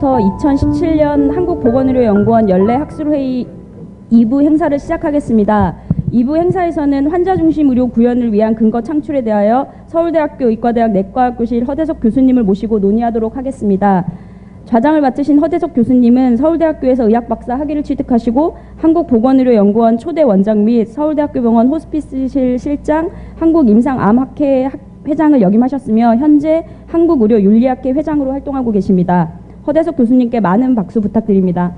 지금부터 2017년 한국보건의료연구원 연례학술회의 2부 행사를 시작하겠습니다. 2부 행사에서는 환자 중심 의료 구현을 위한 근거 창출에 대하여 서울대학교 의과대학 내과학교실 허대석 교수님을 모시고 논의하도록 하겠습니다. 좌장을 맡으신 허대석 교수님은 서울대학교에서 의학박사 학위를 취득하시고 한국보건의료연구원 초대 원장 및 서울대학교병원 호스피스실 실장, 한국임상암학회 회장을 역임하셨으며 현재 한국의료윤리학회 회장으로 활동하고 계십니다. 허대석 교수님께 많은 박수 부탁드립니다.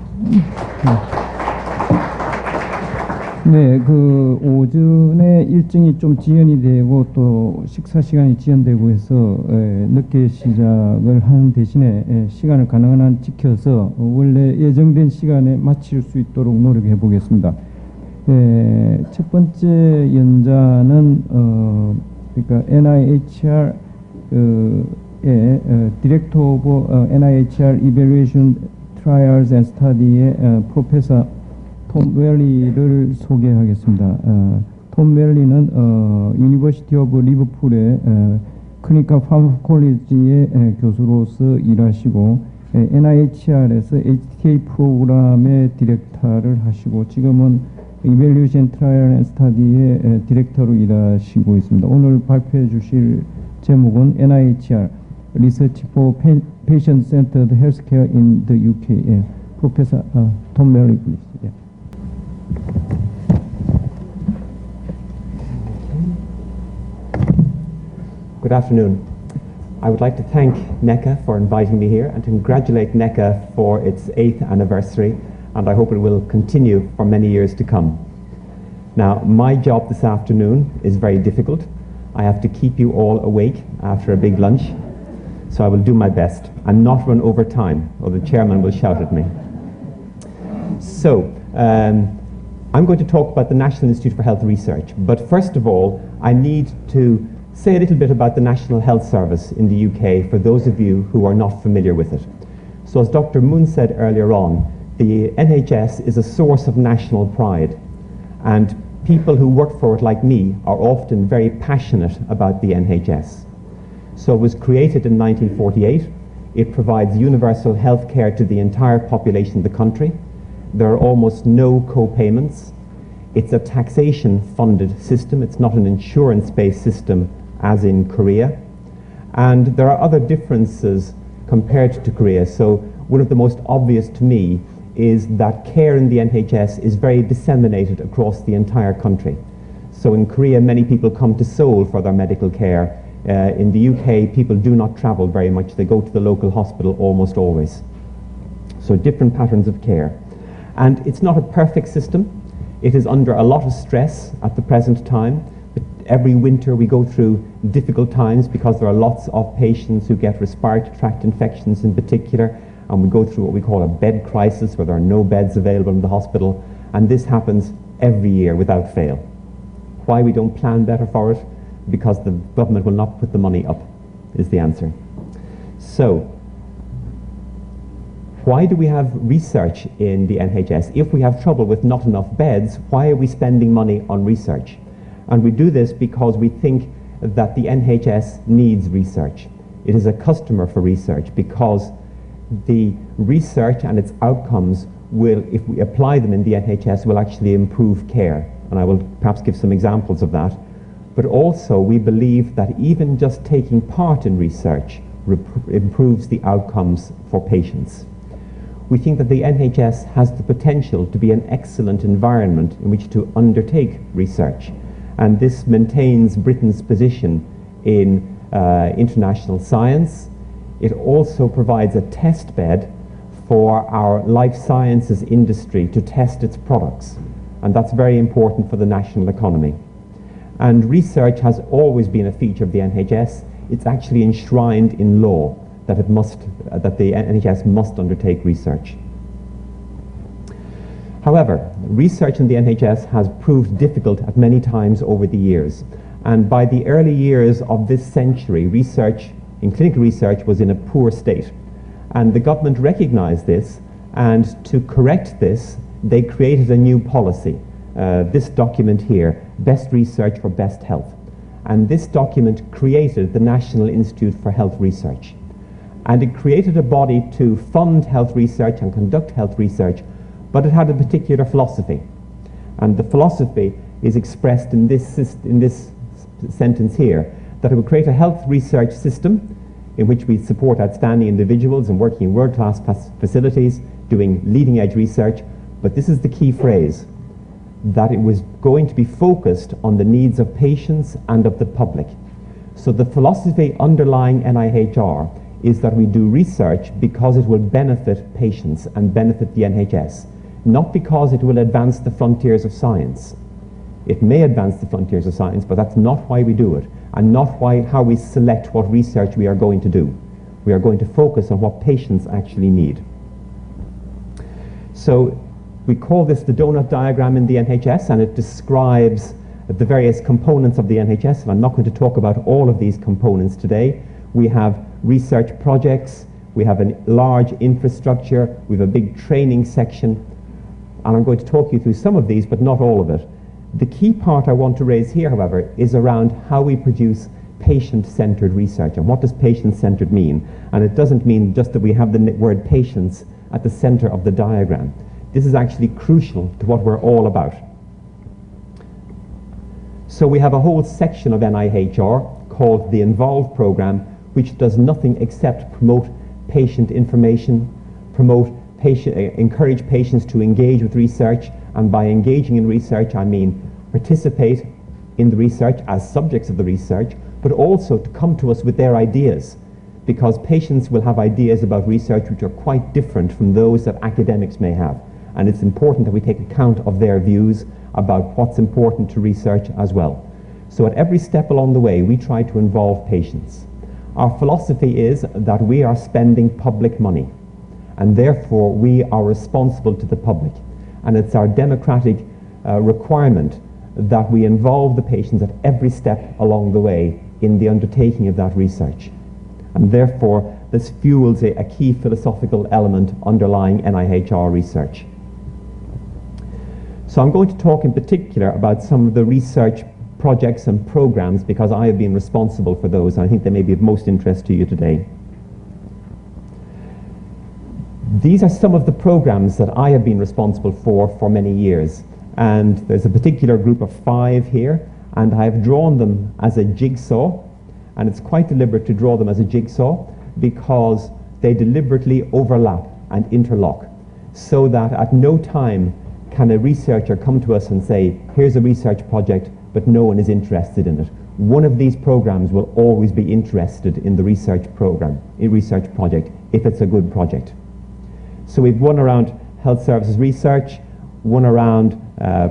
네, 그 오전에 일정이 좀 지연이 되고 또 식사 시간이 지연되고 해서 늦게 시작을 하는 대신에 시간을 가능한 한 지켜서 원래 예정된 시간에 마칠 수 있도록 노력해 보겠습니다. 첫 번째 연자는 그러니까 NIHR 디렉터 오브 NIHR Evaluation Trials and Study의 프로페서 톰 웰리를 소개하겠습니다. 톰 웰리는 유니버시티 오브 리버풀의 클리니컬 파마콜로지의 교수로서 일하시고 NIHR에서 HTA 프로그램의 디렉터를 하시고 지금은 Evaluation Trial and Study의 디렉터로 일하시고 있습니다. 오늘 발표해 주실 제목은 NIHR Research for Patient-Centered Healthcare in the UK. 프로페서 톰 웰리 please. Good afternoon. I would like to thank NECA for inviting me here and to congratulate NECA for its 8th anniversary, and I hope it will continue for many years to come. Now, my job this afternoon is very difficult. I have to keep you all awake after a big lunch, so I will do my best and not run over time, or the chairman will shout at me. So, I'm going to talk about the National Institute for Health Research, but first of all, I need to say a little bit about the National Health Service in the UK for those of you who are not familiar with it. So as Dr. Moon said earlier on, the NHS is a source of national pride, and people who work for it like me are often very passionate about the NHS. So it was created in 1948. It provides universal health care to the entire population of the country. There are almost no co-payments. It's a taxation-funded system. It's not an insurance-based system as in Korea. And there are other differences compared to Korea. So one of the most obvious to me is that care in the NHS is very disseminated across the entire country. So in Korea, many people come to Seoul for their medical care. In the UK, people do not travel very much. They go to the local hospital almost always. So different patterns of care. And it's not a perfect system. It is under a lot of stress at the present time. But every winter we go through difficult times because there are lots of patients who get respiratory tract infections in particular, and we go through what we call a bed crisis where there are no beds available in the hospital, and this happens every year without fail. Why we don't plan better for it? Because the government will not put the money up, is the answer. So, why do we have research in the NHS? If we have trouble with not enough beds, why are we spending money on research? And we do this because we think that the NHS needs research. It is a customer for research because the research and its outcomes will, if we apply them in the NHS, will actually improve care. And I will perhaps give some examples of that. But also we believe that even just taking part in research improves the outcomes for patients. We think that the NHS has the potential to be an excellent environment in which to undertake research, and this maintains Britain's position in international science. It also provides a test bed for our life sciences industry to test its products, and that's very important for the national economy. And research has always been a feature of the NHS. It's actually enshrined in law that the NHS must undertake research. However, research in the NHS has proved difficult at many times over the years, and by the early years of this century, research in clinical research was in a poor state, and the government recognized this, and to correct this, they created a new policy, this document here, Best Research for Best Health. And this document created the National Institute for Health Research. And it created a body to fund health research and conduct health research, but it had a particular philosophy. And the philosophy is expressed in this sentence here, that it would create a health research system in which we support outstanding individuals and working in world-class facilities, doing leading-edge research. But this is the key phrase, that it was going to be focused on the needs of patients and of the public. So the philosophy underlying NIHR is that we do research because it will benefit patients and benefit the NHS, not because it will advance the frontiers of science. It may advance the frontiers of science, but that's not why we do it, and not how we select what research we are going to do. We are going to focus on what patients actually need. So we call this the donut diagram in the NHS, and it describes the various components of the NHS, and I'm not going to talk about all of these components today. We have research projects, we have a large infrastructure, we have a big training section, and I'm going to talk you through some of these, but not all of it. The key part I want to raise here, however, is around how we produce patient-centered research. And what does patient-centered mean? And it doesn't mean just that we have the word patients at the center of the diagram. This is actually crucial to what we're all about. So we have a whole section of NIHR called the Involve program, which does nothing except promote patient information, encourage patients to engage with research, and by engaging in research I mean participate in the research as subjects of the research, but also to come to us with their ideas, because patients will have ideas about research which are quite different from those that academics may have, and it's important that we take account of their views about what's important to research as well. So at every step along the way we try to involve patients. Our philosophy is that we are spending public money, and therefore we are responsible to the public, and it's our democratic requirement that we involve the patients at every step along the way in the undertaking of that research. And therefore this fuels a key philosophical element underlying NIHR research. So I'm going to talk in particular about some of the research projects and programs because I have been responsible for those, and I think they may be of most interest to you today. These are some of the programs that I have been responsible for many years, and there's a particular group of 5 here, and I have drawn them as a jigsaw, and it's quite deliberate to draw them as a jigsaw because they deliberately overlap and interlock, so that at no time can a researcher come to us and say, here's a research project, but no one is interested in it. One of these programs will always be interested in the research project, if it's a good project. So we've one around health services research, one around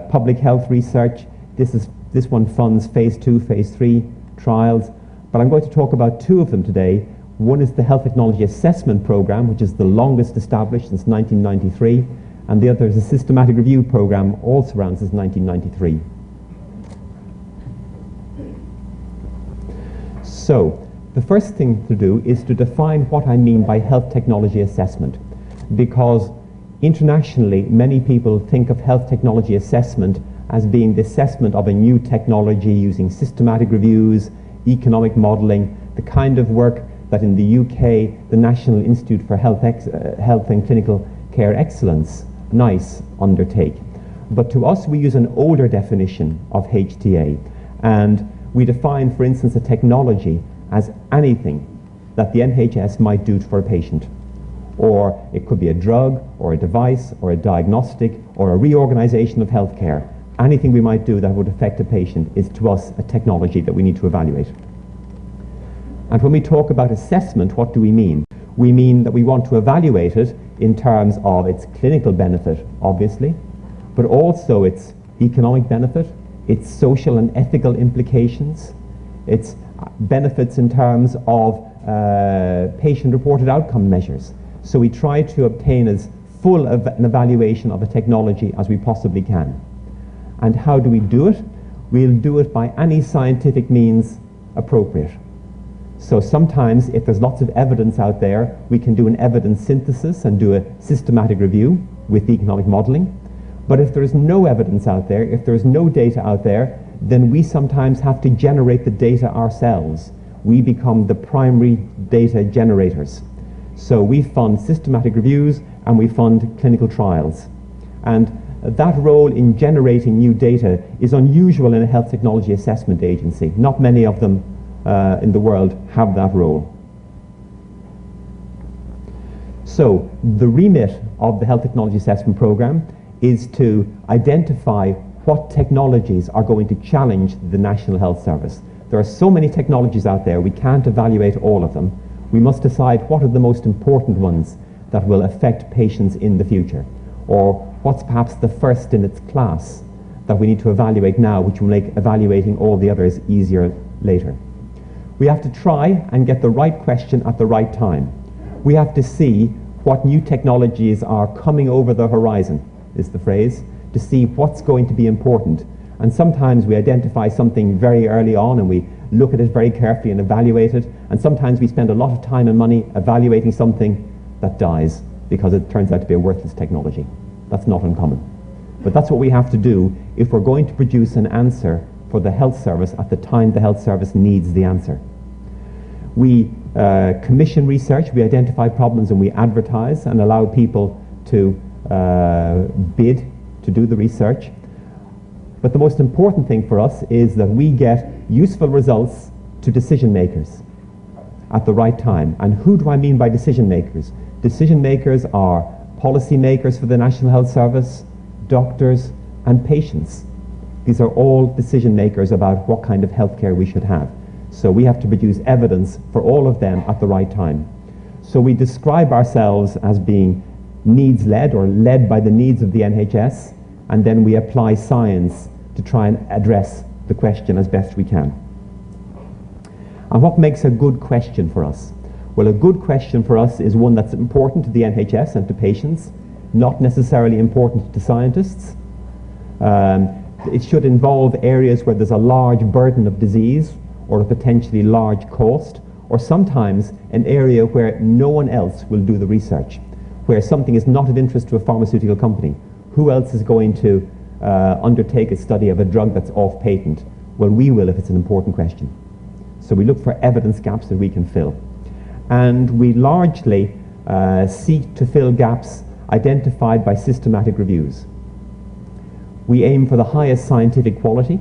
public health research. This one funds phase 2, phase 3 trials, but I'm going to talk about 2 of them today. One is the Health Technology Assessment Program, which is the longest established since 1993, and the other is a Systematic Review Program, also around since 1993. So the first thing to do is to define what I mean by health technology assessment, because internationally many people think of health technology assessment as being the assessment of a new technology using systematic reviews, economic modelling, the kind of work that in the UK the National Institute for Health and Clinical Care Excellence, NICE, undertake. But to us we use an older definition of HTA, and we define, for instance, a technology as anything that the NHS might do for a patient. Or it could be a drug, or a device, or a diagnostic, or a reorganization of healthcare. Anything we might do that would affect a patient is to us a technology that we need to evaluate. And when we talk about assessment, what do we mean? We mean that we want to evaluate it in terms of its clinical benefit, obviously, but also its economic benefit, its social and ethical implications, its benefits in terms of patient-reported outcome measures. So we try to obtain as full an evaluation of a technology as we possibly can. And how do we do it? We'll do it by any scientific means appropriate. So sometimes, if there's lots of evidence out there, we can do an evidence synthesis and do a systematic review with economic modelling. But if there is no evidence out there, if there is no data out there, then we sometimes have to generate the data ourselves. We become the primary data generators. So we fund systematic reviews and we fund clinical trials. And that role in generating new data is unusual in a health technology assessment agency. Not many of them in the world have that role. So the remit of the Health Technology Assessment Programme is to identify what technologies are going to challenge the National Health Service. There are so many technologies out there, we can't evaluate all of them. We must decide what are the most important ones that will affect patients in the future, or what's perhaps the first in its class that we need to evaluate now, which will make evaluating all the others easier later. We have to try and get the right question at the right time. We have to see what new technologies are coming over the horizon, is the phrase, to see what's going to be important. And sometimes we identify something very early on and we look at it very carefully and evaluate it, and sometimes we spend a lot of time and money evaluating something that dies because it turns out to be a worthless technology. That's not uncommon. But that's what we have to do if we're going to produce an answer for the health service at the time the health service needs the answer. We commission research, we identify problems and we advertise and allow people to bid to do the research. But the most important thing for us is that we get useful results to decision makers at the right time. And who do I mean by decision makers? Decision makers are policy makers for the National Health Service, doctors and patients. These are all decision makers about what kind of healthcare we should have. So we have to produce evidence for all of them at the right time. So we describe ourselves as being needs-led or led by the needs of the NHS, and then we apply science to try and address the question as best we can. And what makes a good question for us? Well, a good question for us is one that's important to the NHS and to patients, not necessarily important to scientists. It should involve areas where there's a large burden of disease or a potentially large cost, or sometimes an area where no one else will do the research, where something is not of interest to a pharmaceutical company. Who else is going to undertake a study of a drug that's off patent? Well, we will if it's an important question. So we look for evidence gaps that we can fill. And we largely seek to fill gaps identified by systematic reviews. We aim for the highest scientific quality.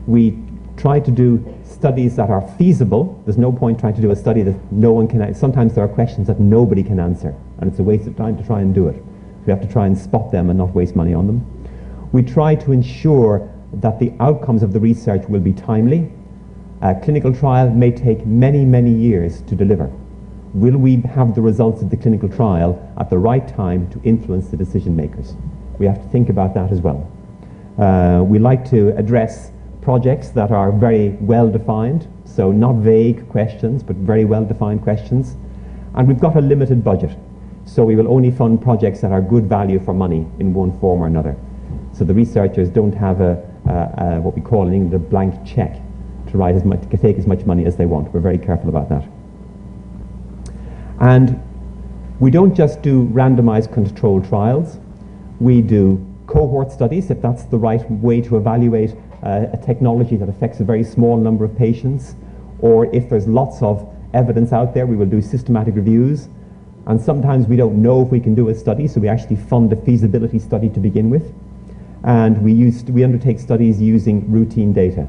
We try to do studies that are feasible. There's no point trying to do a study that no one can answer. Sometimes there are questions that nobody can answer, and it's a waste of time to try and do it. We have to try and spot them and not waste money on them. We try to ensure that the outcomes of the research will be timely. A clinical trial may take many, many years to deliver. Will we have the results of the clinical trial at the right time to influence the decision makers? We have to think about that as well. We like to address projects that are very well defined, so not vague questions, but very well defined questions. And we've got a limited budget, so we will only fund projects that are good value for money in one form or another. So the researchers don't have what we call in England a blank check to write as much, to take as much money as they want. We're very careful about that. And we don't just do randomized controlled trials. We do cohort studies, if that's the right way to evaluate a technology that affects a very small number of patients, or if there's lots of evidence out there, we will do systematic reviews. And sometimes we don't know if we can do a study, so we actually fund a feasibility study to begin with. And we undertake studies using routine data.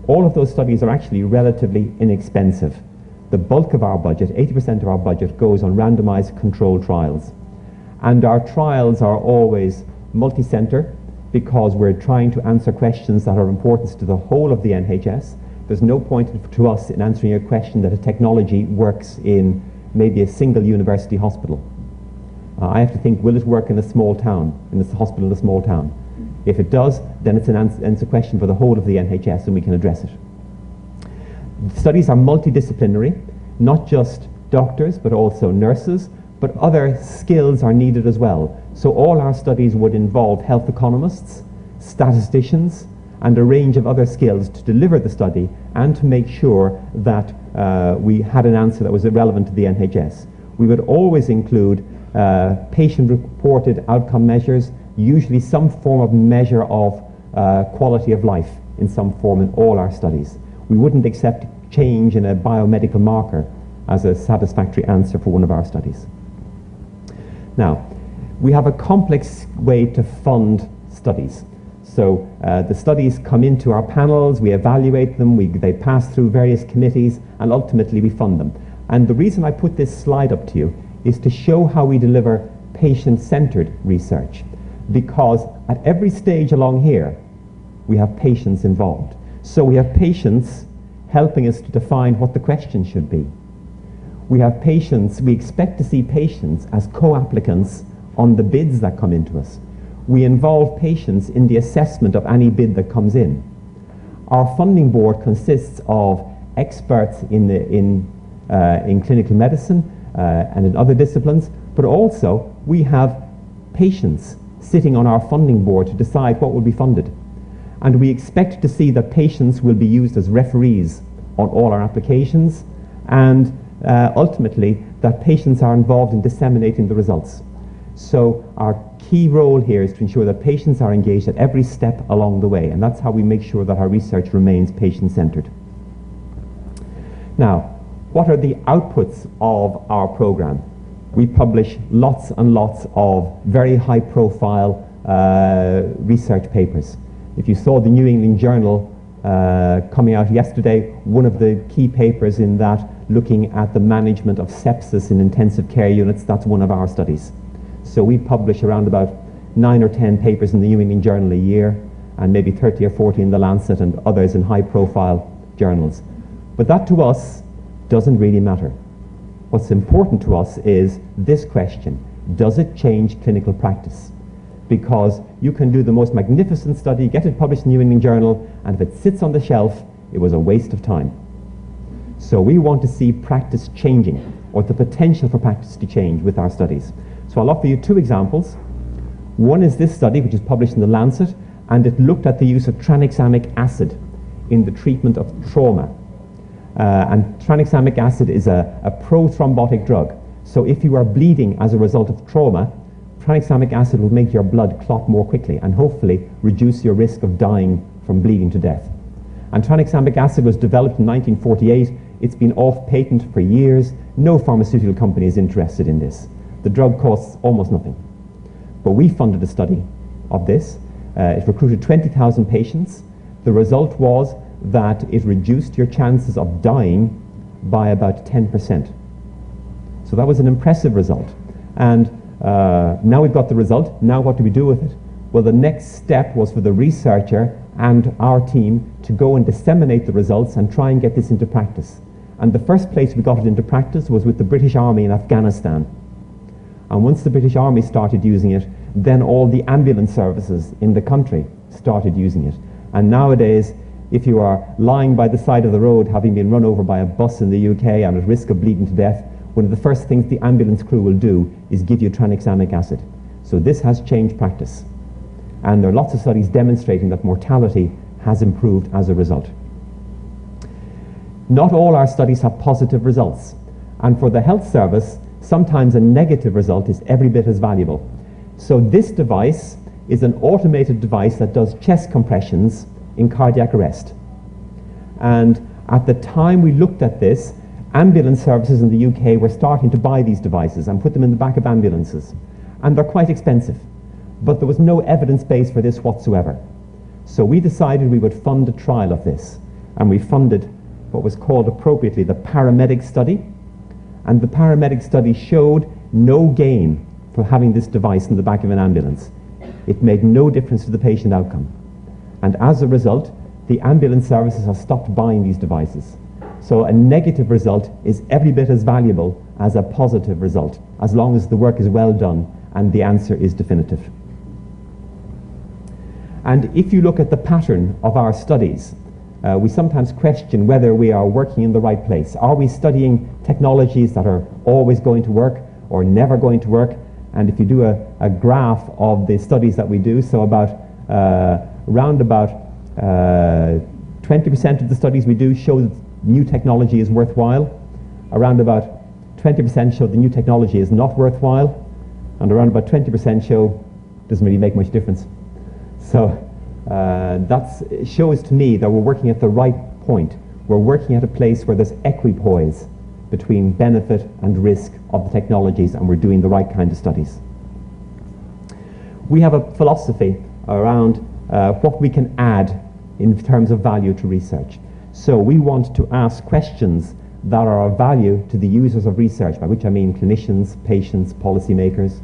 All of those studies are actually relatively inexpensive. The bulk of our budget, 80% of our budget, goes on randomized controlled trials. And our trials are always multi-center, because we're trying to answer questions that are important to the whole of the NHS. There's no point to us in answering a question that a technology works in maybe a single university hospital. I have to think, will it work in a small town, in a hospital in a small town? If it does, then it's a question for the whole of the NHS and we can address it. Studies are multidisciplinary, not just doctors, but also nurses, but other skills are needed as well. So all our studies would involve health economists, statisticians, and a range of other skills to deliver the study and to make sure that we had an answer that was relevant to the NHS. We would always include patient-reported outcome measures, usually some form of measure of quality of life in some form in all our studies. We wouldn't accept change in a biomedical marker as a satisfactory answer for one of our studies. Now, we have a complex way to fund studies. So the studies come into our panels, we evaluate them, they pass through various committees, and ultimately we fund them. And the reason I put this slide up to you is to show how we deliver patient-centered research. Because at every stage along here, we have patients involved. So we have patients helping us to define what the question should be. We have patients, we expect to see patients as co-applicants on the bids that come into us. We involve patients in the assessment of any bid that comes in. Our funding board consists of experts in clinical medicine and in other disciplines, but also we have patients sitting on our funding board to decide what will be funded. And we expect to see that patients will be used as referees on all our applications, and ultimately that patients are involved in disseminating the results. So our key role here is to ensure that patients are engaged at every step along the way, and that's how we make sure that our research remains patient-centered. Now, what are the outputs of our program? We publish lots and lots of very high-profile research papers. If you saw the New England Journal coming out yesterday, one of the key papers in that looking at the management of sepsis in intensive care units, that's one of our studies. So we publish around about 9 or 10 papers in the New England Journal a year, and maybe 30 or 40 in the Lancet and others in high-profile journals. But that to us doesn't really matter. What's important to us is this question: does it change clinical practice? Because you can do the most magnificent study, get it published in the New England Journal, and if it sits on the shelf, it was a waste of time. So we want to see practice changing, or the potential for practice to change with our studies. So I'll offer you 2 examples. One is this study, which is published in the Lancet, and it looked at the use of tranexamic acid in the treatment of trauma. And tranexamic acid is a prothrombotic drug. So if you are bleeding as a result of trauma, tranexamic acid will make your blood clot more quickly and hopefully reduce your risk of dying from bleeding to death. And tranexamic acid was developed in 1948. It's been off patent for years. No pharmaceutical company is interested in this. The drug costs almost nothing. But we funded a study of this. It recruited 20,000 patients. The result was that it reduced your chances of dying by about 10%. So that was an impressive result. And now we've got the result. Now what do we do with it? Well, the next step was for the researcher and our team to go and disseminate the results and try and get this into practice. And the first place we got it into practice was with the British Army in Afghanistan. And once the British Army started using it, then all the ambulance services in the country started using it. And nowadays, if you are lying by the side of the road having been run over by a bus in the UK and at risk of bleeding to death, one of the first things the ambulance crew will do is give you tranexamic acid. So this has changed practice. And there are lots of studies demonstrating that mortality has improved as a result. Not all our studies have positive results. And for the health service, sometimes a negative result is every bit as valuable. So this device is an automated device that does chest compressions in cardiac arrest. And at the time we looked at this, ambulance services in the UK were starting to buy these devices and put them in the back of ambulances. And they're quite expensive. But there was no evidence base for this whatsoever. So we decided we would fund a trial of this. And we funded what was called appropriately the paramedic study. And the paramedic study showed no gain for having this device in the back of an ambulance. It made no difference to the patient outcome. And as a result, the ambulance services have stopped buying these devices. So a negative result is every bit as valuable as a positive result, as long as the work is well done and the answer is definitive. And if you look at the pattern of our studies, we sometimes question whether we are working in the right place. Are we studying technologies that are always going to work or never going to work? And if you do a graph of the studies that we do, so around about 20% of the studies we do show that new technology is worthwhile. Around about 20% show the new technology is not worthwhile. And around about 20% show doesn't really make much difference. So that shows to me that we're working at the right point. We're working at a place where there's equipoise between benefit and risk of the technologies, and we're doing the right kind of studies. We have a philosophy around what we can add in terms of value to research. So we want to ask questions that are of value to the users of research, by which I mean clinicians, patients, policymakers.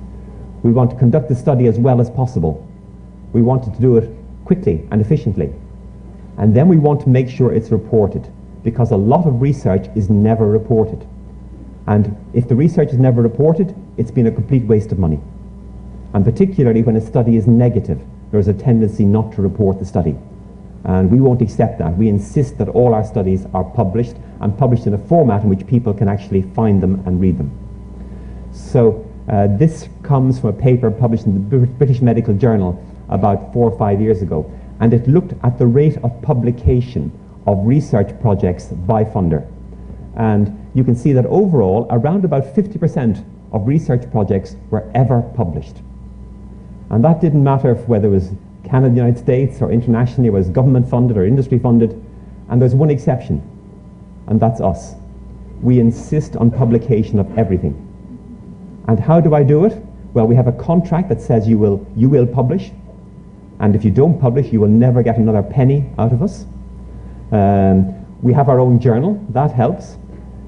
We want to conduct the study as well as possible. We want to do it quickly and efficiently. And then we want to make sure it's reported, because a lot of research is never reported. And if the research is never reported, it's been a complete waste of money. And particularly when a study is negative, there's a tendency not to report the study. And we won't accept that. We insist that all our studies are published, and published in a format in which people can actually find them and read them. So this comes from a paper published in the British Medical Journal about 4 or 5 years ago, and it looked at the rate of publication of research projects by funder. And you can see that overall, around about 50% of research projects were ever published. And that didn't matter whether it was Canada, United States, or internationally, whether it was government funded or industry funded. And there's one exception, and that's us. We insist on publication of everything. And how do I do it? Well, we have a contract that says you will publish, and if you don't publish, you will never get another penny out of us. We have our own journal, that helps.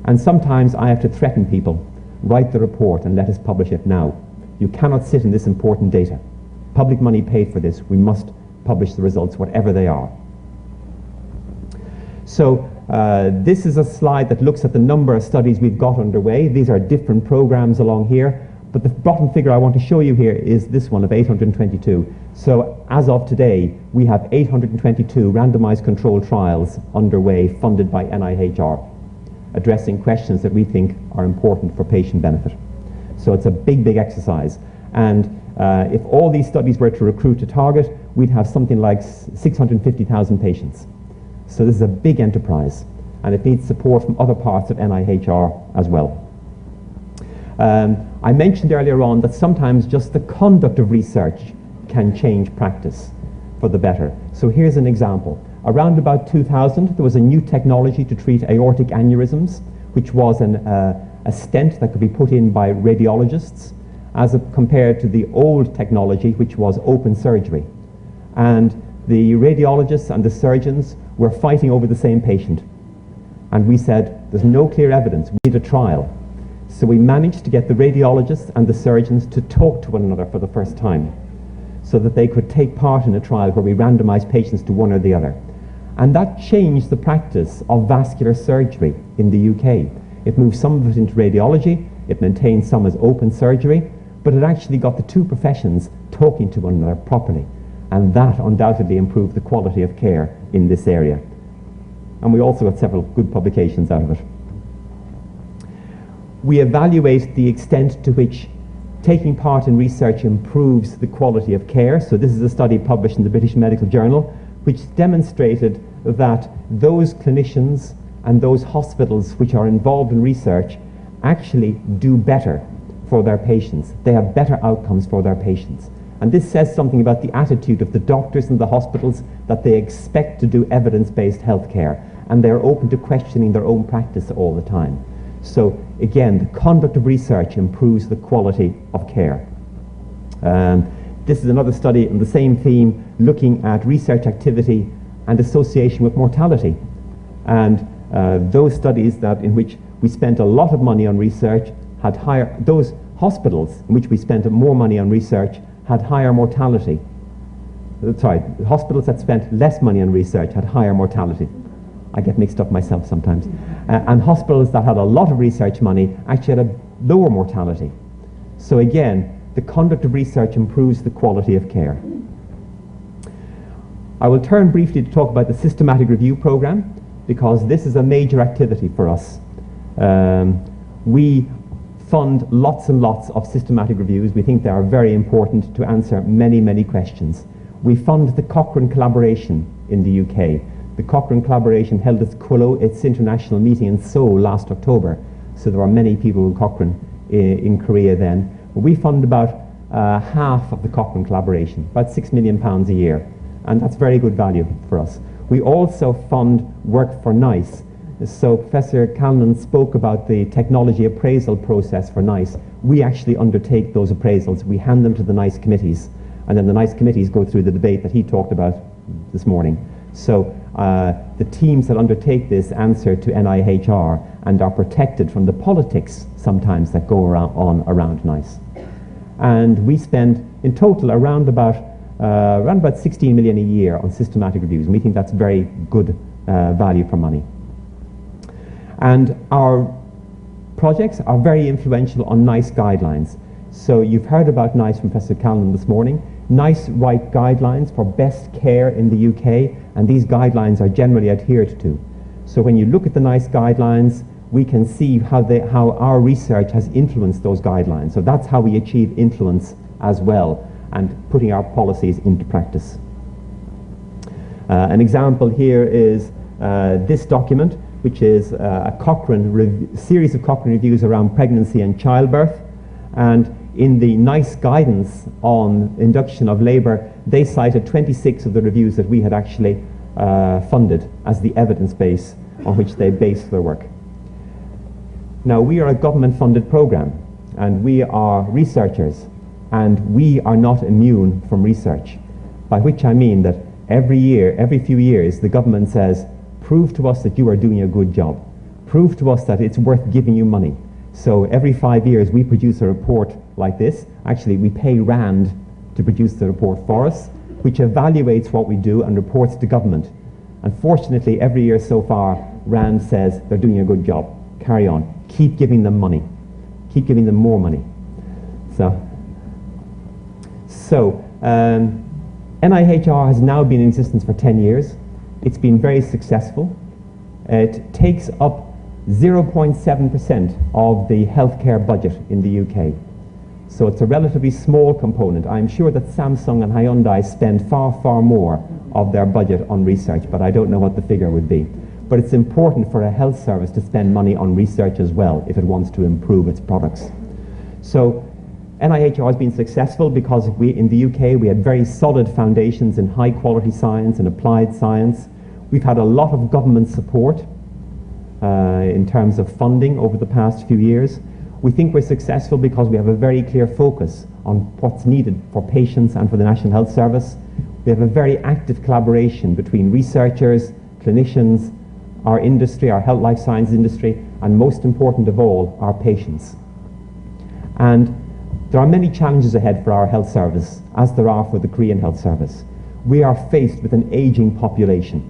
And sometimes I have to threaten people, write the report and let us publish it now. You cannot sit in this important data. Public money paid for this. We must publish the results, whatever they are. So this is a slide that looks at the number of studies we've got underway. These are different programs along here, but the bottom figure I want to show you here is this one of 822. So as of today, we have 822 randomized controlled trials underway, funded by NIHR, addressing questions that we think are important for patient benefit. So it's a big, big exercise. And if all these studies were to recruit a target, we'd have something like 650,000 patients. So this is a big enterprise, and it needs support from other parts of NIHR as well. I mentioned earlier on that sometimes just the conduct of research can change practice for the better. So here's an example. Around about 2000, there was a new technology to treat aortic aneurysms, which was a stent that could be put in by radiologists, as compared to the old technology, which was open surgery. And the radiologists and the surgeons were fighting over the same patient. And we said, there's no clear evidence, we need a trial. So we managed to get the radiologists and the surgeons to talk to one another for the first time, so that they could take part in a trial where we randomized patients to one or the other. And that changed the practice of vascular surgery in the UK. It moved some of it into radiology, it maintained some as open surgery, but it actually got the two professions talking to one another properly. And that undoubtedly improved the quality of care in this area. And we also got several good publications out of it. We evaluate the extent to which taking part in research improves the quality of care. So this is a study published in the British Medical Journal, which demonstrated that those clinicians and those hospitals which are involved in research actually do better for their patients. They have better outcomes for their patients. And this says something about the attitude of the doctors and the hospitals, that they expect to do evidence-based healthcare, and they're open to questioning their own practice all the time. So again, the conduct of research improves the quality of care. This is another study on the same theme, looking at research activity and association with mortality. And those studies in which we spent a lot of money on research had higher, those hospitals in which we spent more money on research had higher mortality. Sorry, hospitals that spent less money on research had higher mortality. I get mixed up myself sometimes. And hospitals that had a lot of research money actually had a lower mortality. So again, the conduct of research improves the quality of care. I will turn briefly to talk about the systematic review program, because this is a major activity for us. We fund lots and lots of systematic reviews. We think they are very important to answer many, many questions. We fund the Cochrane Collaboration in the UK. The Cochrane Collaboration held its international meeting in Seoul last October, so there were many people in Cochrane in Korea then. We fund about half of the Cochrane Collaboration, about £6 million a year, and that's very good value for us. We also fund work for NICE. So Professor Calnan spoke about the technology appraisal process for NICE. We actually undertake those appraisals. We hand them to the NICE committees, and then the NICE committees go through the debate that he talked about this morning. So the teams that undertake this answer to NIHR and are protected from the politics sometimes that go around NICE. And we spend in total around about 16 million a year on systematic reviews, and we think that's very good value for money. And our projects are very influential on NICE guidelines. So you've heard about NICE from Professor Callan this morning. NICE write guidelines for best care in the UK, and these guidelines are generally adhered to. So when you look at the NICE guidelines, we can see how our research has influenced those guidelines. So that's how we achieve influence as well, and putting our policies into practice. An example here is this document, which is a series of Cochrane reviews around pregnancy and childbirth. And in the NICE guidance on induction of labour, they cited 26 of the reviews that we had actually funded as the evidence base on which they based their work. Now, we are a government-funded programme, and we are researchers, and we are not immune from research, by which I mean that every few years, the government says, prove to us that you are doing a good job. Prove to us that it's worth giving you money. So every 5 years, we produce a report like this. Actually, we pay RAND to produce the report for us, which evaluates what we do and reports to government. Unfortunately, every year so far, RAND says they're doing a good job. Carry on. Keep giving them money. Keep giving them more money. So NIHR has now been in existence for 10 years. It's been very successful. It takes up 0.7% of the healthcare budget in the UK. So it's a relatively small component. I'm sure that Samsung and Hyundai spend far, far more of their budget on research, but I don't know what the figure would be. But it's important for a health service to spend money on research as well if it wants to improve its products. So NIHR has been successful because in the UK we had very solid foundations in high quality science and applied science. We've had a lot of government support in terms of funding over the past few years. We think we're successful because we have a very clear focus on what's needed for patients and for the National Health Service. We have a very active collaboration between researchers, clinicians, our industry, our health life science industry, and most important of all, our patients. And there are many challenges ahead for our health service, as there are for the Korean Health Service. We are faced with an aging population.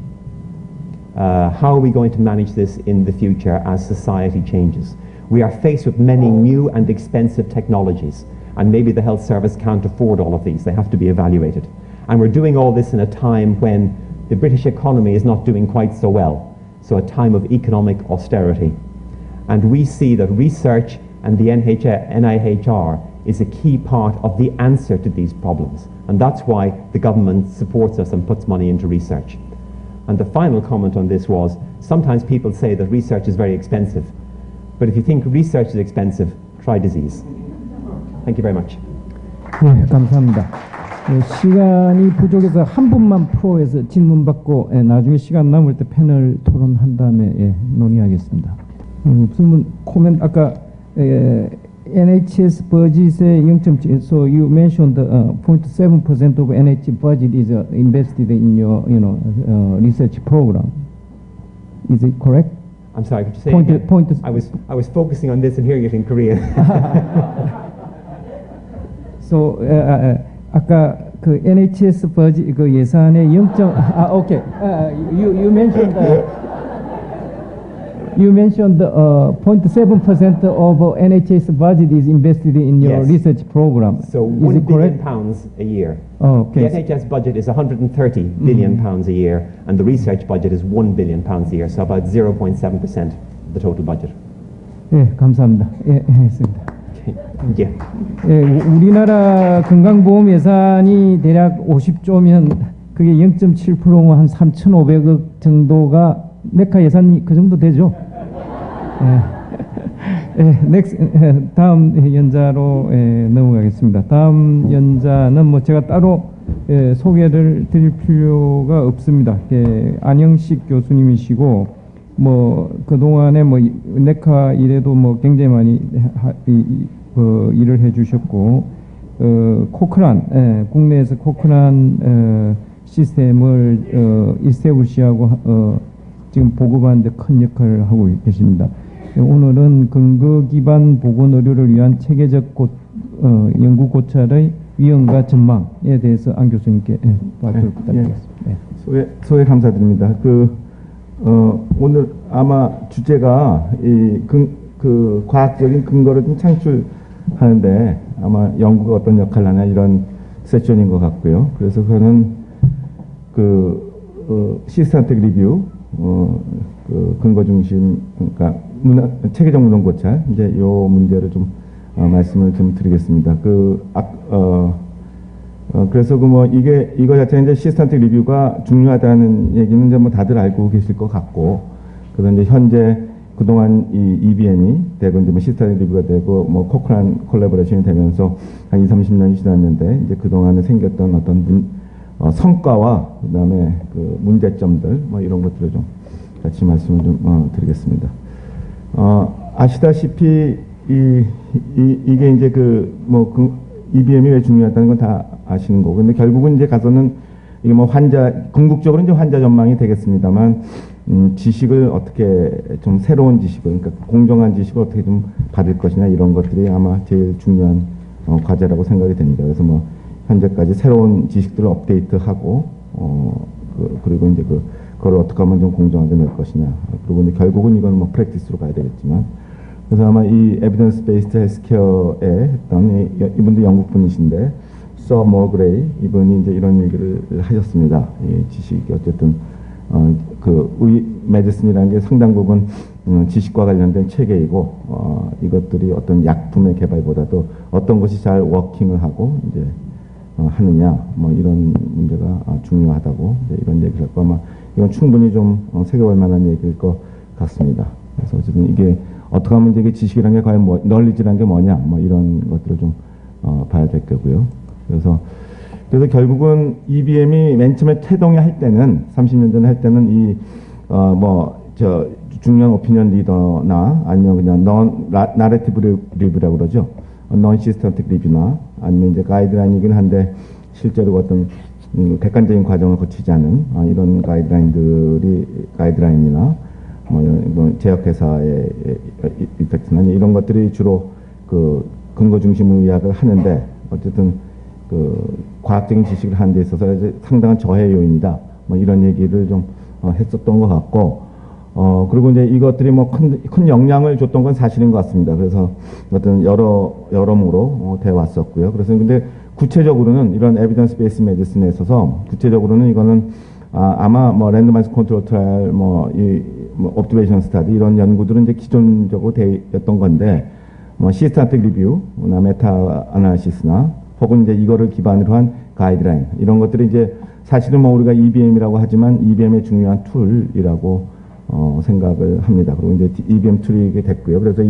How are we going to manage this in the future as society changes? We are faced with many new and expensive technologies, and maybe the health service can't afford all of these. They have to be evaluated. And we're doing all this in a time when the British economy is not doing quite so well. So a time of economic austerity. And we see that research and the NIHR is a key part of the answer to these problems. And that's why the government supports us and puts money into research. And the final comment on this was, sometimes people say that research is very expensive. But if you think research is expensive, try disease. Thank you very much. 네, 감사합니다. 시간이 부족해서 한 분만 프로에서 질문 받고 나중에 시간 남을 때 패널 토론한 다음에 논의하겠습니다. 무슨 분 코멘트 아까 NHS budget의 0.7, so you mentioned 0.7% of NHS budget is invested in your research program. Is it correct? I'm sorry, could you say it again? I was focusing on this and hearing it in Korean. So 아까 그 NHS 버짓 그 예산의 0.7% of NHS budget is invested in your Yes. research program. So is £1 it billion correct? a year. Oh, okay. The NHS budget is 130 billion pounds a year, and the research budget is £1 billion a year, so about 0.7% of the total budget. 예, 감사합니다. 예, 했습니다. Yeah. 예, 우리나라 건강보험 예산이 대략 50조면 그게 0.7%면 한 3,500억 정도가 메카 예산이 그 정도 되죠. 예. 예, next, 다음 연자로 넘어가겠습니다. 다음 연자는 뭐 제가 따로 소개를 드릴 필요가 없습니다. 안영식 교수님이시고 뭐 그동안에 뭐 네카 일에도 뭐 굉장히 많이 일을 해주셨고 코크란 국내에서 코크란 시스템을 일세우시하고 지금 보급하는 데 큰 역할을 하고 계십니다. 오늘은 근거 기반 보건 의료를 위한 체계적 연구 고찰의 위험과 전망에 대해서 안 교수님께 발표를 부탁드리겠습니다. 소회 감사드립니다. 오늘 아마 주제가 그 과학적인 근거를 좀 창출하는데 아마 연구가 어떤 역할을 하냐 이런 세션인 것 같고요. 그래서 저는 시스템틱 리뷰, 근거 중심, 그러니까 체계적 문헌 고찰, 이제 요 문제를 좀 말씀을 좀 드리겠습니다. 그래서 이거 자체는 이제 시스템틱 리뷰가 중요하다는 얘기는 이제 뭐 다들 알고 계실 것 같고, 그래서 이제 현재 그동안 이 EBM이 되고 이제 뭐 시스템틱 리뷰가 되고 뭐 코크란 콜라보레이션이 되면서 한 20-30년이 지났는데 이제 그동안에 생겼던 어떤 성과와 그다음에 그 문제점들 뭐 이런 것들을 좀 같이 말씀을 좀 드리겠습니다. 아시다시피 이게 이제 EBM이 왜 중요하다는 건 다 아시는 거고, 근데 결국은 이제 가서는 이게 뭐 궁극적으로 이제 환자 전망이 되겠습니다만, 지식을 어떻게 좀 새로운 지식을, 그러니까 공정한 지식을 어떻게 좀 받을 것이냐 이런 것들이 아마 제일 중요한 과제라고 생각이 됩니다. 그래서 뭐 현재까지 새로운 지식들을 업데이트하고, 그리고 이제 그걸 어떻게 하면 좀 공정하게 낼 것이냐. 그리고 이제 결국은 이건 뭐 프랙티스로 가야 되겠지만, 그래서 아마 이 에비던스 베이스드 헬스케어에 했던 이분도 영국 분이신데 서 머그레이 이분이 이제 이런 얘기를 하셨습니다. 이 지식이 어쨌든 메디슨이라는 게 상당 부분 지식과 관련된 체계이고 이것들이 어떤 약품의 개발보다도 어떤 것이 잘 워킹을 하고 이제 하느냐 뭐 이런 문제가 중요하다고 이제 이런 얘기를 했고, 아마 이건 충분히 좀 새겨볼 만한 얘기일 것 같습니다. 그래서 어쨌든 이게 어떻게 하면 이게 지식이라는 게 과연 널리지라는 게 뭐냐 뭐 이런 것들을 좀 봐야 될 거고요. 그래서 결국은 EBM이 맨 처음에 태동할 때는 30년 전에 할 때는 중요한 오피니언 리더나 아니면 그냥 나레티브 리뷰라고 그러죠. non systematic 리뷰나 아니면 이제 가이드라인이긴 한데 실제로 어떤 객관적인 과정을 거치지 않은 이런 가이드라인이나 뭐 제약회사의 이펙트나 이런 것들이 주로 근거 중심으로 이야기를 하는데, 어쨌든 과학적인 지식을 하는 데 있어서 이제 상당한 저해 요인이다. 뭐 이런 얘기를 좀 했었던 것 같고, 그리고 이제 이것들이 뭐 큰 영향을 줬던 건 사실인 것 같습니다. 그래서 어떤 여러모로 돼 왔었고요. 그래서 근데 구체적으로는 이런 에비던스 베이스 메디슨에 있어서 구체적으로는 이거는 아마 뭐 랜드마이즈 컨트롤 트라이얼 옵티베이션 스타디 이런 연구들은 이제 기존적으로 되었던 건데, 뭐 시스템틱 리뷰나 메타 아나리시스나 혹은 이제 이거를 기반으로 한 가이드라인 이런 것들이 이제 사실은 뭐 우리가 EBM이라고 하지만 EBM의 중요한 툴이라고 생각을 합니다. 그리고 이제 EBM 툴이 됐고요. 그래서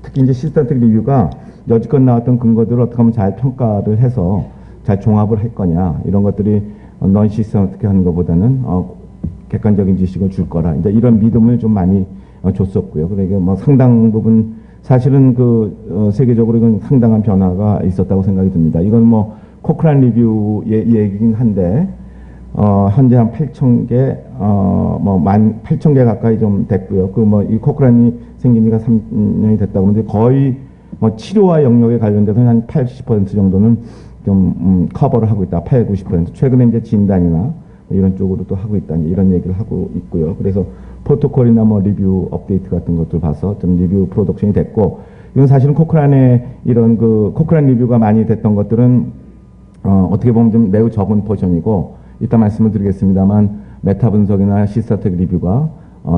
특히 이제 시스템틱 리뷰가 여지껏 나왔던 근거들을 어떻게 하면 잘 평가를 해서 잘 종합을 할 거냐 이런 것들이 non 시스템틱 하는 것보다는 객관적인 지식을 줄 거라 이제 이런 믿음을 좀 많이 줬었고요. 그러니까 뭐 상당 부분 사실은 세계적으로 이건 상당한 변화가 있었다고 생각이 듭니다. 이건 뭐 코크란 리뷰의 얘기긴 한데 현재 한 8,000개, 18,000개 가까이 좀 됐고요. 이 코크란이 생긴 지가 3년이 됐다고 하는데 거의 뭐 치료와 영역에 관련돼서 한 80% 정도는 좀 커버를 하고 있다. 80-90%. 최근에 이제 진단이나 뭐 이런 쪽으로 또 하고 있다. 이런 얘기를 하고 있고요. 그래서 포토콜이나 뭐 리뷰 업데이트 같은 것들 봐서 좀 리뷰 프로덕션이 됐고, 이건 사실은 코크란의 이런 코크란 리뷰가 많이 됐던 것들은 어떻게 보면 좀 매우 적은 포션이고, 이따 말씀을 드리겠습니다만 메타 분석이나 시스템틱 리뷰가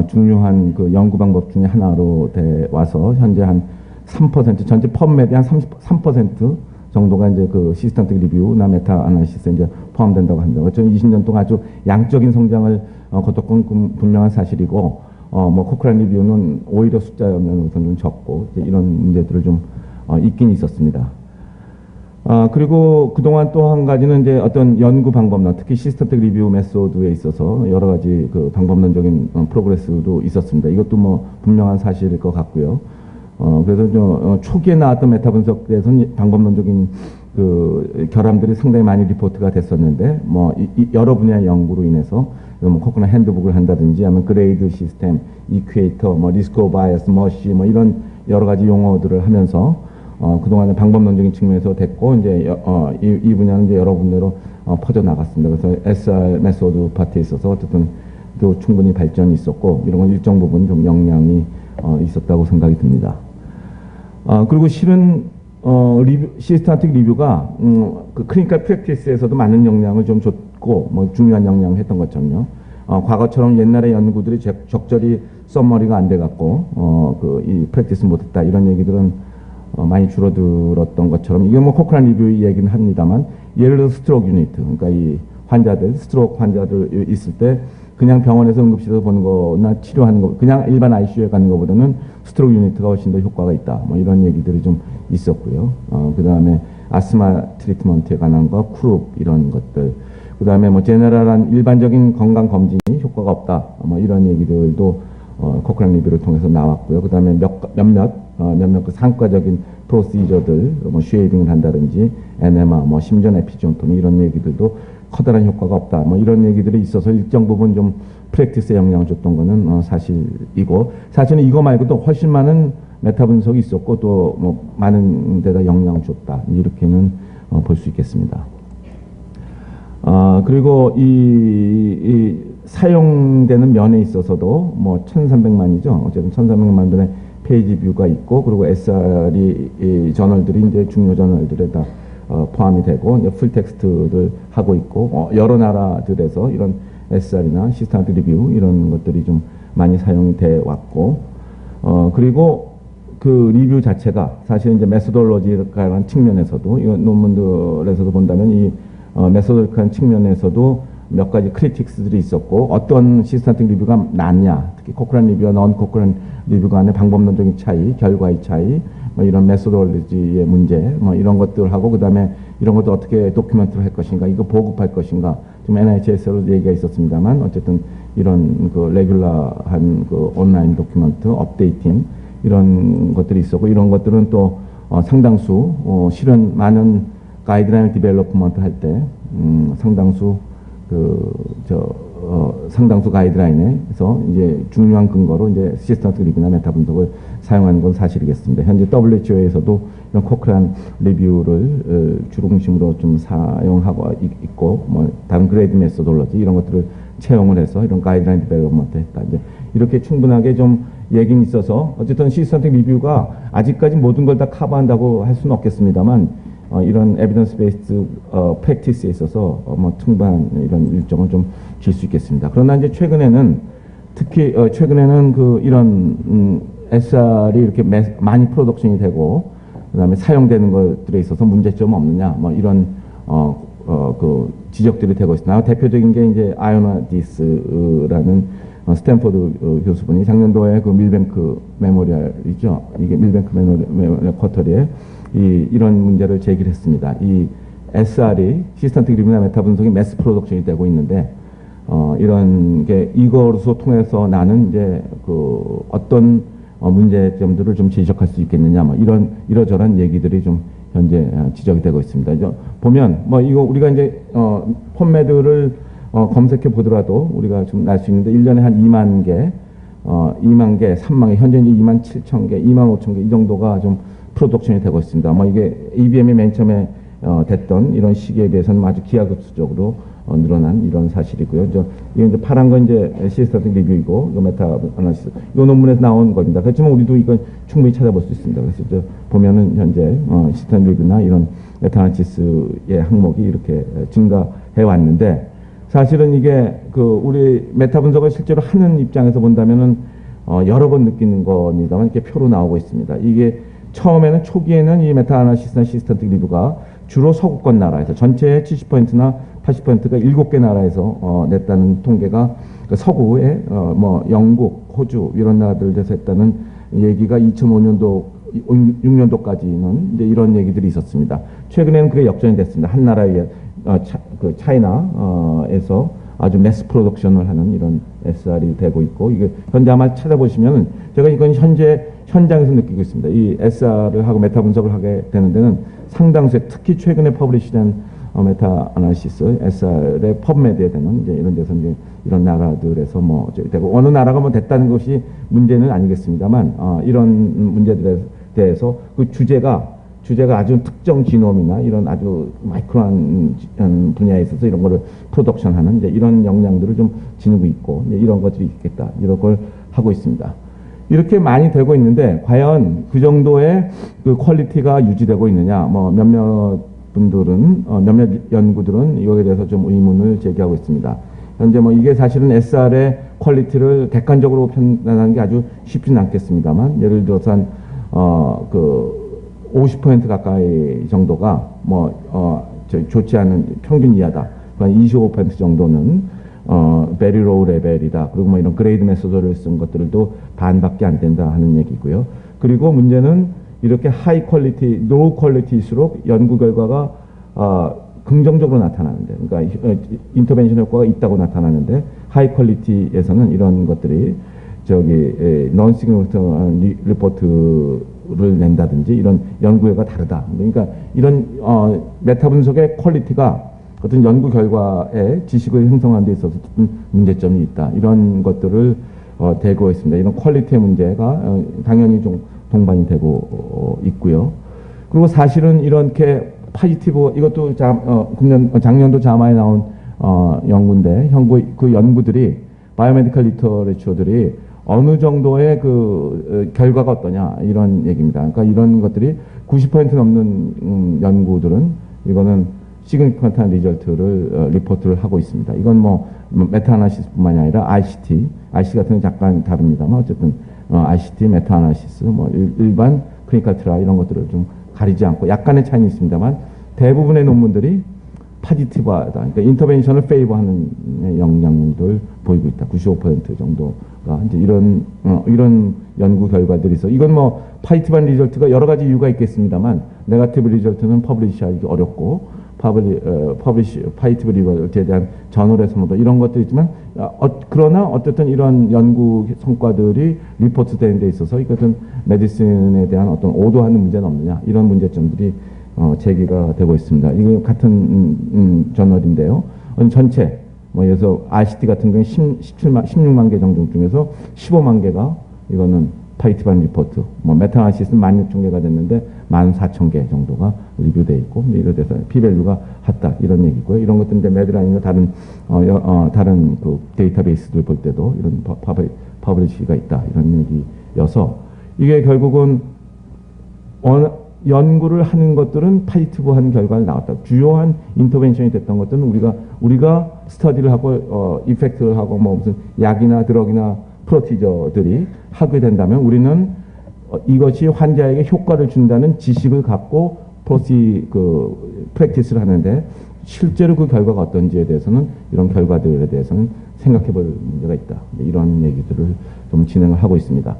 중요한 연구 방법 중에 하나로 돼 와서 현재 한 3% 전체 펌메드의 한 3% 정도가 이제 시스템틱 리뷰나 메타 아나리시스에 이제 포함된다고 합니다. 어쩌면 20년 동안 아주 양적인 성장을 거뒀건 분명한 사실이고, 코크란 리뷰는 오히려 숫자 면으로서는 적고 이런 문제들을 좀 있긴 있었습니다. 그리고 그동안 또 한 가지는 이제 어떤 연구 방법론, 특히 시스템틱 리뷰 메소드에 있어서 여러 가지 그 방법론적인 프로그레스도 있었습니다. 이것도 뭐 분명한 사실일 것 같고요. 그래서 초기에 나왔던 메타 분석에 대해서는 방법론적인 그 결함들이 상당히 많이 리포트가 됐었는데, 뭐 여러 분야의 연구로 인해서 뭐 코코넛 핸드북을 한다든지, 아니면 그레이드 시스템, 이퀘이터, 뭐 리스크 바이어스, 머시, 뭐 이런 여러 가지 용어들을 하면서 그동안에 방법론적인 측면에서 됐고, 이제 이 분야는 이제 여러 군데로 퍼져 나갔습니다. 그래서 SR 메소드 파트에 있어서 어쨌든 또 충분히 발전이 있었고, 이런 건 일정 부분 좀 영향이 있었다고 생각이 듭니다. 그리고 실은 시스템틱 리뷰가 그 클리니컬 프랙티스에서도 많은 영향을 좀 줬고, 뭐 중요한 영향을 했던 것처럼요. 과거처럼 옛날의 연구들이 적절히 썸머리가 안 돼갖고 이 프랙티스 못했다 이런 얘기들은 많이 줄어들었던 것처럼, 이게 뭐 코크란 리뷰 얘기는 합니다만, 예를 들어 스트로크 유니트, 그러니까 이 환자들, 스트로크 환자들 있을 때 그냥 병원에서 응급실에서 보는 거나 치료하는 거, 그냥 일반 ICU에 가는 것보다는 스트로크 유니트가 훨씬 더 효과가 있다, 뭐 이런 얘기들이 좀 있었고요. 그 다음에 아스마 트리트먼트에 관한 거, 쿠룹 이런 것들, 그 다음에 뭐 제너럴한 일반적인 건강 검진이 효과가 없다, 뭐 이런 얘기들도 코크란 리뷰를 통해서 나왔고요. 그 다음에 몇몇 그 상과적인 프로시저들, 뭐 쉐이빙을 한다든지, 에네마, 뭐 심전 에피존토미 이런 얘기들도 커다란 효과가 없다, 뭐 이런 얘기들이 있어서 일정 부분 좀 프랙티스에 영향을 줬던 거는 사실이고, 사실은 이거 말고도 훨씬 많은 메타 분석이 있었고, 또 뭐 많은 데다 영향을 줬다, 이렇게는 볼 수 있겠습니다. 그리고 이 사용되는 면에 있어서도 뭐 1300만이죠. 어쨌든 1300만 분의 페이지 뷰가 있고, 그리고 SR이 이 저널들이 이제 중요 저널들에다 포함이 되고, 이제 풀 텍스트를 하고 있고, 여러 나라들에서 이런 SR이나 시스템틱 리뷰 이런 것들이 좀 많이 사용이 돼 왔고, 그리고 그 리뷰 자체가 사실 이제 메소돌로지컬한 측면에서도, 이 논문들에서도 본다면 이 메소돌로지컬한 측면에서도 몇 가지 크리틱스들이 있었고, 어떤 시스템틱 리뷰가 낫냐, 특히 코크란 리뷰와 넌 코크란 리뷰 간의 방법론적인 차이, 결과의 차이, 뭐 이런 메소돌로지의 문제, 뭐 이런 것들하고, 그 다음에 이런 것도 어떻게 도큐멘트를 할 것인가, 이거 보급할 것인가, 좀 NIHS로 얘기가 있었습니다만, 어쨌든 이런 그 레귤러한 그 온라인 도큐멘트, 업데이팅, 이런 것들이 있었고, 이런 것들은 또 상당수 실은 많은 가이드라인 디벨로프먼트 할 때 상당수 상당수 가이드라인에서 이제 중요한 근거로 이제 시스템틱 리뷰나 메타 분석을 사용하는 건 사실이겠습니다. 현재 WHO에서도 이런 코크란 리뷰를 주로 중심으로 좀 사용하고 있고, 뭐 다른 그레이드 메소돌로지 이런 것들을 채용을 해서 이런 가이드라인 디벨로먼트 했다, 이제 이렇게 충분하게 좀 얘기는 있어서, 어쨌든 시스템틱 리뷰가 아직까지 모든 걸 다 커버한다고 할 수는 없겠습니다만, 이런 에비던스 베이스드 프랙티스에 있어서 뭐 충분한 이런 일정을 좀 줄 수 있겠습니다. 그러나 이제 최근에는 특히 최근에는 그 이런 SR이 이렇게 많이 프로덕션이 되고, 그다음에 사용되는 것들에 있어서 문제점 없느냐, 뭐 이런 그 지적들이 되고 있습니다. 대표적인 게 이제 아이오나 디스라는 스탠포드 교수분이 작년도에 그 밀뱅크 메모리얼이죠. 이게 밀뱅크 메모리얼 쿼터리에 이런 문제를 제기를 했습니다. 이 SR이 시스템틱 리뷰나 메타 분석이 매스 프로덕션이 되고 있는데, 이런 게 이거로서 통해서 나는 이제 그 어떤 문제점들을 좀 지적할 수 있겠느냐, 뭐 이러저런 얘기들이 좀 현재 지적이 되고 있습니다. 이제 보면 뭐 이거 우리가 이제 폼매드를 검색해 보더라도 우리가 좀 알 수 있는데, 1년에 한 2만 개, 3만 개, 현재 이제 2만 7천 개, 2만 5천 개 이 정도가 좀 프로덕션이 되고 있습니다. 뭐 이게 EBM이 맨 처음에 됐던 이런 시기에 비해서는 아주 기하급수적으로 늘어난 이런 사실이고요. 이게 이제 파란 건 이제 시스템틱 리뷰이고, 이거 메타 아나리시스, 이 논문에서 나온 겁니다. 그렇지만 우리도 이건 충분히 찾아볼 수 있습니다. 그래서 보면은 현재 시스템 리뷰나 이런 메타 아나리시스의 항목이 이렇게 증가해 왔는데, 사실은 이게 그 우리 메타 분석을 실제로 하는 입장에서 본다면은 여러 번 느끼는 겁니다만, 이렇게 표로 나오고 있습니다. 이게 처음에는 초기에는 이 메타 아나리시스나 시스템틱 리뷰가 주로 서구권 나라에서 전체의 70%나 80%가 7개 나라에서 냈다는 통계가, 서구의 뭐 영국, 호주 이런 나라들에서 했다는 얘기가 2005년도 2006년도까지는 이제 이런 얘기들이 있었습니다. 최근에는 그게 역전이 됐습니다. 한 나라의 차이나에서 아주 매스 프로덕션을 하는 이런 SR이 되고 있고, 이게 현재 아마 찾아보시면 제가 이건 현재 현장에서 느끼고 있습니다. 이 SR을 하고 메타 분석을 하게 되는 데는 상당수의, 특히 최근에 퍼블리시된 메타 아나리시스 SR의 펍메드에 되는 이제 이런 데서 이제 이런 나라들에서 뭐 되고, 어느 나라가 뭐 됐다는 것이 문제는 아니겠습니다만, 이런 문제들에 대해서 그 주제가 아주 특정 지놈이나 이런 아주 마이크로한 분야에 있어서 이런 거를 프로덕션하는 이제 이런 역량들을 좀 지니고 있고, 이제 이런 것들이 있겠다, 이런 걸 하고 있습니다. 이렇게 많이 되고 있는데 과연 그 정도의 그 퀄리티가 유지되고 있느냐? 뭐 몇몇 분들은 몇몇 연구들은 이거에 대해서 좀 의문을 제기하고 있습니다. 현재 뭐 이게 사실은 SR의 퀄리티를 객관적으로 판단하는 게 아주 쉽지는 않겠습니다만, 예를 들어서 한 그 50% 가까이 정도가 좋지 않은 평균 이하다. 한 25% 정도는 베리 로우 레벨이다. 그리고 뭐 이런 그레이드 메소드를 쓴 것들도 반밖에 안 된다 하는 얘기고요. 그리고 문제는 이렇게 하이 퀄리티, 로우 퀄리티일수록 연구 결과가 긍정적으로 나타나는데, 그러니까 인터벤션 효과가 있다고 나타나는데, 하이 퀄리티에서는 이런 것들이 non significant 리포트를 낸다든지 이런 연구 결과가 다르다. 그러니까 이런 메타 분석의 퀄리티가 어떤 연구 결과에 지식을 형성하는 데 있어서 문제점이 있다. 이런 것들을 대고 있습니다. 이런 퀄리티의 문제가 당연히 좀 동반이 되고 있고요. 그리고 사실은 이렇게 포지티브, 이것도 작년도 자마에 나온 연구인데, 그 연구들이 바이오메디컬 리터레처들이 어느 정도의 그 결과가 어떠냐, 이런 얘기입니다. 그러니까 이런 것들이 90% 넘는 연구들은 이거는 시그니피컨트한 리절트를 리포트를 하고 있습니다. 이건 뭐 메타아나시스뿐만이 아니라 RCT 같은 경우는 잠깐 다릅니다만, 어쨌든 RCT, 메타아나시스, 뭐 일반 클리니컬 트라이 이런 것들을 좀 가리지 않고 약간의 차이는 있습니다만, 대부분의 논문들이 포지티브하다. 그러니까 인터벤션을 페이버하는 영향들 보이고 있다. 95% 정도가 이제 이런 연구 결과들이 있어. 이건 뭐 포지티브한 리절트가 여러 가지 이유가 있겠습니다만, 네거티브 리절트는 퍼블리시하기 어렵고, 포지티브 리절트에 대한 저널에서 뭐 이런 것도 있지만, 그러나 어쨌든 이런 연구 성과들이 리포트 되는 데 있어서 이것은 메디슨에 대한 어떤 오도하는 문제는 없느냐, 이런 문제점들이 제기가 되고 있습니다. 이게 같은 저널인데요. 전체 예를 들어서 RCT 같은 경우는 16만 개 정도 중에서 15만 개가 이거는 파이티반 리포트, 메타아나시스는 16,000개가 됐는데 14,000개 정도가 리뷰되어 있고, 이런 데서 P-밸류가 같다, 이런 얘기고요. 이런 것들은 이제 매드라인이나 다른 그 데이터베이스들 볼 때도 이런 퍼블리시가 있다, 이런 얘기여서, 이게 결국은 연구를 하는 것들은 파지티브한 결과를 나왔다. 주요한 인터벤션이 됐던 것들은 우리가 스터디를 하고 이펙트를 하고 뭐 무슨 약이나 드럭이나 프로티저들이 하게 된다면, 우리는 이것이 환자에게 효과를 준다는 지식을 갖고 프랙티스를 하는데, 실제로 그 결과가 어떤지에 대해서는, 이런 결과들에 대해서는 생각해 볼 문제가 있다. 이런 얘기들을 좀 진행을 하고 있습니다.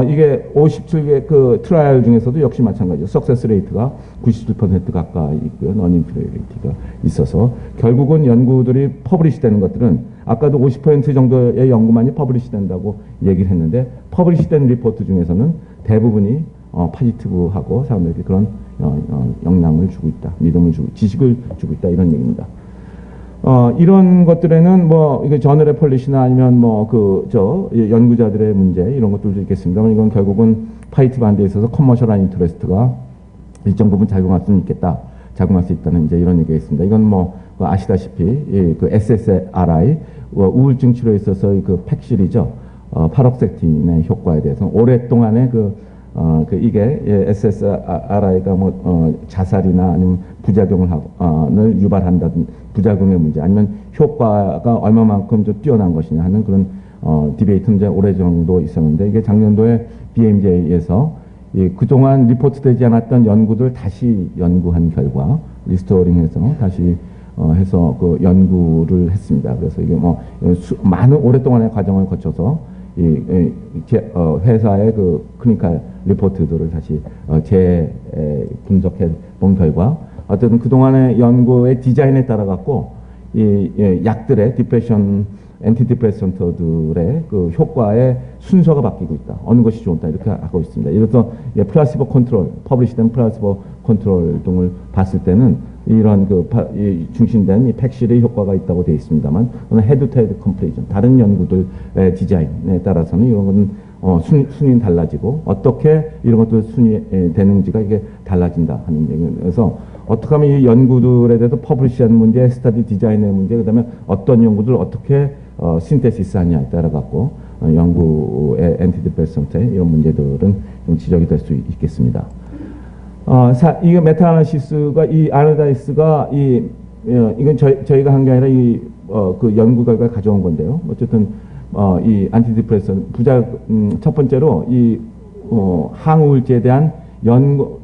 이게 57개 그 트라이얼 중에서도 역시 마찬가지죠. 석세스 레이트가 97% 가까이 있고요. non-inferiority가 있어서, 결국은 연구들이 퍼블리시 되는 것들은 아까도 50% 정도의 연구만이 퍼블리시 된다고 얘기를 했는데, 퍼블리시 된 리포트 중에서는 대부분이 포지티브하고 사람들에게 그런 영향을 주고 있다. 믿음을 주고, 지식을 주고 있다. 이런 얘기입니다. 이런 것들에는 이게 저널의 폴리시나 아니면 연구자들의 문제, 이런 것들도 있겠습니다만, 이건 결국은 파이티브한 데 있어서 커머셜한 인터레스트가 일정 부분 작용할 수는 있겠다. 작용할 수 있다는 이제 이런 얘기가 있습니다. 이건 아시다시피, 그 SSRI, 우울증 치료에 있어서 그 팩실이죠. 파록세틴의 효과에 대해서 오랫동안의 이게 SSRI가 자살이나 아니면 부작용을 유발한다든 부작용의 문제, 아니면 효과가 얼마만큼 좀 뛰어난 것이냐 하는 그런 디베이트는 이제 오래 정도 있었는데, 이게 작년도에 BMJ에서 그동안 리포트되지 않았던 연구들 다시 연구한 결과, 리스토링해서 다시 해서 그 연구를 했습니다. 그래서 이게 많은 오랫동안의 과정을 거쳐서 회사의 그 클리니컬 리포트들을 다시 분석해 본 결과 어쨌든 그동안의 연구의 디자인에 따라 갖고 약들의 엔티디프레선트들의 그 효과의 순서가 바뀌고 있다. 어느 것이 좋다 이렇게 하고 있습니다. 예를 들어서 플라시보 컨트롤, 퍼블리시된 플라시보 컨트롤 등을 봤을 때는 이런 중심된 이 팩실의 효과가 있다고 되어 있습니다만, 헤드-투-헤드 컴퍼리전, 다른 연구들의 디자인에 따라서는 이런 것은 순위는 달라지고 어떻게 이런 것들 순위되는지가 이게 달라진다 하는 얘기예요. 그래서 어떻게 하면 이 연구들에 대해서 퍼블리시하는 문제, 스터디 디자인의 문제, 그다음에 어떤 연구들을 어떻게 신테시스 하냐에 따라 갖고 연구의 엔티디프레선트의 이런 문제들은 좀 지적이 될 수 있겠습니다. 이거 메타아나시스가 이 아나다이스가 이건 저희가 한 게 아니라 그 연구 결과를 가져온 건데요. 어쨌든 이 안티디프레선 첫 번째로 항우울제에 대한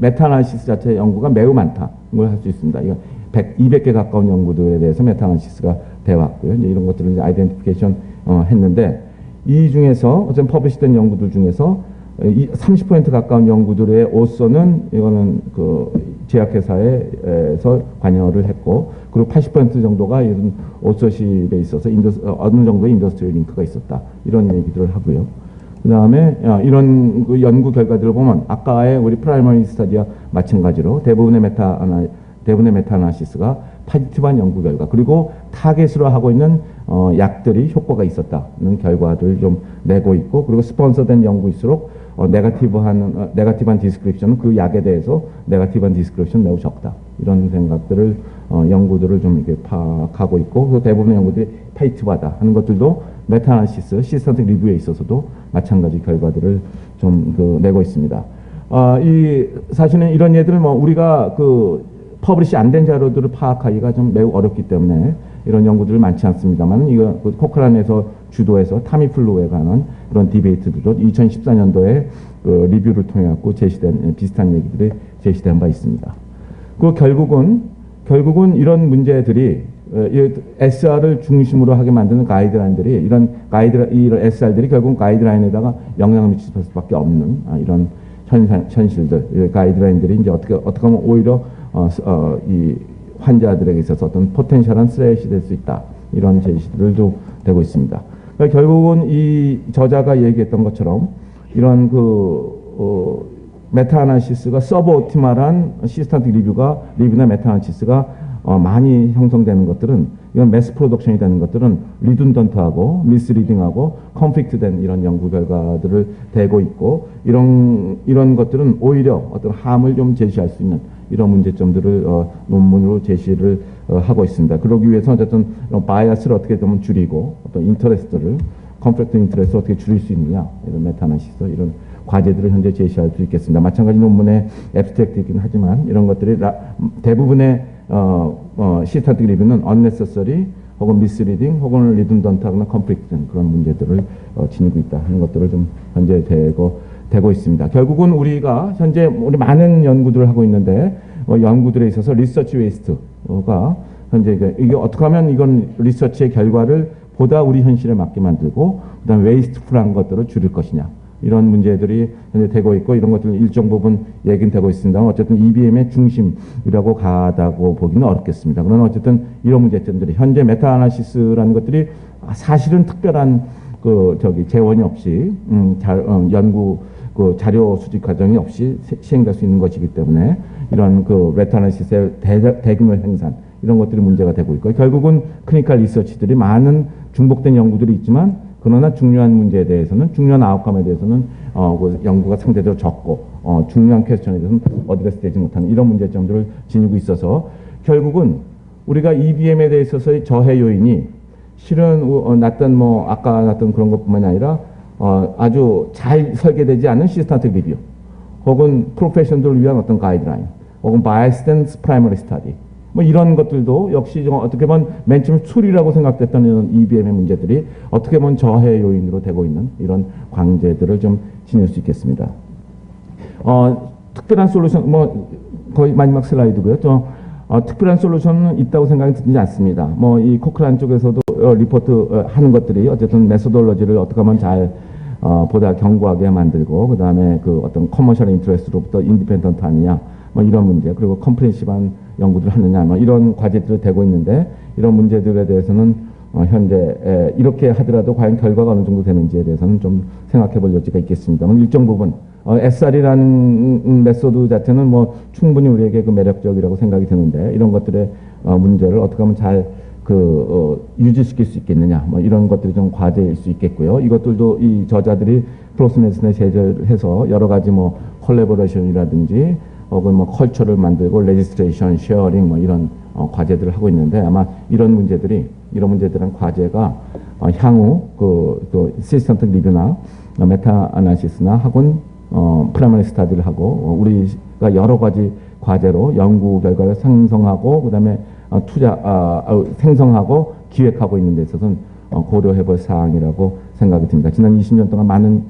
메타아나시스 자체의 연구가 매우 많다. 걸 할 수 있습니다. 이거 200개 가까운 연구들에 대해서 메타아나시스가 되어 왔고요. 이제 이런 것들을 이제 아이덴티피케이션 했는데, 이 중에서 어쨌든 퍼블리시된 연구들 중에서 30% 가까운 연구들의 오서는 이거는 그 제약회사에서 관여를 했고, 그리고 80% 정도가 이런 오서십에 있어서 어느 정도의 인더스트리얼 링크가 있었다. 이런 얘기들을 하고요. 그 다음에 이런 그 연구 결과들을 보면 아까의 우리 프라이머리 스터디와 마찬가지로 대부분의 메타아나시스가 포지티브한 연구 결과, 그리고 타겟으로 하고 있는 약들이 효과가 있었다는 결과를 좀 내고 있고, 그리고 스폰서된 연구일수록 네거티브한 디스크립션은 그 약에 대해서 네거티브한 디스크립션 매우 적다. 이런 생각들을 연구들을 좀 이렇게 파악하고 있고, 그 대부분의 연구들이 포지티브하다 하는 것들도 메타아나시스 시스템틱 리뷰에 있어서도 마찬가지 결과들을 좀 내고 있습니다. 사실은 이런 예들을 우리가 퍼블리시 안 된 자료들을 파악하기가 좀 매우 어렵기 때문에 이런 연구들이 많지 않습니다만, 이거 코크란에서 주도해서 타미플루에 관한 그런 디베이트들도 2014년도에 리뷰를 통해 갖고 제시된 비슷한 얘기들이 제시된 바 있습니다. 그 결국은 이런 문제들이 SR을 중심으로 하게 만드는 가이드라인들이 이런 SR들이 결국 가이드라인에다가 영향을 미칠 수밖에 없는 이런 현실들, 가이드라인들이 이제 어떻게 하면 오히려 이 환자들에게 있어서 어떤 포텐셜한 스레시 될 수 있다. 이런 제시들도 되고 있습니다. 그러니까 결국은 이 저자가 얘기했던 것처럼 이런 메타아나시스가 서브오티멀한 시스템틱 리뷰나 메타아나시스가 많이 형성되는 것들은, 이건 매스 프로덕션이 되는 것들은 리둔던트하고 미스리딩하고 컨플릭트된 이런 연구 결과들을 대고 있고, 이런 것들은 오히려 어떤 함을 좀 제시할 수 있는 이런 문제점들을 논문으로 제시를 하고 있습니다. 그러기 위해서 어쨌든 바이어스를 어떻게 좀 줄이고 어떤 인터레스트를 컨플릭트 인터레스트를 어떻게 줄일 수 있느냐, 이런 메타아나시스 이런 과제들을 현재 제시할 수 있겠습니다. 마찬가지 논문의 앱스트랙트이긴 하지만 이런 것들이 대부분의 시스템틱 리뷰는 unnecessary 혹은 misleading 혹은 redundant하거나 conflict된 그런 문제들을 지니고 있다 하는 것들을 좀 현재 되고 있습니다. 결국은 우리가 현재 우리 많은 연구들을 하고 있는데 연구들에 있어서 리서치 웨이스트가 현재 이게 어떻게 하면 이건 리서치의 결과를 보다 우리 현실에 맞게 만들고 그다음에 웨이스트풀한 것들을 줄일 것이냐, 이런 문제들이 현재 되고 있고, 이런 것들은 일정 부분 얘기는 되고 있습니다. 어쨌든 EBM의 중심이라고 가다고 보기는 어렵겠습니다. 그러나 어쨌든 이런 문제점들이 현재 메타아나시스라는 것들이 사실은 특별한 재원이 없이 연구 자료 수집 과정이 없이 시행될 수 있는 것이기 때문에 이런 메타아나시스의 대규모 생산, 이런 것들이 문제가 되고 있고, 결국은 클리니컬 리서치들이 많은 중복된 연구들이 있지만, 그러나 중요한 문제에 대해서는, 중요한 아웃컴에 대해서는 연구가 상대적으로 적고 중요한 퀘스천에 대해서는 어드레스 되지 못하는 이런 문제점들을 지니고 있어서, 결국은 우리가 EBM에 대해 있어서의 저해 요인이 실은 아까 났던 그런 것뿐만이 아니라 아주 잘 설계되지 않은 시스템틱 리뷰 혹은 프로페셔널들을 위한 어떤 가이드라인 혹은 바이스된 프라이머리 스터디, 이런 것들도 역시 어떻게 보면 맨 처음 술이라고 생각됐던 이런 EBM의 문제들이 어떻게 보면 저해 요인으로 되고 있는 이런 관계들을 좀 지닐 수 있겠습니다. 특별한 솔루션, 거의 마지막 슬라이드고요. 특별한 솔루션은 있다고 생각이 들지 않습니다. 이 코크란 쪽에서도 리포트 하는 것들이 어쨌든 메소돌로지를 어떻게 하면 잘 보다 견고하게 만들고 그다음에 그 어떤 커머셜 인트레스트로부터 인디펜던트 하느냐 뭐 이런 문제 그리고 컴프레hen시브한 연구들을 하느냐 뭐 이런 과제들이 되고 있는데 이런 문제들에 대해서는 현재 이렇게 하더라도 과연 결과가 어느 정도 되는지에 대해서는 좀 생각해 볼 여지가 있겠습니다만 일정 부분 SR이라는 메소드 자체는 뭐 충분히 우리에게 그 매력적이라고 생각이 드는데 이런 것들의 문제를 어떻게 하면 잘 유지시킬 수 있겠느냐 뭐 이런 것들이 좀 과제일 수 있겠고요. 이것들도 이 저자들이 프로스메슨에 제재해서 여러 가지 뭐 콜래보레이션이라든지 혹은 뭐 컬처를 만들고 레지스트레이션, 쉐어링 뭐 이런 과제들을 하고 있는데 아마 이런 문제들은 과제가 향후 그 시스템틱 리뷰나 메타 아나시스나 혹은 프라이머리 스타디를 하고 우리가 여러 가지 과제로 연구 결과를 생성하고 그다음에 생성하고 기획하고 있는 데 있어서는 고려해 볼 사항이라고 생각이 듭니다. 지난 20년 동안 많은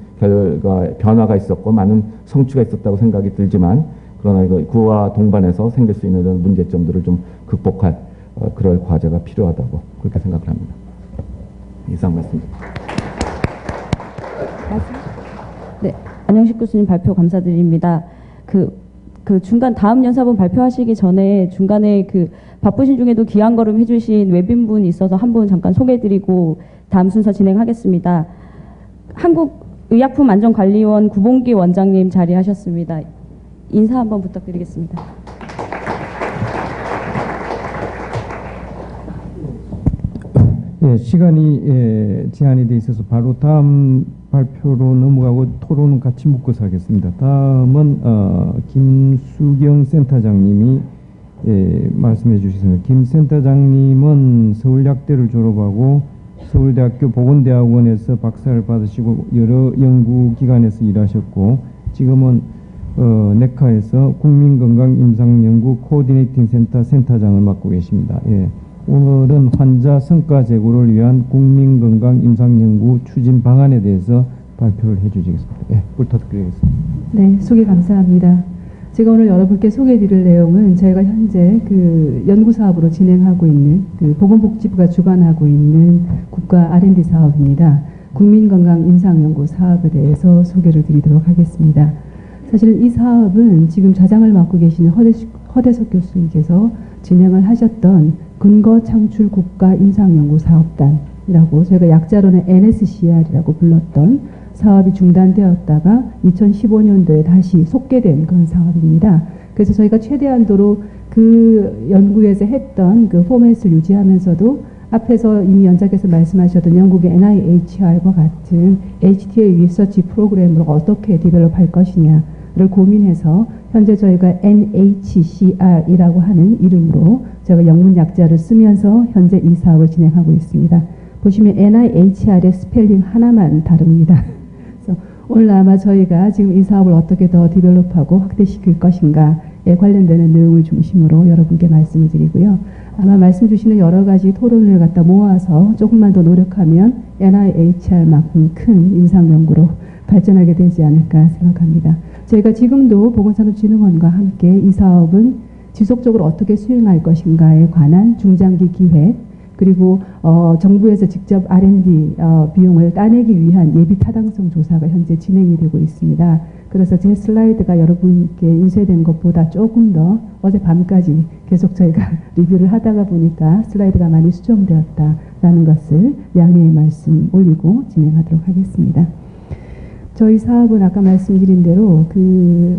변화가 있었고 많은 성취가 있었다고 생각이 들지만 그러나 그와 동반해서 생길 수 있는 이런 문제점들을 좀 극복할 그럴 과제가 필요하다고 그렇게 생각을 합니다. 이상 말씀드립니다. 네, 안영식 교수님 발표 감사드립니다. 그 중간 다음 연사본 발표하시기 전에 중간에 그 바쁘신 중에도 귀한 걸음 해주신 외빈분이 있어서 한 분 잠깐 소개해드리고 다음 순서 진행하겠습니다. 한국의약품안전관리원 구봉기 원장님 자리하셨습니다. 인사 한번 부탁드리겠습니다. 예, 시간이 제한이 돼 있어서 바로 다음 발표로 넘어가고 토론은 같이 묶어서 하겠습니다. 다음은 김수경 센터장님이 말씀해 주시겠습니다. 김 센터장님은 서울약대를 졸업하고 서울대학교 보건대학원에서 박사를 받으시고 여러 연구기관에서 일하셨고 지금은 네카에서 국민건강임상연구 코디네이팅 센터 센터장을 맡고 계십니다. 예. 오늘은 환자 성과 제고를 위한 국민건강임상연구 추진 방안에 대해서 발표를 해주시겠습니다. 예, 부탁드리겠습니다. 네, 소개 감사합니다. 제가 오늘 여러분께 소개해드릴 내용은 저희가 현재 그 연구사업으로 진행하고 있는 그 보건복지부가 주관하고 있는 국가 R&D 사업입니다. 국민건강임상연구 사업에 대해서 소개를 드리도록 하겠습니다. 사실 이 사업은 지금 좌장을 맡고 계시는 허대석 교수님께서 진행을 하셨던 근거창출 국가임상연구사업단이라고 저희가 약자로는 NSCR이라고 불렀던 사업이 중단되었다가 2015년도에 다시 속개된 그런 사업입니다. 그래서 저희가 최대한도로 그 연구에서 했던 그 포맷을 유지하면서도 앞에서 이미 연장께서 말씀하셨던 영국의 NIHR과 같은 HTA 리서치 프로그램을 어떻게 디벨롭할 것이냐를 고민해서 현재 저희가 NHCR이라고 하는 이름으로 제가 영문 약자를 쓰면서 현재 이 사업을 진행하고 있습니다. 보시면 NIHR의 스펠링 하나만 다릅니다. 그래서 오늘 아마 저희가 지금 이 사업을 어떻게 더 디벨롭하고 확대시킬 것인가에 관련되는 내용을 중심으로 여러분께 말씀을 드리고요. 아마 말씀 주시는 여러 가지 토론을 갖다 모아서 조금만 더 노력하면 NIHR만큼 큰 임상연구로 발전하게 되지 않을까 생각합니다. 저희가 지금도 보건산업진흥원과 함께 이 사업은 지속적으로 어떻게 수행할 것인가에 관한 중장기 기획 그리고 정부에서 직접 R&D 비용을 따내기 위한 예비 타당성 조사가 현재 진행이 되고 있습니다. 그래서 제 슬라이드가 여러분께 인쇄된 것보다 조금 더 어젯밤까지 계속 저희가 리뷰를 하다가 보니까 슬라이드가 많이 수정되었다라는 것을 양해의 말씀 올리고 진행하도록 하겠습니다. 저희 사업은 아까 말씀드린 대로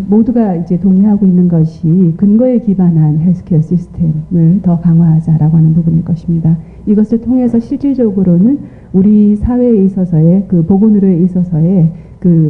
모두가 이제 동의하고 있는 것이 근거에 기반한 헬스케어 시스템을 더 강화하자라고 하는 부분일 것입니다. 이것을 통해서 실질적으로는 우리 사회에 있어서의 보건의료에 있어서의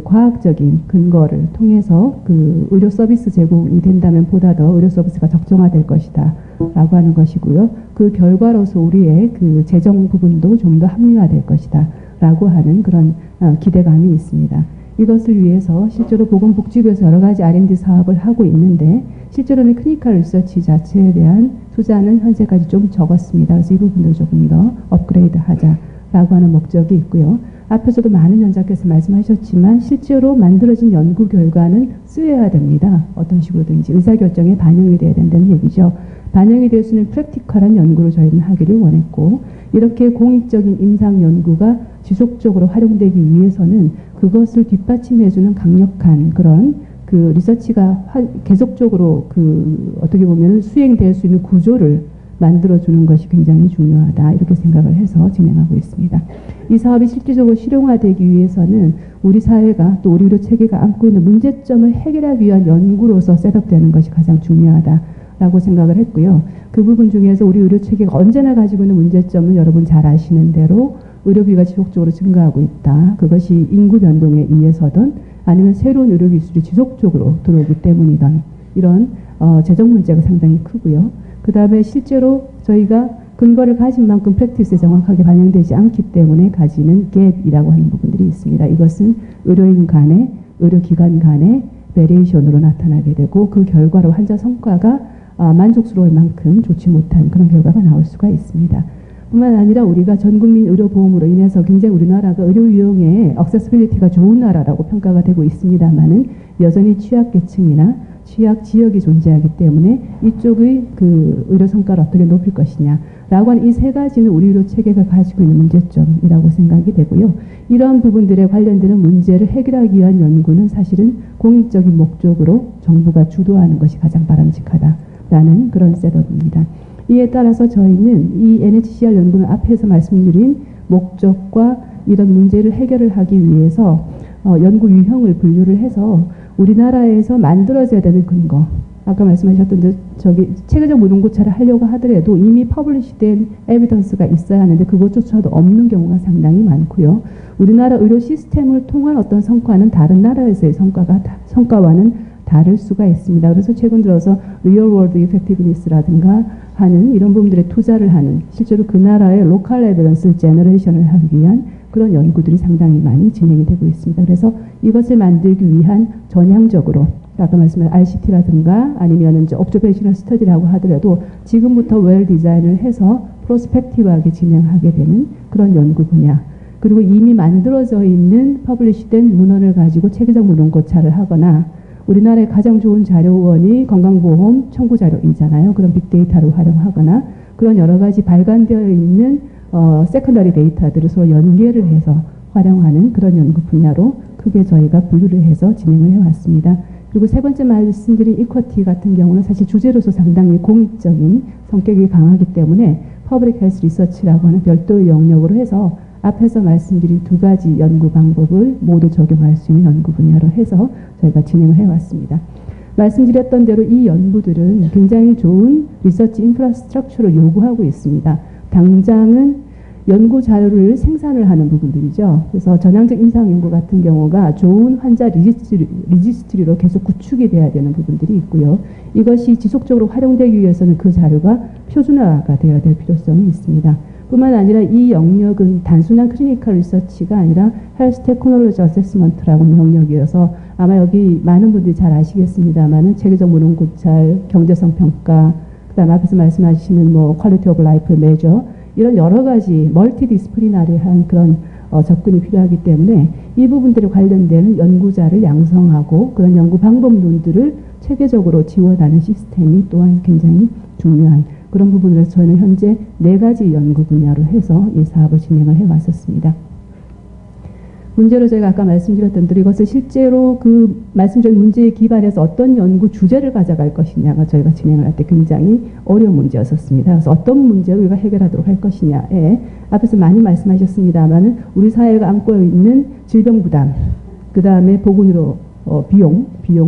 과학적인 근거를 통해서 의료 서비스 제공이 된다면 보다 더 의료 서비스가 적정화될 것이다 라고 하는 것이고요. 그 결과로서 우리의 재정 부분도 좀 더 합리화될 것이다 라고 하는 그런 기대감이 있습니다. 이것을 위해서 실제로 보건복지부에서 여러 가지 R&D 사업을 하고 있는데 실제로는 클리니컬 리서치 자체에 대한 투자는 현재까지 좀 적었습니다. 그래서 이 부분을 조금 더 업그레이드 하자라고 하는 목적이 있고요. 앞에서도 많은 연자께서 말씀하셨지만 실제로 만들어진 연구 결과는 쓰여야 됩니다. 어떤 식으로든지 의사결정에 반영이 돼야 된다는 얘기죠. 반영이 될 수 있는 프랙티컬한 연구를 저희는 하기를 원했고, 이렇게 공익적인 임상 연구가 지속적으로 활용되기 위해서는 그것을 뒷받침해주는 강력한 그런 그 리서치가 계속적으로 그 어떻게 보면 수행될 수 있는 구조를 만들어주는 것이 굉장히 중요하다, 이렇게 생각을 해서 진행하고 있습니다. 이 사업이 실질적으로 실용화되기 위해서는 우리 사회가 또 우리 의료 체계가 안고 있는 문제점을 해결하기 위한 연구로서 셋업되는 것이 가장 중요하다라고 생각을 했고요. 그 부분 중에서 우리 의료 체계가 언제나 가지고 있는 문제점은 여러분 잘 아시는 대로 의료비가 지속적으로 증가하고 있다. 그것이 인구 변동에 의해서든 아니면 새로운 의료 기술이 지속적으로 들어오기 때문이든 이런 재정 문제가 상당히 크고요. 그 다음에 실제로 저희가 근거를 가진 만큼 프랙티스에 정확하게 반영되지 않기 때문에 가지는 갭이라고 하는 부분들이 있습니다. 이것은 의료인 간의, 의료기관 간의 베리에이션으로 나타나게 되고 그 결과로 환자 성과가 만족스러울 만큼 좋지 못한 그런 결과가 나올 수가 있습니다. 뿐만 아니라 우리가 전국민 의료보험으로 인해서 굉장히 우리나라가 의료 유용에 액세서빌리티가 좋은 나라라고 평가가 되고 있습니다만은 여전히 취약계층이나 취약 지역이 존재하기 때문에 이쪽의 그 의료 성과를 어떻게 높일 것이냐라고 하는 이 세 가지는 우리 의료 체계가 가지고 있는 문제점이라고 생각이 되고요. 이러한 부분들에 관련되는 문제를 해결하기 위한 연구는 사실은 공익적인 목적으로 정부가 주도하는 것이 가장 바람직하다라는 그런 셋업입니다. 이에 따라서 저희는 이 NHCR 연구는 앞에서 말씀드린 목적과 이런 문제를 해결을 하기 위해서 연구 유형을 분류를 해서 우리나라에서 만들어져야 되는 근거, 아까 말씀하셨던 저기 체계적 무능고찰을 하려고 하더라도 이미 퍼블리시된 에비던스가 있어야 하는데 그것조차도 없는 경우가 상당히 많고요. 우리나라 의료 시스템을 통한 어떤 성과는 다른 나라에서의 성과와는 다를 수가 있습니다. 그래서 최근 들어서 리얼 월드 이펙티브니스라든가 하는 이런 부분들에 투자를 하는, 실제로 그 나라의 로컬 에비던스 제너레이션을 하기 위한 그런 연구들이 상당히 많이 진행이 되고 있습니다. 그래서 이것을 만들기 위한 전향적으로 아까 말씀하신 RCT라든가 아니면 이제 옵저베이셔널 스터디라고 하더라도 지금부터 웰 디자인을 해서 프로스펙티브하게 진행하게 되는 그런 연구 분야, 그리고 이미 만들어져 있는 퍼블리시된 문헌을 가지고 체계적 문헌고찰을 하거나 우리나라의 가장 좋은 자료원이 건강보험 청구 자료이잖아요. 그런 빅데이터를 활용하거나 그런 여러 가지 발간되어 있는 세컨더리 데이터들을 서로 연계를 해서 활용하는 그런 연구 분야로 크게 저희가 분류를 해서 진행을 해왔습니다. 그리고 세 번째 말씀드린 이쿼티 같은 경우는 사실 주제로서 상당히 공익적인 성격이 강하기 때문에 퍼블릭 헬스 리서치라고 하는 별도의 영역으로 해서 앞에서 말씀드린 두 가지 연구 방법을 모두 적용할 수 있는 연구 분야로 해서 저희가 진행을 해왔습니다. 말씀드렸던 대로 이 연구들은 굉장히 좋은 리서치 인프라스트럭처를 요구하고 있습니다. 당장은 연구 자료를 생산을 하는 부분들이죠. 그래서 전향적 임상 연구 같은 경우가 좋은 환자 리지스트리로 계속 구축이 돼야 되는 부분들이 있고요. 이것이 지속적으로 활용되기 위해서는 그 자료가 표준화가 되어야 될 필요성이 있습니다. 뿐만 아니라 이 영역은 단순한 클리니컬 리서치가 아니라 헬스 테크놀로지 어세스먼트라고 하는 영역이어서 아마 여기 많은 분들이 잘 아시겠습니다만은 체계적 문헌고찰, 경제성 평가, 그다음 앞에서 말씀하시는 뭐 퀄리티 오브 라이프 메저, 이런 여러 가지 멀티 디스플리나리한 그런 접근이 필요하기 때문에 이 부분들에 관련되는 연구자를 양성하고 그런 연구 방법론들을 체계적으로 지원하는 시스템이 또한 굉장히 중요한 그런 부분에서 저희는 현재 4가지 연구 분야로 해서 이 사업을 진행을 해왔었습니다. 문제로 저희가 아까 말씀드렸던 대로 이것을 실제로 그 말씀드린 문제에 기반해서 어떤 연구 주제를 가져갈 것이냐가 저희가 진행을 할 때 굉장히 어려운 문제였었습니다. 그래서 어떤 문제를 우리가 해결하도록 할 것이냐에 앞에서 많이 말씀하셨습니다만은 우리 사회가 안고 있는 질병 부담, 그 다음에 보건의료 비용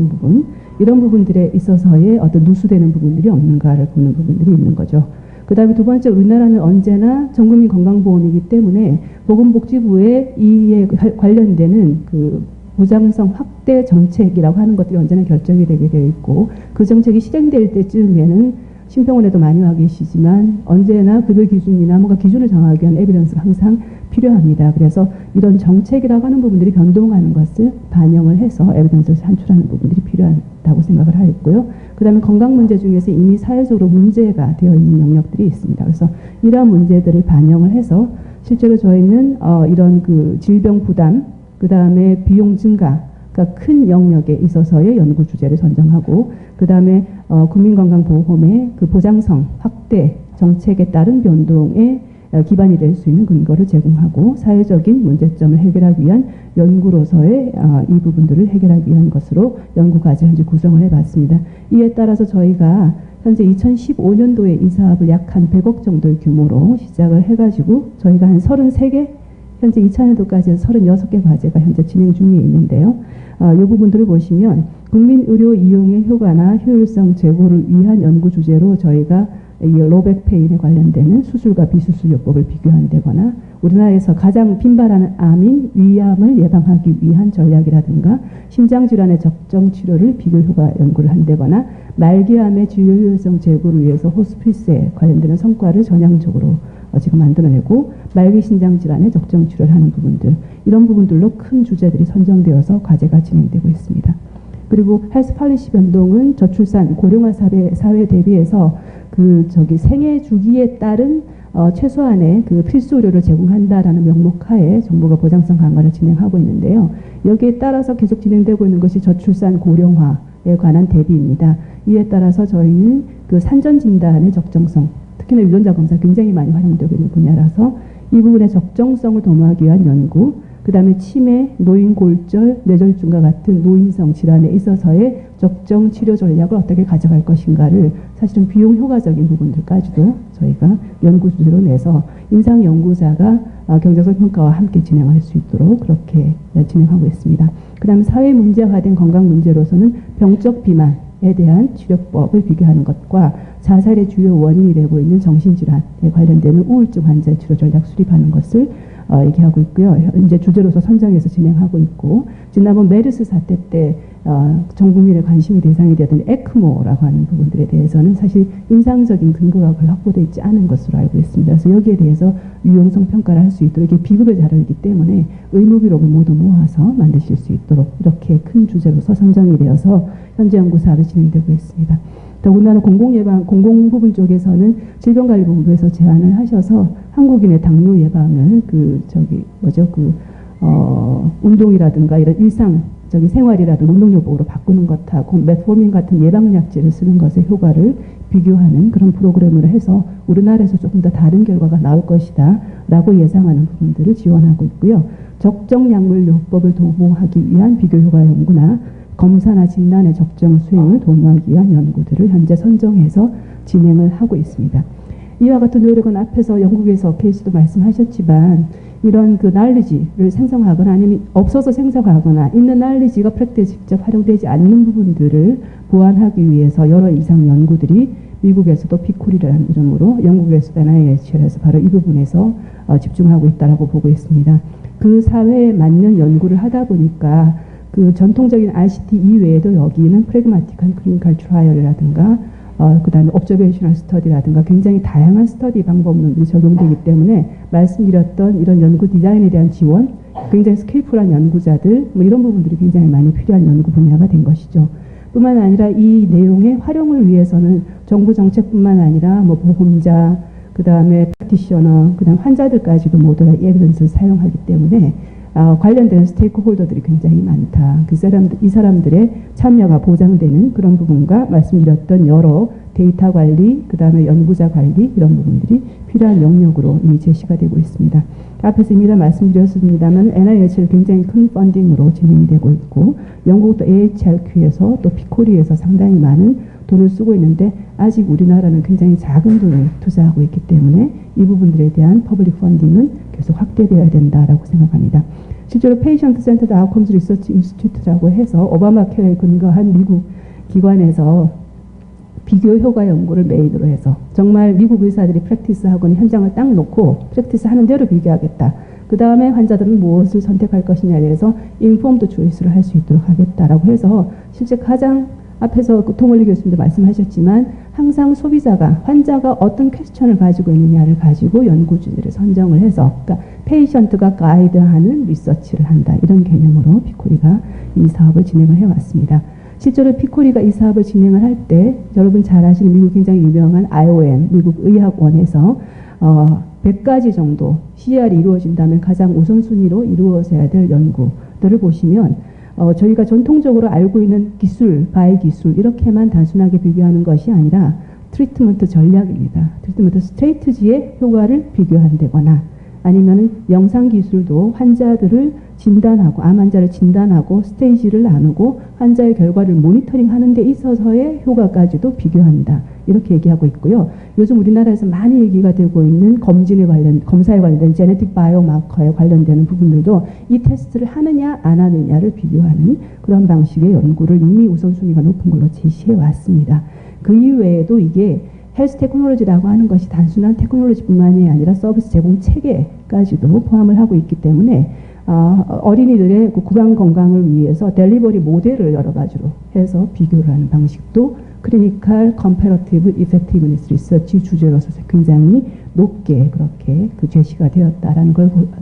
부분, 이런 부분들에 있어서의 어떤 누수되는 부분들이 없는가를 보는 부분들이 있는 거죠. 그 다음에 두 번째, 우리나라는 언제나 전국민 건강보험이기 때문에 보건복지부의 이에 관련되는 그 보장성 확대 정책이라고 하는 것들이 언제나 결정이 되게 되어 있고 그 정책이 실행될 때쯤에는 심평원에도 많이 와 계시지만 언제나 급여 기준이나 뭔가 기준을 정하기 위한 에비던스가 항상 필요합니다. 그래서 이런 정책이라고 하는 부분들이 변동하는 것을 반영을 해서 에비던스를 산출하는 부분들이 필요하다고 생각을 하였고요. 그 다음에 건강 문제 중에서 이미 사회적으로 문제가 되어 있는 영역들이 있습니다. 그래서 이러한 문제들을 반영을 해서 실제로 저희는 이런 그 질병 부담, 그 다음에 비용 증가가 큰 영역에 있어서의 연구 주제를 선정하고, 그 다음에 국민건강보험의 그 보장성 확대 정책에 따른 변동에 기반이 될 수 있는 근거를 제공하고, 사회적인 문제점을 해결하기 위한 연구로서의 이 부분들을 해결하기 위한 것으로 연구 과제를 현재 구성을 해봤습니다. 이에 따라서 저희가 현재 2015년도에 이 사업을 약 한 100억 정도의 규모로 시작을 해가지고 저희가 한 33개, 현재 2000년도까지 해서 36개 과제가 현재 진행 중에 있는데요. 이 부분들을 보시면 국민의료 이용의 효과나 효율성 제고를 위한 연구 주제로 저희가 이 로백 페인에 관련되는 수술과 비수술요법을 비교한다거나, 우리나라에서 가장 빈발하는 암인 위암을 예방하기 위한 전략이라든가, 심장질환의 적정 치료를 비교 효과 연구를 한다거나, 말기암의 치료 효율성 제고를 위해서 호스피스에 관련되는 성과를 전향적으로 지금 만들어내고, 말기 신장 질환의 적정 치료를 하는 부분들, 이런 부분들로 큰 주제들이 선정되어서 과제가 진행되고 있습니다. 그리고 헬스 팔리시 변동은 저출산 고령화 사회 대비해서 생애 주기에 따른 최소한의 그 필수 의료를 제공한다라는 명목하에 정부가 보장성 강화를 진행하고 있는데요. 여기에 따라서 계속 진행되고 있는 것이 저출산 고령화에 관한 대비입니다. 이에 따라서 저희는 그 산전 진단의 적정성, 특히나 유전자 검사 굉장히 많이 활용되고 있는 분야라서 이 부분의 적정성을 도모하기 위한 연구, 그 다음에 치매, 노인골절, 뇌졸중과 같은 노인성 질환에 있어서의 적정 치료 전략을 어떻게 가져갈 것인가를 사실은 비용 효과적인 부분들까지도 저희가 연구 주제로 내서 임상 연구자가 경제적 평가와 함께 진행할 수 있도록 그렇게 진행하고 있습니다. 그 다음에 사회 문제화된 건강 문제로서는 병적 비만에 대한 치료법을 비교하는 것과 자살의 주요 원인이 되고 있는 정신질환에 관련되는 우울증 환자의 치료 전략 수립하는 것을 얘기하고 있고요. 이제 주제로서 선정해서 진행하고 있고, 지난번 메르스 사태 때 전 국민의 관심이 대상이 되었던 에크모라고 하는 부분들에 대해서는 사실 임상적인 근거가 거의 확보되어 있지 않은 것으로 알고 있습니다. 그래서 여기에 대해서 유용성 평가를 할 수 있도록, 이게 비급여 자료이기 때문에 의무 기록을 모두 모아서 만드실 수 있도록 이렇게 큰 주제로서 선정이 되어서 현재 연구 사업이 진행되고 있습니다. 더군다나 공공 부분 쪽에서는 질병관리본부에서 제안을 하셔서 한국인의 당뇨 예방을 운동이라든가 이런 일상적인 생활이라든가 운동요법으로 바꾸는 것하고 메포민 같은 예방약제를 쓰는 것의 효과를 비교하는 그런 프로그램을 해서 우리나라에서 조금 더 다른 결과가 나올 것이다 라고 예상하는 부분들을 지원하고 있고요. 적정 약물 요법을 도모하기 위한 비교 효과 연구나 검사나 진단의 적정 수행을 도모하기 위한 연구들을 현재 선정해서 진행을 하고 있습니다. 이와 같은 노력은 앞에서 영국에서 케이스도 말씀하셨지만 이런 그 날리지를 생성하거나 아니면 없어서 생성하거나 있는 날리지가 프랙티스에 직접 활용되지 않는 부분들을 보완하기 위해서 여러 이상 연구들이 미국에서도 피콜이라는 이름으로, 영국에서도 NIH에서 바로 이 부분에서 집중하고 있다고 보고 있습니다. 그 사회에 맞는 연구를 하다 보니까 그 전통적인 RCT 이외에도 여기는 프래그마틱한 클리니컬 트라이얼이라든가 그 다음에 옵저베이셔널 스터디라든가 굉장히 다양한 스터디 방법론들이 적용되기 때문에 말씀드렸던 이런 연구 디자인에 대한 지원, 굉장히 스킬풀한 연구자들 이런 부분들이 굉장히 많이 필요한 연구 분야가 된 것이죠. 뿐만 아니라 이 내용의 활용을 위해서는 정부 정책뿐만 아니라 보험자, 그 다음에 프랙티셔너, 그 다음 환자들까지도 모두 다 에비던스를 사용하기 때문에 관련된 스테이크홀더들이 굉장히 많다. 이 사람들의 참여가 보장되는 그런 부분과 말씀드렸던 여러 데이터 관리, 그 다음에 연구자 관리 이런 부분들이 필요한 영역으로 이미 제시가 되고 있습니다. 앞에서 이미 다 말씀드렸습니다만 NIH를 굉장히 큰 펀딩으로 진행이 되고 있고, 영국도 AHRQ에서 또 피코리에서 상당히 많은 돈을 쓰고 있는데 아직 우리나라는 굉장히 작은 돈을 투자하고 있기 때문에 이 부분들에 대한 퍼블릭 펀딩은 계속 확대되어야 된다라고 생각합니다. 실제로 페이션트 센터드 아웃컴스 리서치 인스티튜트라고 해서 오바마 케어에 근거한 미국 기관에서 비교 효과 연구를 메인으로 해서 정말 미국 의사들이 프랙티스하고는 현장을 딱 놓고 프랙티스 하는 대로 비교하겠다. 그 다음에 환자들은 무엇을 선택할 것이냐에 대해서 인폼드 초이스를 할 수 있도록 하겠다라고 해서 실제 가장 앞에서 그 통원리 교수님도 말씀하셨지만 항상 소비자가 환자가 어떤 퀘스천을 가지고 있느냐를 가지고 연구 주제를 선정을 해서 그러니까 페이션트가 가이드하는 리서치를 한다 이런 개념으로 피코리가 이 사업을 진행을 해왔습니다. 실제로 피코리가 이 사업을 진행을 할 때 여러분 잘 아시는 미국 굉장히 유명한 IOM 미국 의학원에서 100가지 정도 CR이 이루어진다면 가장 우선순위로 이루어져야 될 연구들을 보시면 저희가 전통적으로 알고 있는 기술, 바이 기술 이렇게만 단순하게 비교하는 것이 아니라 트리트먼트 전략입니다. 트리트먼트 스트레이트지의 효과를 비교한다거나 아니면 영상 기술도 환자들을 진단하고 암 환자를 진단하고 스테이지를 나누고 환자의 결과를 모니터링 하는 데 있어서의 효과까지도 비교한다. 이렇게 얘기하고 있고요. 요즘 우리나라에서 많이 얘기가 되고 있는 검사에 관련된 제네틱 바이오마커에 관련되는 부분들도 이 테스트를 하느냐 안 하느냐를 비교하는 그런 방식의 연구를 이미 우선순위가 높은 걸로 제시해 왔습니다. 그 이외에도 이게 헬스 테크놀로지라고 하는 것이 단순한 테크놀로지뿐만이 아니라 서비스 제공 체계까지도 포함을 하고 있기 때문에 어린이들의 구강 건강을 위해서 델리버리 모델을 여러 가지로 해서 비교를 하는 방식도 클리니컬 컴패러티브 이펙티브니스 리서치 주제로서 굉장히 높게 그렇게 그 제시가 되었다라는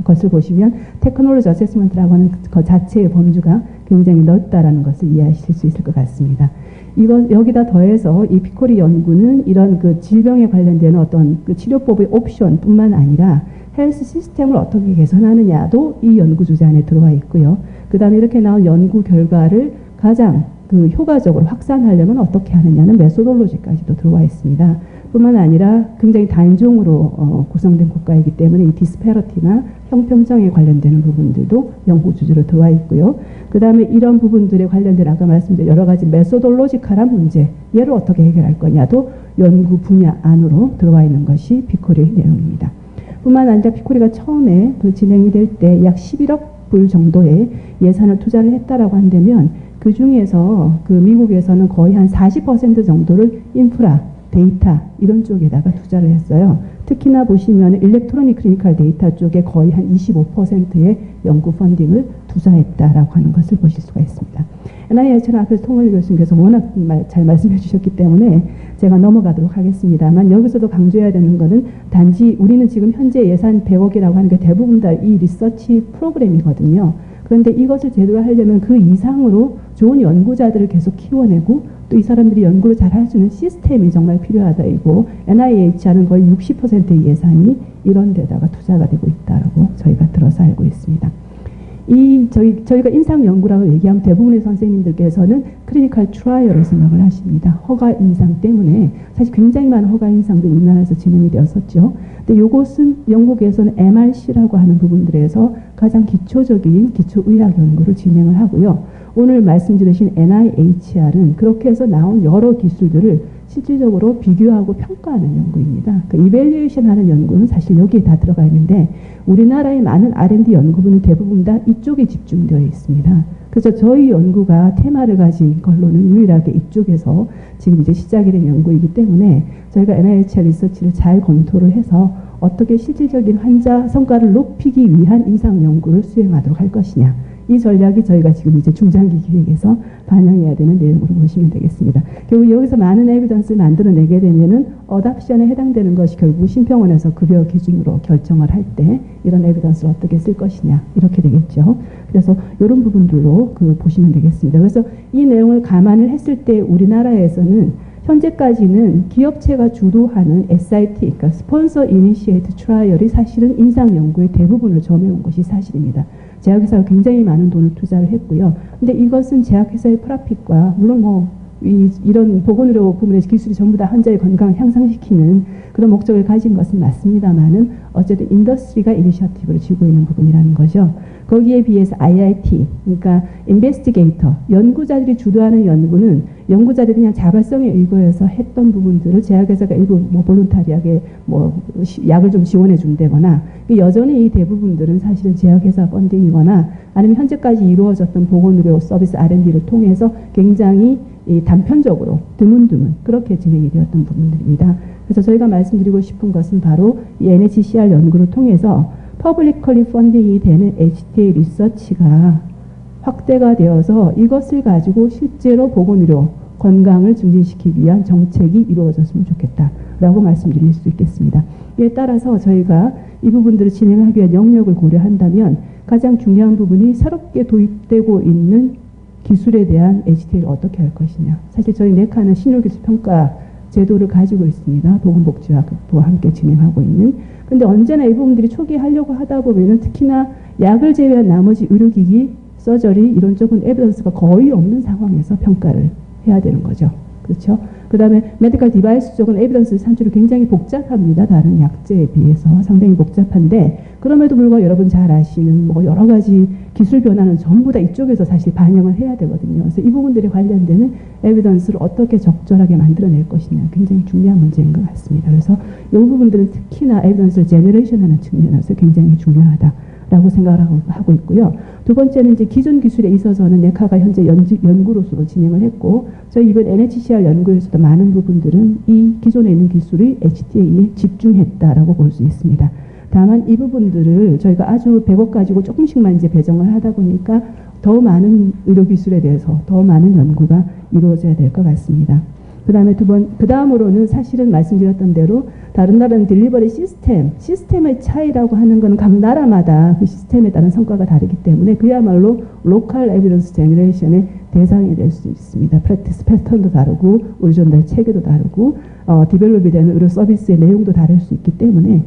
것을 보시면 테크놀로지 어세스먼트라고 하는 그 자체의 범주가 굉장히 넓다라는 것을 이해하실 수 있을 것 같습니다. 여기다 더해서 이 피코리 연구는 이런 그 질병에 관련되는 어떤 그 치료법의 옵션뿐만 아니라 헬스 시스템을 어떻게 개선하느냐도 이 연구 주제 안에 들어와 있고요. 그 다음에 이렇게 나온 연구 결과를 가장 그 효과적으로 확산하려면 어떻게 하느냐는 메소돌로지까지도 들어와 있습니다. 뿐만 아니라 굉장히 다인종으로 구성된 국가이기 때문에 이 디스패러티나 형평성에 관련되는 부분들도 연구 주제로 들어와 있고요. 그 다음에 이런 부분들에 관련된 아까 말씀드린 여러 가지 메소돌로지컬한 문제, 얘를 어떻게 해결할 거냐도 연구 분야 안으로 들어와 있는 것이 피코리 내용입니다. 뿐만 아니라 피코리가 처음에 그 진행이 될 때 약 11억 불 정도의 예산을 투자를 했다라고 한다면 그 중에서 그 미국에서는 거의 한 40% 정도를 인프라, 데이터 이런 쪽에다가 투자를 했어요. 특히나 보시면 일렉트로닉 클리니컬 데이터 쪽에 거의 한 25%의 연구 펀딩을 투자했다라고 하는 것을 보실 수가 있습니다. NIH는 앞에서 통원리 교수님께서 워낙 잘 말씀해 주셨기 때문에 제가 넘어가도록 하겠습니다만 여기서도 강조해야 되는 것은 단지 우리는 지금 현재 예산 100억이라고 하는 게 대부분 다 이 리서치 프로그램이거든요. 그런데 이것을 제대로 하려면 그 이상으로 좋은 연구자들을 계속 키워내고 또 이 사람들이 연구를 잘 할 수 있는 시스템이 정말 필요하다이고 NIH는 거의 60%의 예산이 이런 데다가 투자가 되고 있다고 저희가 들어서 알고 있습니다. 저희가 임상 연구라고 얘기하면 대부분의 선생님들께서는 클리니컬 트라이얼을 생각을 하십니다. 허가 임상 때문에 사실 굉장히 많은 허가 임상들이 우리나라에서 진행이 되었었죠. 근데 이것은 영국에서는 MRC라고 하는 부분들에서 가장 기초적인 기초의학 연구를 진행을 하고요. 오늘 말씀드리신 NIHR은 그렇게 해서 나온 여러 기술들을 실질적으로 비교하고 평가하는 연구입니다. 그 이밸류에이션 하는 연구는 사실 여기에 다 들어가 있는데 우리나라의 많은 R&D 연구부는 대부분 다 이쪽에 집중되어 있습니다. 그래서 저희 연구가 테마를 가진 걸로는 유일하게 이쪽에서 지금 이제 시작이 된 연구이기 때문에 저희가 NIHR 리서치를 잘 검토를 해서 어떻게 실질적인 환자 성과를 높이기 위한 임상 연구를 수행하도록 할 것이냐. 이 전략이 저희가 지금 이제 중장기 기획에서 반영해야 되는 내용으로 보시면 되겠습니다. 결국 여기서 많은 에비던스를 만들어내게 되면은 어답션에 해당되는 것이 결국 심평원에서 급여 기준으로 결정을 할 때 이런 에비던스를 어떻게 쓸 것이냐 이렇게 되겠죠. 그래서 이런 부분들로 보시면 되겠습니다. 그래서 이 내용을 감안을 했을 때 우리나라에서는 현재까지는 기업체가 주도하는 SIT, 그러니까 스폰서 이니시에이트 트라이얼이 사실은 임상 연구의 대부분을 점해온 것이 사실입니다. 제약회사가 굉장히 많은 돈을 투자를 했고요. 근데 이것은 제약회사의 프라핏과 물론 이런 보건의료 부문의 기술이 전부 다 환자의 건강을 향상시키는 그런 목적을 가진 것은 맞습니다만은 어쨌든 인더스트리가 이니셔티브를 쥐고 있는 부분이라는 거죠. 거기에 비해서 IIT, 그러니까 인베스티게이터, 연구자들이 주도하는 연구는 연구자들이 그냥 자발성에 의거해서 했던 부분들을 제약회사가 일부 볼룬타리하게 약을 좀 지원해 준다거나 여전히 이 대부분들은 사실은 제약회사 펀딩이거나 아니면 현재까지 이루어졌던 보건의료 서비스 R&D를 통해서 굉장히 단편적으로 드문드문 그렇게 진행이 되었던 부분들입니다. 그래서 저희가 말씀드리고 싶은 것은 바로 이 NHCR 연구를 통해서 퍼블리컬리 펀딩이 되는 HTA 리서치가 확대가 되어서 이것을 가지고 실제로 보건의료 건강을 증진시키기 위한 정책이 이루어졌으면 좋겠다라고 말씀드릴 수 있겠습니다. 이에 따라서 저희가 이 부분들을 진행하기 위한 영역을 고려한다면 가장 중요한 부분이 새롭게 도입되고 있는 기술에 대한 HTA를 어떻게 할 것이냐. 사실 저희 네카는 신효기술 평가 제도를 가지고 있습니다. 보건복지학부와 함께 진행하고 있는. 근데 언제나 이 부분들이 초기에 하려고 하다 보면은 특히나 약을 제외한 나머지 의료기기, 서저리 이런 쪽은 에비던스가 거의 없는 상황에서 평가를 해야 되는 거죠. 그렇죠? 그 다음에 메디컬 디바이스 쪽은 에비던스 산출이 굉장히 복잡합니다. 다른 약제에 비해서 상당히 복잡한데 그럼에도 불구하고 여러분 잘 아시는 뭐 여러 가지 기술 변화는 전부 다 이쪽에서 사실 반영을 해야 되거든요. 그래서 이 부분들에 관련되는 에비던스를 어떻게 적절하게 만들어낼 것이냐 굉장히 중요한 문제인 것 같습니다. 그래서 이 부분들은 특히나 에비던스를 제너레이션하는 측면에서 굉장히 중요하다라고 생각을 하고 있고요. 두 번째는 이제 기존 기술에 있어서는 네카가 현재 연구로서도 진행을 했고 저희 이번 NHCR 연구에서도 많은 부분들은 이 기존에 있는 기술이 HTA에 집중했다라고 볼 수 있습니다. 다만 이 부분들을 저희가 아주 100억 가지고 조금씩만 이제 배정을 하다 보니까 더 많은 의료 기술에 대해서 더 많은 연구가 이루어져야 될 것 같습니다. 그 다음으로는 사실은 말씀드렸던 대로 다른 나라는 딜리버리 시스템의 차이라고 하는 것은 각 나라마다 그 시스템에 따른 성과가 다르기 때문에 그야말로 로컬 에비던스 제너레이션의 대상이 될 수 있습니다. 프랙티스 패턴도 다르고 의료전달 체계도 다르고 디벨롭이 되는 의료 서비스의 내용도 다를 수 있기 때문에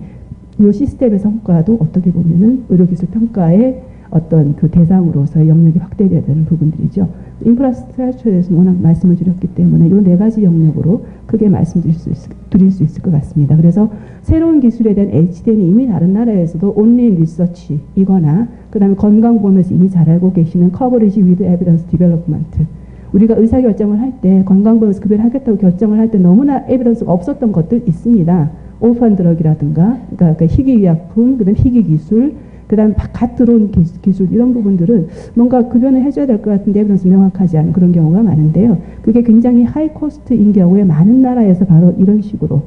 이 시스템의 성과도 어떻게 보면은 의료기술 평가의 어떤 그 대상으로서의 영역이 확대되어야 되는 부분들이죠. 인프라스트럭처에 대해서는 워낙 말씀을 드렸기 때문에 이 네 가지 영역으로 크게 말씀드릴 수 있을 것 같습니다. 그래서 새로운 기술에 대한 HDN이 이미 다른 나라에서도 온라인 리서치이거나 그 다음에 건강보험에서 이미 잘 알고 계시는 커버리지 위드 에비던스 디벨롭먼트 우리가 의사결정을 할 때 건강보험에서 급여를 하겠다고 결정을 할 때 너무나 에비던스가 없었던 것들 있습니다. 오판 드럭이라든가 그러니까 희귀의약품, 그다음 희귀기술, 그다음 갓 들어온 기술 이런 부분들은 뭔가 급여는 해줘야 될 것 같은데 에비던스 명확하지 않은 그런 경우가 많은데요. 그게 굉장히 하이 코스트인 경우에 많은 나라에서 바로 이런 식으로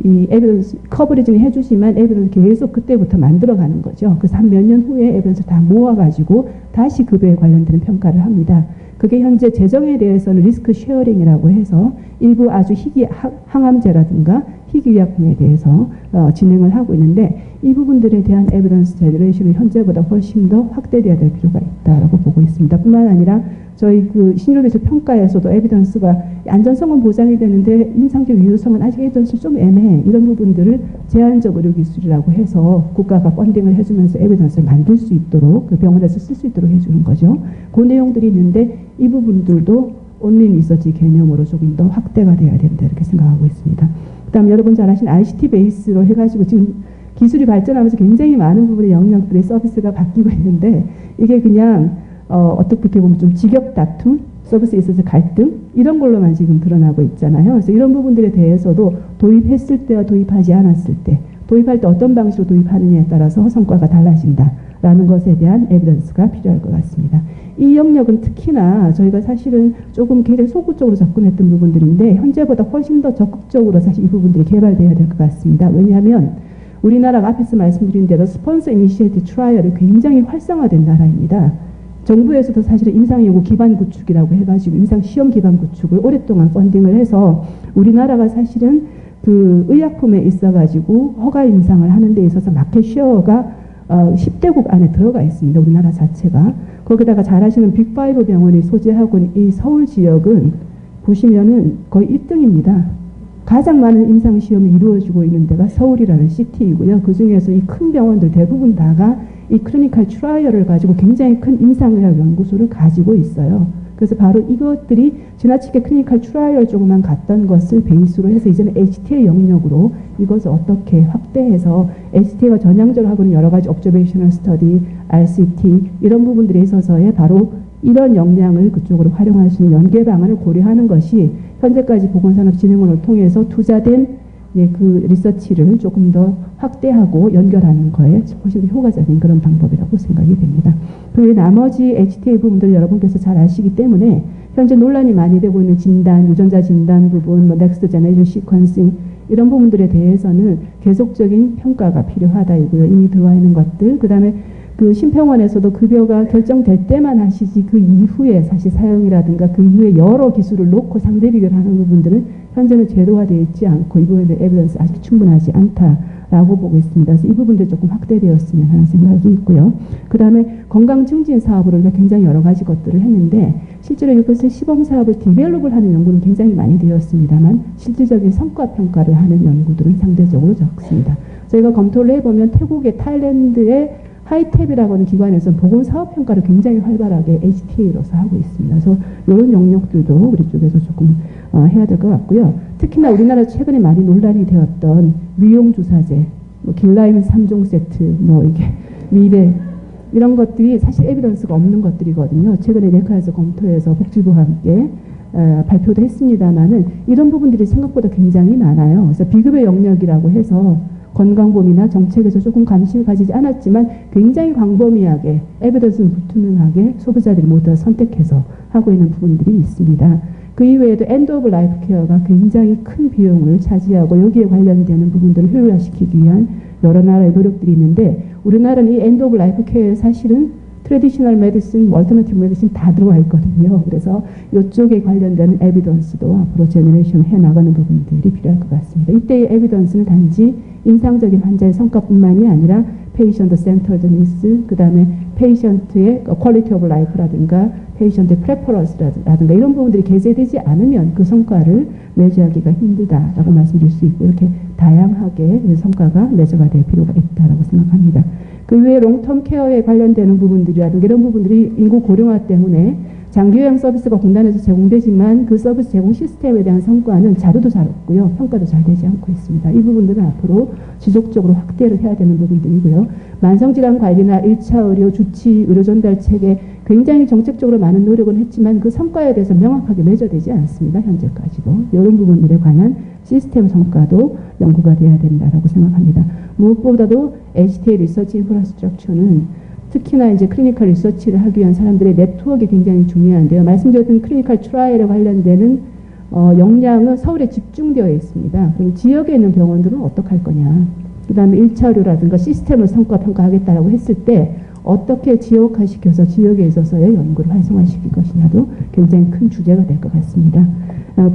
이 에비던스 커버리지는 해주지만 에비던스 계속 그때부터 만들어가는 거죠. 그래서 한 몇 년 후에 에비던스를 다 모아가지고 다시 급여에 관련되는 평가를 합니다. 그게 현재 재정에 대해서는 리스크 쉐어링이라고 해서 일부 아주 희귀 항암제라든가 희귀의약품에 대해서 진행을 하고 있는데 이 부분들에 대한 에비던스 제너레이션이 현재보다 훨씬 더 확대돼야 될 필요가 있다라고 보고 있습니다. 뿐만 아니라 저희 그 신료기술 평가에서도 에비던스가 안전성은 보장이 되는데 임상적 유효성은 아직 에비던스 좀 애매해. 이런 부분들을 제한적 의료기술이라고 해서 국가가 펀딩을 해주면서 에비던스를 만들 수 있도록 그 병원에서 쓸 수 있도록 해주는 거죠. 그 내용들이 있는데 이 부분들도 온라인 리서치 개념으로 조금 더 확대가 돼야 된다 이렇게 생각하고 있습니다. 그다음 여러분 잘 아시는 ICT 베이스로 해가지고 지금 기술이 발전하면서 굉장히 많은 부분의 영역들의 서비스가 바뀌고 있는데 이게 그냥 어떻게 보면 좀 직역 다툼, 서비스에 있어서 갈등 이런 걸로만 지금 드러나고 있잖아요. 그래서 이런 부분들에 대해서도 도입했을 때와 도입하지 않았을 때 도입할 때 어떤 방식으로 도입하느냐에 따라서 성과가 달라진다라는 것에 대한 에비던스가 필요할 것 같습니다. 이 영역은 특히나 저희가 사실은 조금 굉장히 소극적으로 접근했던 부분들인데 현재보다 훨씬 더 적극적으로 사실 이 부분들이 개발돼야 될 것 같습니다. 왜냐하면 우리나라가 앞에서 말씀드린 대로 스폰서 이니시에이티브 트라이얼이 굉장히 활성화된 나라입니다. 정부에서도 사실은 임상연구 기반 구축이라고 해가지고 임상시험 기반 구축을 오랫동안 펀딩을 해서 우리나라가 사실은 그 의약품에 있어가지고 허가 임상을 하는 데 있어서 마켓 쉐어가 10대국 안에 들어가 있습니다. 우리나라 자체가. 거기다가 잘 아시는 빅5 병원이 소재하고 있는 이 서울 지역은 보시면은 거의 1등입니다. 가장 많은 임상시험이 이루어지고 있는 데가 서울이라는 시티이고요. 그 중에서 이 큰 병원들 대부분 다가 이 클리니컬 트라이얼을 가지고 굉장히 큰 임상의학 연구소를 가지고 있어요. 그래서 바로 이것들이 지나치게 클리니컬 트라이얼 쪽만 갔던 것을 베이스로 해서 이제는 HTA 영역으로 이것을 어떻게 확대해서 HTA가 전향적으로 하고 있는 여러 가지 observational study, RCT 이런 부분들에 있어서의 바로 이런 역량을 그쪽으로 활용할 수 있는 연계 방안을 고려하는 것이 현재까지 보건산업진흥원을 통해서 투자된 그 리서치를 조금 더 확대하고 연결하는 거에 훨씬 더 효과적인 그런 방법이라고 생각이 됩니다. 그 나머지 HTA 부분들 여러분께서 잘 아시기 때문에 현재 논란이 많이 되고 있는 진단, 유전자 진단 부분, 넥스트 제너레이션 시퀀싱 이런 부분들에 대해서는 계속적인 평가가 필요하다 이고요. 이미 들어와 있는 것들, 그 다음에 그 심평원에서도 급여가 결정될 때만 하시지 그 이후에 사실 사용이라든가 그 이후에 여러 기술을 놓고 상대 비교를 하는 부분들은 현재는 제도화되어 있지 않고 이 부분에 대한 에비던스 아직 충분하지 않다라고 보고 있습니다. 그래서 이 부분들 조금 확대되었으면 하는 생각이 있고요. 그 다음에 건강 증진 사업으로 우리가 굉장히 여러 가지 것들을 했는데 실제로 이것을 시범 사업을 디벨롭을 하는 연구는 굉장히 많이 되었습니다만 실질적인 성과 평가를 하는 연구들은 상대적으로 적습니다. 저희가 검토를 해보면 태국의 타일랜드의 하이탭이라고 하는 기관에서 보건사업평가를 굉장히 활발하게 HTA로서 하고 있습니다. 그래서 이런 영역들도 우리 쪽에서 조금 해야 될 것 같고요. 특히나 우리나라 최근에 많이 논란이 되었던 미용주사제, 뭐 길라임 3종 세트, 뭐 이게 미백 이런 것들이 사실 에비던스가 없는 것들이거든요. 최근에 네카에서 검토해서 복지부와 함께 발표도 했습니다만은 이런 부분들이 생각보다 굉장히 많아요. 그래서 비급여 영역이라고 해서 건강보험이나 정책에서 조금 관심을 가지지 않았지만 굉장히 광범위하게 에비던스는 불투명하게 소비자들이 모두 다 선택해서 하고 있는 부분들이 있습니다. 그 이외에도 엔드 오브 라이프 케어가 굉장히 큰 비용을 차지하고 여기에 관련되는 부분들을 효율화시키기 위한 여러 나라의 노력들이 있는데 우리나라는 이 엔드 오브 라이프 케어에 사실은 트래디셔널 메디슨, 얼터너티브 메디슨 다 들어와 있거든요. 그래서 이쪽에 관련되는 에비던스도 앞으로 제너레이션 해나가는 부분들이 필요할 것 같습니다. 이때의 에비던스는 단지 임상적인 환자의 성과뿐만이 아니라 페이션트 센터드 니스, 그 다음에 페이션트의 퀄리티 오브 라이프라든가 페이션트의 프레퍼런스라든가 이런 부분들이 게재되지 않으면 그 성과를 매주하기가 힘들다라고 말씀드릴 수 있고 이렇게 다양하게 성과가 매저가 될 필요가 있다라고 생각합니다. 그 외에 롱텀 케어에 관련되는 부분들이라든가 이런 부분들이 인구 고령화 때문에 장기요양 서비스가 공단에서 제공되지만 그 서비스 제공 시스템에 대한 성과는 자료도 잘 없고요. 평가도 잘 되지 않고 있습니다. 이 부분들은 앞으로 지속적으로 확대를 해야 되는 부분들이고요. 만성질환 관리나 1차 의료, 주치, 의료 전달 체계 굉장히 정책적으로 많은 노력을 했지만 그 성과에 대해서 명확하게 매저되지 않습니다. 현재까지도. 이런 부분들에 관한 시스템 성과도 연구가 돼야 된다라고 생각합니다. 무엇보다도 HTA 리서치 인프라스트럭처는 특히나 이제 클리니컬 리서치를 하기 위한 사람들의 네트워크가 굉장히 중요한데요. 말씀드렸던 클리니컬 트라이얼에 관련되는 역량은 서울에 집중되어 있습니다. 그럼 지역에 있는 병원들은 어떻게 할 거냐. 그 다음에 1차 의료라든가 시스템을 성과 평가하겠다라고 했을 때 어떻게 지역화시켜서 지역에 있어서의 연구를 활성화시킬 것이냐도 굉장히 큰 주제가 될 것 같습니다.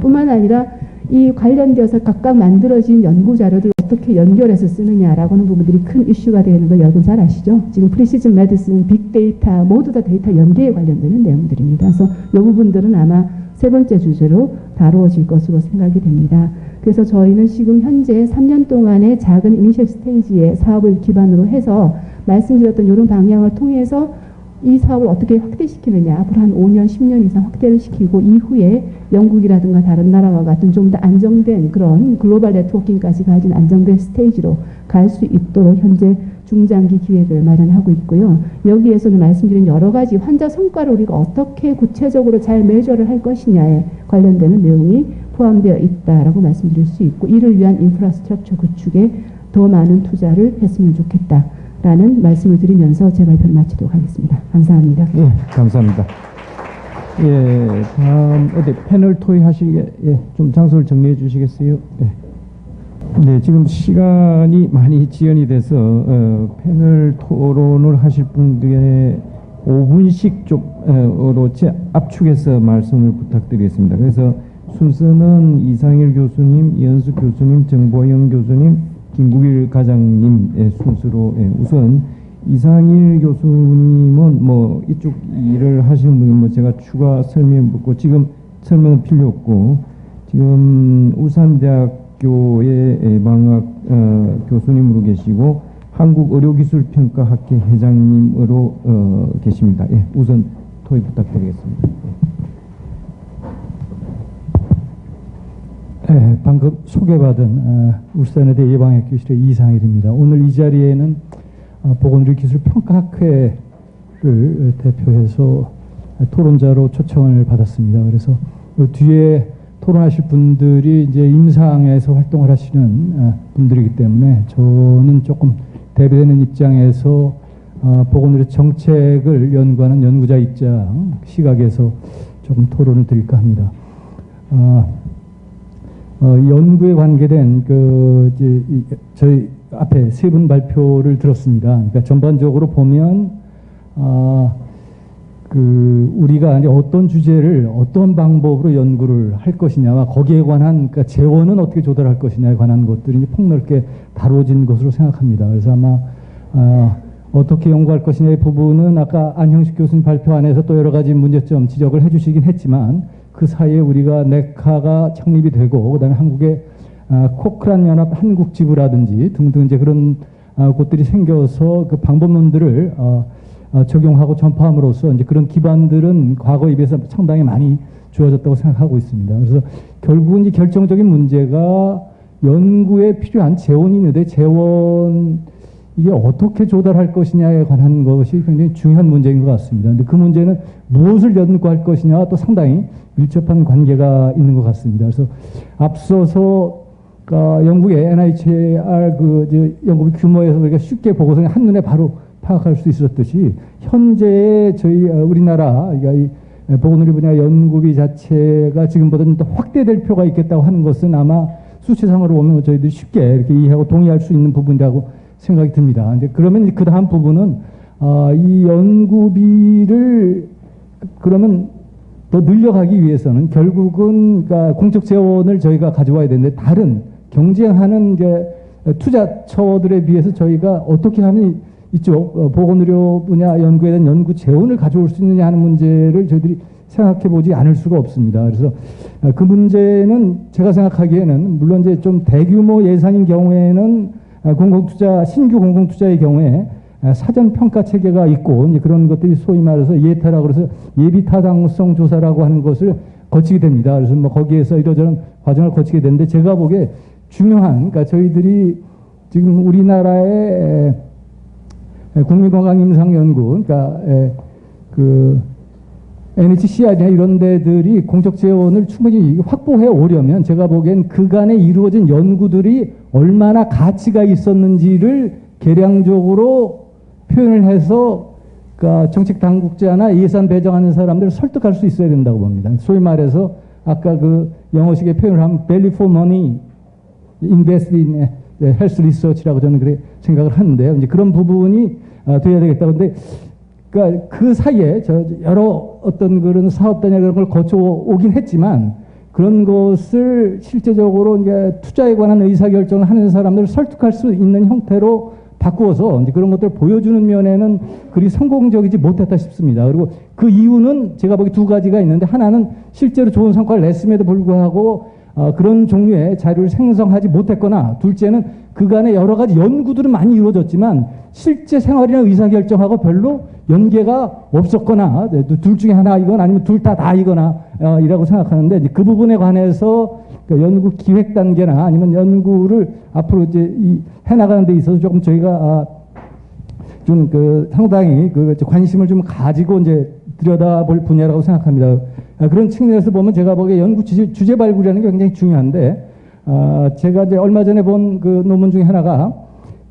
뿐만 아니라 이 관련되어서 각각 만들어진 연구 자료를 어떻게 연결해서 쓰느냐라고 하는 부분들이 큰 이슈가 되는 걸 여러분 잘 아시죠? 지금 프리시즌 메디슨, 빅데이터 모두 다 데이터 연계에 관련되는 내용들입니다. 그래서 이 부분들은 아마 세 번째 주제로 다루어질 것으로 생각이 됩니다. 그래서 저희는 지금 현재 3년 동안의 작은 이니셜 스테이지의 사업을 기반으로 해서 말씀드렸던 이런 방향을 통해서 이 사업을 어떻게 확대시키느냐, 앞으로 한 5년, 10년 이상 확대를 시키고 이후에 영국이라든가 다른 나라와 같은 좀 더 안정된 그런 글로벌 네트워킹까지 가진 안정된 스테이지로 갈 수 있도록 현재 중장기 기획을 마련하고 있고요. 여기에서는 말씀드린 여러 가지 환자 성과를 우리가 어떻게 구체적으로 잘 매저를 할 것이냐에 관련되는 내용이 포함되어 있다라고 말씀드릴 수 있고 이를 위한 인프라스트럭처 구축에 더 많은 투자를 했으면 좋겠다라는 말씀을 드리면서 제 발표를 마치도록 하겠습니다. 감사합니다. 예, 감사합니다. 예, 다음 어디 패널 토의하시게 좀 장소를 정리해 주시겠어요? 예. 네, 지금 시간이 많이 지연이 돼서 패널 토론을 하실 분들의 5분씩 쪽으로 압축해서 말씀을 부탁드리겠습니다. 그래서 순서는 이상일 교수님, 이현숙 교수님, 정보영 교수님, 김국일 과장님의 순서로 우선 이상일 교수님은 뭐 이쪽 일을 하시는 분은 뭐 제가 추가 설명 묻고 지금 설명은 필요 없고 지금 울산대학교의 방학 교수님으로 계시고 한국의료기술평가학회 회장님으로 계십니다. 예, 우선 토의 부탁드리겠습니다. 네, 방금 소개받은 울산의대 예방학교실의 이상일입니다. 오늘 이 자리에는 보건의료기술평가학회를 대표해서 토론자로 초청을 받았습니다. 그래서 뒤에 토론하실 분들이 이제 임상에서 활동을 하시는 분들이기 때문에 저는 조금 대비되는 입장에서 보건의료 정책을 연구하는 연구자 입장 시각에서 조금 토론을 드릴까 합니다. 연구에 관계된 저희 앞에 세 분 발표를 들었습니다. 그러니까 전반적으로 보면 우리가 이제 어떤 주제를 어떤 방법으로 연구를 할 것이냐와 거기에 관한 그러니까 재원은 어떻게 조달할 것이냐에 관한 것들이 이제 폭넓게 다뤄진 것으로 생각합니다. 그래서 아마 어떻게 연구할 것이냐의 부분은 아까 안형식 교수님 발표 안에서 또 여러 가지 문제점 지적을 해주시긴 했지만 그 사이에 우리가 네카가 창립이 되고 그다음에 한국의 코크란 연합 한국지부라든지 등등 이제 그런 곳들이 생겨서 그 방법론들을 적용하고 전파함으로써 이제 그런 기반들은 과거에 비해서 상당히 많이 주어졌다고 생각하고 있습니다. 그래서 결국은 이 결정적인 문제가 연구에 필요한 재원이 있는데 재원 이게 어떻게 조달할 것이냐에 관한 것이 굉장히 중요한 문제인 것 같습니다. 근데 그 문제는 무엇을 연구할 것이냐와 또 상당히 밀접한 관계가 있는 것 같습니다. 그래서 앞서서 영국의 NIHR 연구비 규모에서 우리가 쉽게 보고서 한눈에 바로 파악할 수 있었듯이 현재 저희 우리나라 이 보건의료 분야 연구비 자체가 지금보다 좀 더 확대될 필요가 있겠다고 하는 것은 아마 수치상으로 보면 저희들이 쉽게 이렇게 이해하고 동의할 수 있는 부분이라고 생각이 듭니다. 이제 그러면 그 다음 부분은 이 연구비를 그러면 더 늘려가기 위해서는 결국은 그러니까 공적 재원을 저희가 가져와야 되는데 다른 경쟁하는 이제 투자처들에 비해서 저희가 어떻게 하면 이쪽 보건의료 분야 연구에 대한 연구 재원을 가져올 수 있느냐 하는 문제를 저희들이 생각해 보지 않을 수가 없습니다. 그래서 그 문제는 제가 생각하기에는 물론 이제 좀 대규모 예산인 경우에는 신규 공공투자의 경우에 사전 평가 체계가 있고 이제 그런 것들이 소위 말해서 예타라고 그래서 예비 타당성 조사라고 하는 것을 거치게 됩니다. 그래서 뭐 거기에서 이러저런 과정을 거치게 되는데 제가 보기에 중요한 그러니까 저희들이 지금 우리나라의 국민건강임상연구 그러니까 NHCR이나 이런 데들이 공적 재원을 충분히 확보해 오려면 제가 보기엔 그간에 이루어진 연구들이 얼마나 가치가 있었는지를 계량적으로 표현을 해서 그러니까 정책 당국자나 예산 배정하는 사람들을 설득할 수 있어야 된다고 봅니다. 소위 말해서 아까 그 영어식의 표현을 하면 value for money invested in health research라고 저는 그렇게 생각을 하는데요. 이제 그런 부분이 돼야 되겠다. 근데 그러니까 그 사이에 여러 어떤 그런 사업단이나 그런 걸 거쳐 오긴 했지만 그런 것을 실제적으로 이제 투자에 관한 의사결정을 하는 사람들을 설득할 수 있는 형태로 바꾸어서 이제 그런 것들을 보여주는 면에는 그리 성공적이지 못했다 싶습니다. 그리고 그 이유는 제가 보기 두 가지가 있는데 하나는 실제로 좋은 성과를 냈음에도 불구하고 그런 종류의 자료를 생성하지 못했거나 둘째는 그간에 여러 가지 연구들은 많이 이루어졌지만 실제 생활이나 의사결정하고 별로 연계가 없었거나 둘 중에 하나이거나 아니면 둘 다이거나 이라고 생각하는데 이제 그 부분에 관해서 그 연구 기획 단계나 아니면 연구를 앞으로 이제 해나가는 데 있어서 조금 저희가 좀 상당히 관심을 좀 가지고 이제 들여다볼 분야라고 생각합니다. 그런 측면에서 보면 제가 보기에 연구 주제 발굴이라는 게 굉장히 중요한데 제가 이제 얼마 전에 본 그 논문 중에 하나가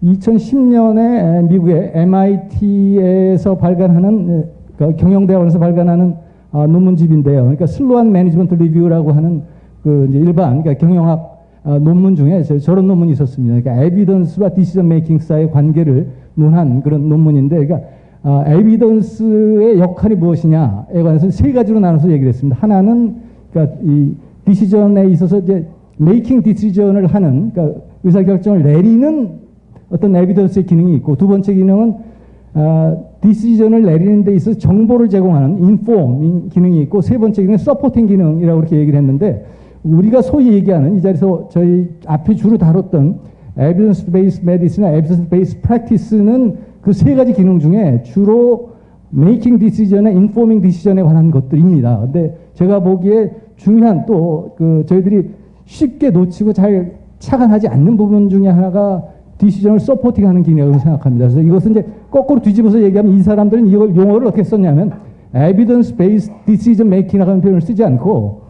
2010년에 미국의 MIT에서 발간하는 경영대학원에서 발간하는 논문집인데요. 그러니까 슬로한 매니지먼트 리뷰라고 하는 그 이제 일반 그러니까 경영학 논문 중에 저런 논문이 있었습니다. 그러니까 에비던스와 디시전 메이킹 사이의 관계를 논한 그런 논문인데, 그러니까 에비던스의 역할이 무엇이냐에 관해서 세 가지로 나눠서 얘기를 했습니다. 하나는 그러니까 이 디시전에 있어서 이제 메이킹 디시전을 하는 그러니까 의사결정을 내리는 어떤 에비던스의 기능이 있고, 두 번째 기능은 디시전을 내리는 데 있어서 정보를 제공하는 인폼 기능이 있고, 세 번째 기능은 서포팅 기능이라고 그렇게 얘기를 했는데, 우리가 소위 얘기하는 이 자리에서 저희 앞에 주로 다뤘던 에비던스 베이스 메디슨이나 에비던스 베이스 프랙티스는 그 세 가지 기능 중에 주로 메이킹 디시전에 인포밍 디시전에 관한 것들입니다. 근데 제가 보기에 중요한 또 저희들이 쉽게 놓치고 잘 착안하지 않는 부분 중에 하나가 디시전을 서포팅하는 기능이라고 생각합니다. 그래서 이것은 이제 거꾸로 뒤집어서 얘기하면 이 사람들은 이걸 용어를 어떻게 썼냐면 evidence based decision making이라고 하는 표현을 쓰지 않고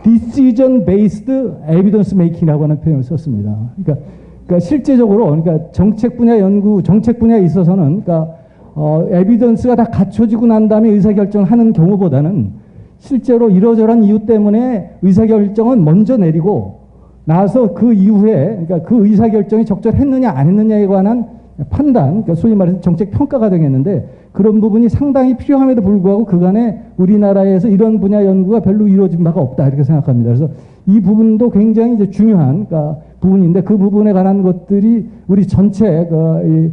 decision based evidence making이라고 하는 표현을 썼습니다. 그러니까 실제적으로 그러니까 정책 분야 연구 정책 분야에 있어서는 그러니까 에비던스가 다 갖춰지고 난 다음에 의사결정을 하는 경우보다는 실제로 이러저러한 이유 때문에 의사결정은 먼저 내리고 나서 그 이후에 그러니까 그 의사결정이 적절했느냐 안 했느냐에 관한 판단, 그러니까 소위 말해서 정책 평가가 되겠는데 그런 부분이 상당히 필요함에도 불구하고 그간에 우리나라에서 이런 분야 연구가 별로 이루어진 바가 없다 이렇게 생각합니다. 그래서 이 부분도 굉장히 이제 중요한 그러니까 부분인데 그 부분에 관한 것들이 우리 전체 이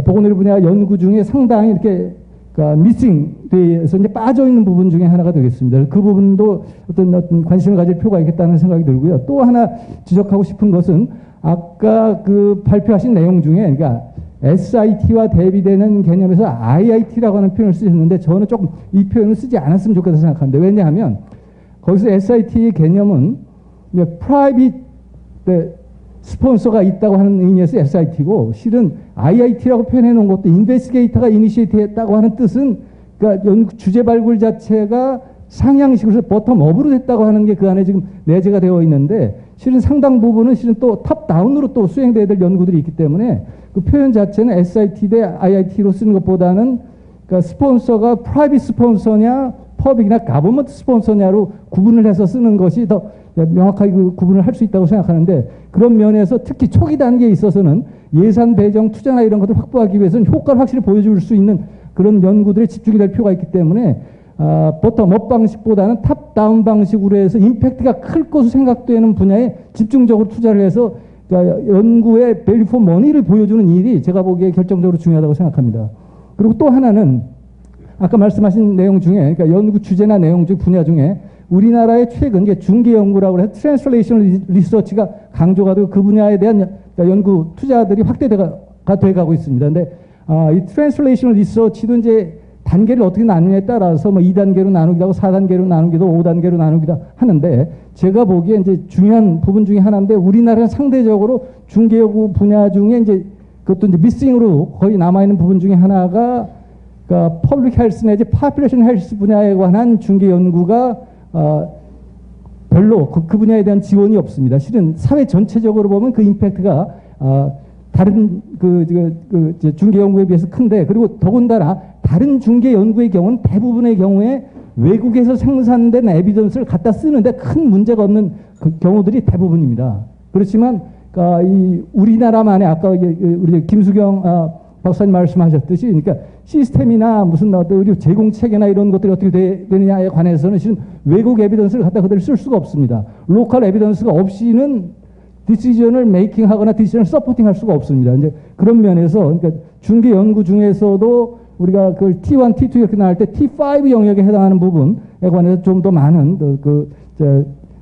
보건의료 분야 연구 중에 상당히 이렇게 그러니까 미싱돼서 이제 빠져 있는 부분 중에 하나가 되겠습니다. 그 부분도 어떤 관심을 가질 필요가 있겠다는 생각이 들고요. 또 하나 지적하고 싶은 것은 아까 그 발표하신 내용 중에 그러니까 SIT와 대비되는 개념에서 IIT라고 하는 표현을 쓰셨는데 저는 조금 이 표현을 쓰지 않았으면 좋겠다 생각합니다. 왜냐하면 거기서 SIT의 개념은 프라이빗 스폰서가 있다고 하는 의미에서 SIT고 실은 IIT라고 표현해 놓은 것도 인베스티게이터가 이니시에이트 했다고 하는 뜻은 그러니까 연구 주제 발굴 자체가 상향식으로 버텀업으로 됐다고 하는 게 그 안에 지금 내재가 되어 있는데 실은 상당 부분은 실은 또 탑다운으로 또 수행돼야 될 연구들이 있기 때문에 그 표현 자체는 SIT 대 IIT로 쓰는 것보다는 그러니까 스폰서가 프라이빗 스폰서냐 퍼빅이나 가버먼트 스폰서냐로 구분을 해서 쓰는 것이 더 명확하게 그 구분을 할 수 있다고 생각하는데 그런 면에서 특히 초기 단계에 있어서는 예산 배정 투자나 이런 것을 확보하기 위해서는 효과를 확실히 보여줄 수 있는 그런 연구들에 집중이 될 필요가 있기 때문에 버텀업 방식보다는 탑다운 방식으로 해서 임팩트가 클 것으로 생각되는 분야에 집중적으로 투자를 해서 그러니까 연구의 밸류 포 머니를 보여주는 일이 제가 보기에 결정적으로 중요하다고 생각합니다. 그리고 또 하나는 아까 말씀하신 내용 중에 그러니까 연구 주제나 내용 중 분야 중에 우리나라의 최근 중개 연구라고 해서 트랜슬레이셔널 리서치가 강조가 되고 그 분야에 대한 연구 투자들이 확대가 돼가고 있습니다. 근데 이 트랜슬레이셔널 리서치도 이제 단계를 어떻게 나누냐에 따라서 뭐 2단계로 나누기도 하고 4단계로 나누기도 5단계로 나누기도 하는데 제가 보기에 이제 중요한 부분 중에 하나인데 우리나라는 상대적으로 중개연구 분야 중에 이제 그것도 이제 미싱으로 거의 남아있는 부분 중에 하나가 그러니까 퍼블릭 헬스 내지 파퓰레이션 헬스 분야에 관한 중개 연구가 별로 그 분야에 대한 지원이 없습니다. 실은 사회 전체적으로 보면 그 임팩트가 다른 중개 연구에 비해서 큰데 그리고 더군다나 다른 중개 연구의 경우는 대부분의 경우에 외국에서 생산된 에비던스를 갖다 쓰는데 큰 문제가 없는 그 경우들이 대부분입니다. 그렇지만 이 우리나라만의 아까 우리 김수경 박사님 말씀하셨듯이 그러니까 시스템이나 무슨 의료 제공 체계나 이런 것들이 어떻게 되느냐에 관해서는 실은 외국 에비던스를 갖다 그대로 쓸 수가 없습니다. 로컬 에비던스가 없이는 디시전을 메이킹하거나 디시전을 서포팅할 수가 없습니다. 이제 그런 면에서 그러니까 중개 연구 중에서도 우리가 그걸 T1, T2 이렇게 나갈 때 T5 영역에 해당하는 부분에 관해서 좀 더 많은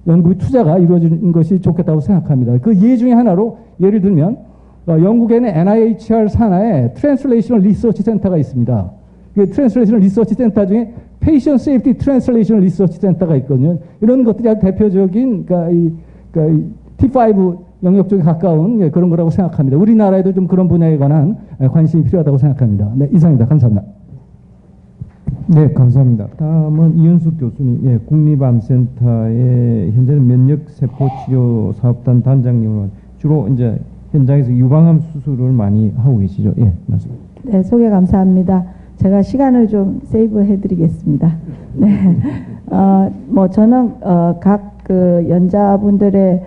연구 투자가 이루어지는 것이 좋겠다고 생각합니다. 그 예 중에 하나로 예를 들면 영국에는 NIHR 산하에 트랜슬레이셔널 리서치 센터가 있습니다. 그 트랜슬레이셔널 리서치 센터 중에 페이션 세이프티 트랜슬레이셔널 리서치 센터가 있거든요. 이런 것들이 아주 대표적인 T5 영역 쪽에 가까운 그런 거라고 생각합니다. 우리나라에도 좀 그런 분야에 관한 관심이 필요하다고 생각합니다. 네, 이상입니다. 감사합니다. 네, 감사합니다. 다음은 이현숙 교수님, 국립암센터의 현재는 면역세포치료 사업단 단장님으로 주로 이제 현장에서 유방암 수술을 많이 하고 계시죠? 예, 맞습니다. 네, 소개 감사합니다. 제가 시간을 좀 세이브해드리겠습니다. 네, 저는 각 연자분들의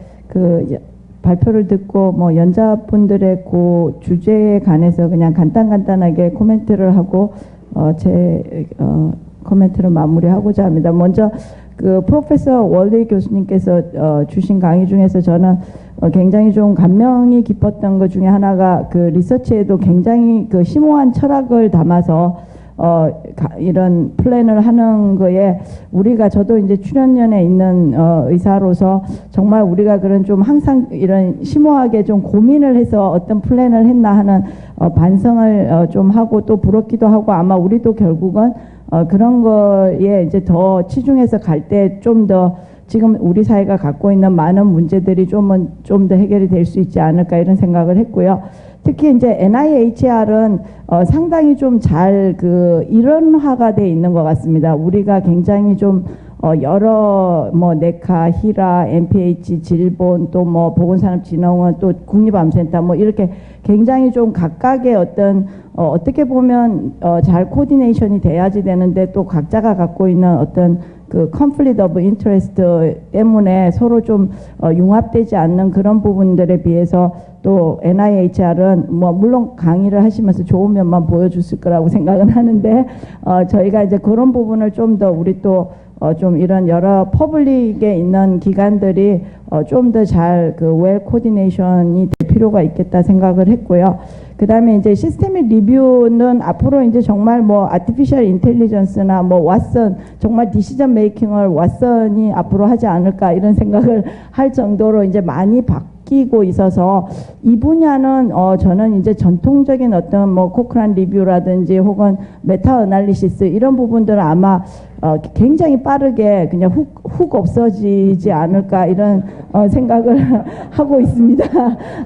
발표를 듣고 연자분들의 그 주제에 관해서 그냥 간단하게 코멘트를 하고 제 코멘트를 마무리하고자 합니다. 먼저 프로페서 월리 교수님께서 주신 강의 중에서 저는 굉장히 좀 감명이 깊었던 것 중에 하나가 리서치에도 굉장히 심오한 철학을 담아서 이런 플랜을 하는 거에 저도 이제 출연연에 있는 의사로서 정말 우리가 그런 좀 항상 이런 심오하게 좀 고민을 해서 어떤 플랜을 했나 하는 반성을 좀 하고 또 부럽기도 하고 아마 우리도 결국은 그런 거에 이제 더 치중해서 갈 때 좀 더 지금 우리 사회가 갖고 있는 많은 문제들이 좀 더 해결이 될 수 있지 않을까 이런 생각을 했고요. 특히 이제 NIHR은 상당히 좀 잘 일원화가 돼 있는 것 같습니다. 우리가 굉장히 좀 여러 네카, 히라, NPH, 질본 또 보건산업진흥원 또 국립암센터 이렇게 굉장히 좀 각각의 어떻게 보면 잘 코디네이션이 돼야지 되는데 또 각자가 갖고 있는 어떤 그 conflict of interest 때문에 서로 좀 융합되지 않는 그런 부분들에 비해서 또 NIHR은 뭐 물론 강의를 하시면서 좋은 면만 보여줬을 거라고 생각은 하는데 저희가 이제 그런 부분을 좀 더 우리 또 좀 이런 여러 퍼블릭에 있는 기관들이 좀 더 잘 그 웰 코디네이션이 될 필요가 있겠다 생각을 했고요. 그 다음에 이제 시스테믹 리뷰는 앞으로 이제 정말 뭐 아티피셜 인텔리전스나 뭐 왓슨 정말 디시전 메이킹을 왓슨이 앞으로 하지 않을까 이런 생각을 할 정도로 이제 많이 바뀌고 있어서 이 분야는 저는 이제 전통적인 어떤 뭐 코크란 리뷰라든지 혹은 메타 어널리시스 이런 부분들은 아마 굉장히 빠르게 그냥 훅 없어지지 않을까 이런 생각을 하고 있습니다.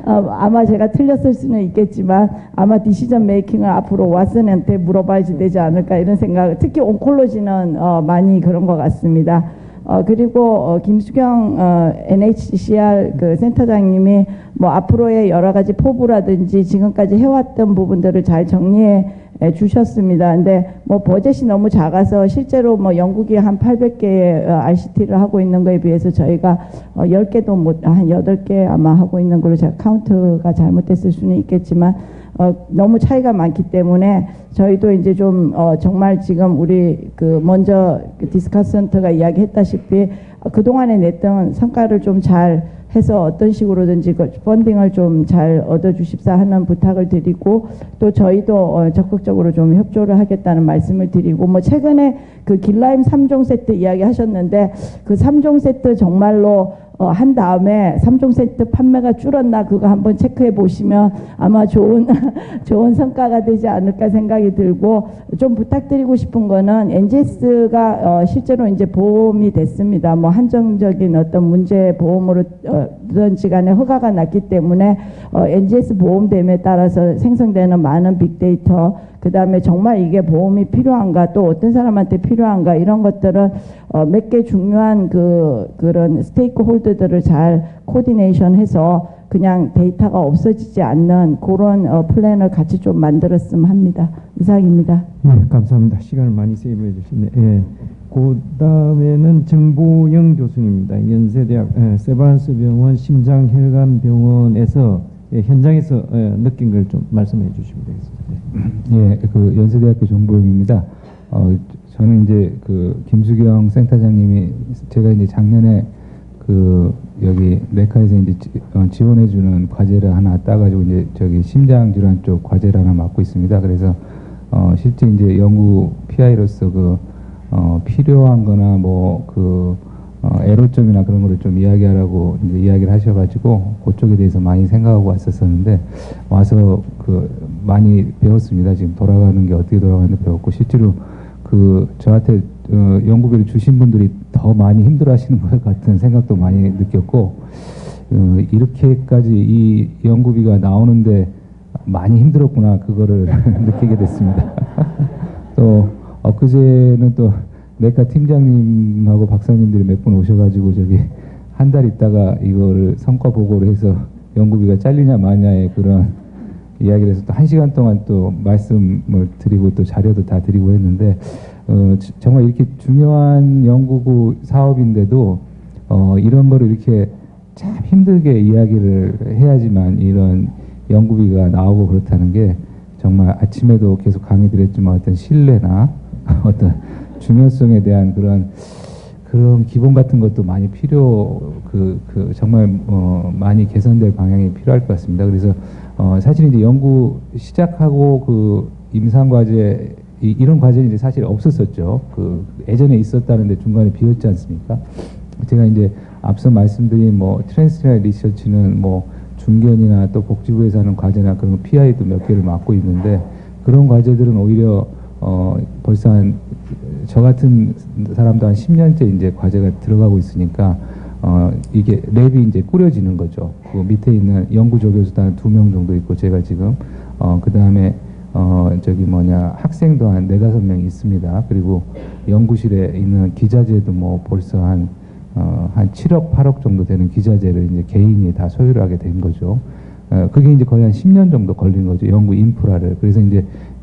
아마 제가 틀렸을 수는 있겠지만 아마 디시전 메이킹을 앞으로 왓슨한테 물어봐야지 되지 않을까 이런 생각, 특히 온콜로지는 많이 그런 것 같습니다. 그리고 김수경 NHCR 그 센터장님이 뭐 앞으로의 여러 가지 포부라든지 지금까지 해왔던 부분들을 잘 정리해 주셨습니다. 근데 뭐 버젯이 너무 작아서 실제로 뭐 영국이 한 800개의 RCT를 하고 있는 거에 비해서 저희가 10개도 못, 한 8개 아마 하고 있는 걸로 제가 카운트가 잘못됐을 수는 있겠지만 너무 차이가 많기 때문에 저희도 이제 좀 정말 지금 우리 그 먼저 디스커센터가 이야기했다시피 그동안에 냈던 성과를 좀 잘 해서 어떤 식으로든지 그 펀딩을 좀 잘 얻어주십사 하는 부탁을 드리고 또 저희도 적극적으로 좀 협조를 하겠다는 말씀을 드리고 뭐 최근에 그 길라임 3종 세트 이야기 하셨는데 그 3종 세트 정말로 한 다음에 3종 세트 판매가 줄었나 그거 한번 체크해 보시면 아마 좋은 성과가 되지 않을까 생각이 들고 좀 부탁드리고 싶은 거는 NGS가 실제로 이제 보험이 됐습니다. 뭐 한정적인 어떤 문제 보험으로 든지 간에 허가가 났기 때문에 NGS 보험됨에 따라서 생성되는 많은 빅데이터 그 다음에 정말 이게 보험이 필요한가 또 어떤 사람한테 필요한가 이런 것들은 몇 개 중요한 그런 스테이크 홀더들을 잘 코디네이션해서 그냥 데이터가 없어지지 않는 그런 플랜을 같이 좀 만들었으면 합니다. 이상입니다. 네, 감사합니다. 시간을 많이 세이브해 주시네. 예. 그 다음에는 정보영 교수님입니다. 연세대학 세브란스 병원 심장혈관병원에서 현장에서 느낀 걸 좀 말씀해 주시면 되겠습니다. 예, 그 연세대학교 정보영입니다. 저는 이제 그 김수경 센터장님이 제가 이제 작년에 그 여기 메카에서 이제 지원해주는 과제를 하나 따가지고 이제 저기 심장 질환 쪽 과제를 하나 맡고 있습니다. 그래서 실제 이제 연구 PI로서 그 필요한거나 뭐 그 애로점이나 그런 거를 좀 이야기하라고 이제 이야기를 하셔가지고 그쪽에 대해서 많이 생각하고 왔었었는데 와서 그 많이 배웠습니다. 지금 돌아가는 게 어떻게 돌아가는지 배웠고 실제로 그 저한테 연구비를 주신 분들이 더 많이 힘들어하시는 것 같은 생각도 많이 느꼈고 이렇게까지 이 연구비가 나오는데 많이 힘들었구나 그거를 느끼게 됐습니다. 또 엊그제는 또 내과 팀장님하고 박사님들이 몇 분 오셔가지고 저기 한 달 있다가 이거를 성과 보고를 해서 연구비가 잘리냐 마냐의 그런 이야기를 해서 또 1시간 동안 또 말씀을 드리고 또 자료도 다 드리고 했는데 정말 이렇게 중요한 연구구 사업인데도 이런 거를 이렇게 참 힘들게 이야기를 해야지만 이런 연구비가 나오고 그렇다는 게 정말 아침에도 계속 강의 드렸지만 어떤 신뢰나 어떤 중요성에 대한 그런 기본 같은 것도 많이 정말 많이 개선될 방향이 필요할 것 같습니다. 그래서 사실 이제 연구 시작하고 그 임상 과제 이런 과제는 이제 사실 없었었죠. 그 예전에 있었다는데 중간에 비었지 않습니까? 제가 이제 앞서 말씀드린 뭐 트랜스레널 리서치는 뭐 중견이나 또 복지부에서 하는 과제나 그런 PI도 몇 개를 맡고 있는데 그런 과제들은 오히려 벌써 저 같은 사람도 한 10년째 이제 과제가 들어가고 있으니까 이게 랩이 이제 꾸려지는 거죠. 그 밑에 있는 연구조교수도 한 2명 정도 있고 제가 지금 그 다음에 학생도 한 4-5명 있습니다. 그리고 연구실에 있는 기자재도 뭐 벌써 한 7억, 8억 정도 되는 기자재를 이제 개인이 다 소유를 하게 된 거죠. 그게 이제 거의 한 10년 정도 걸린 거죠. 연구 인프라를. 그래서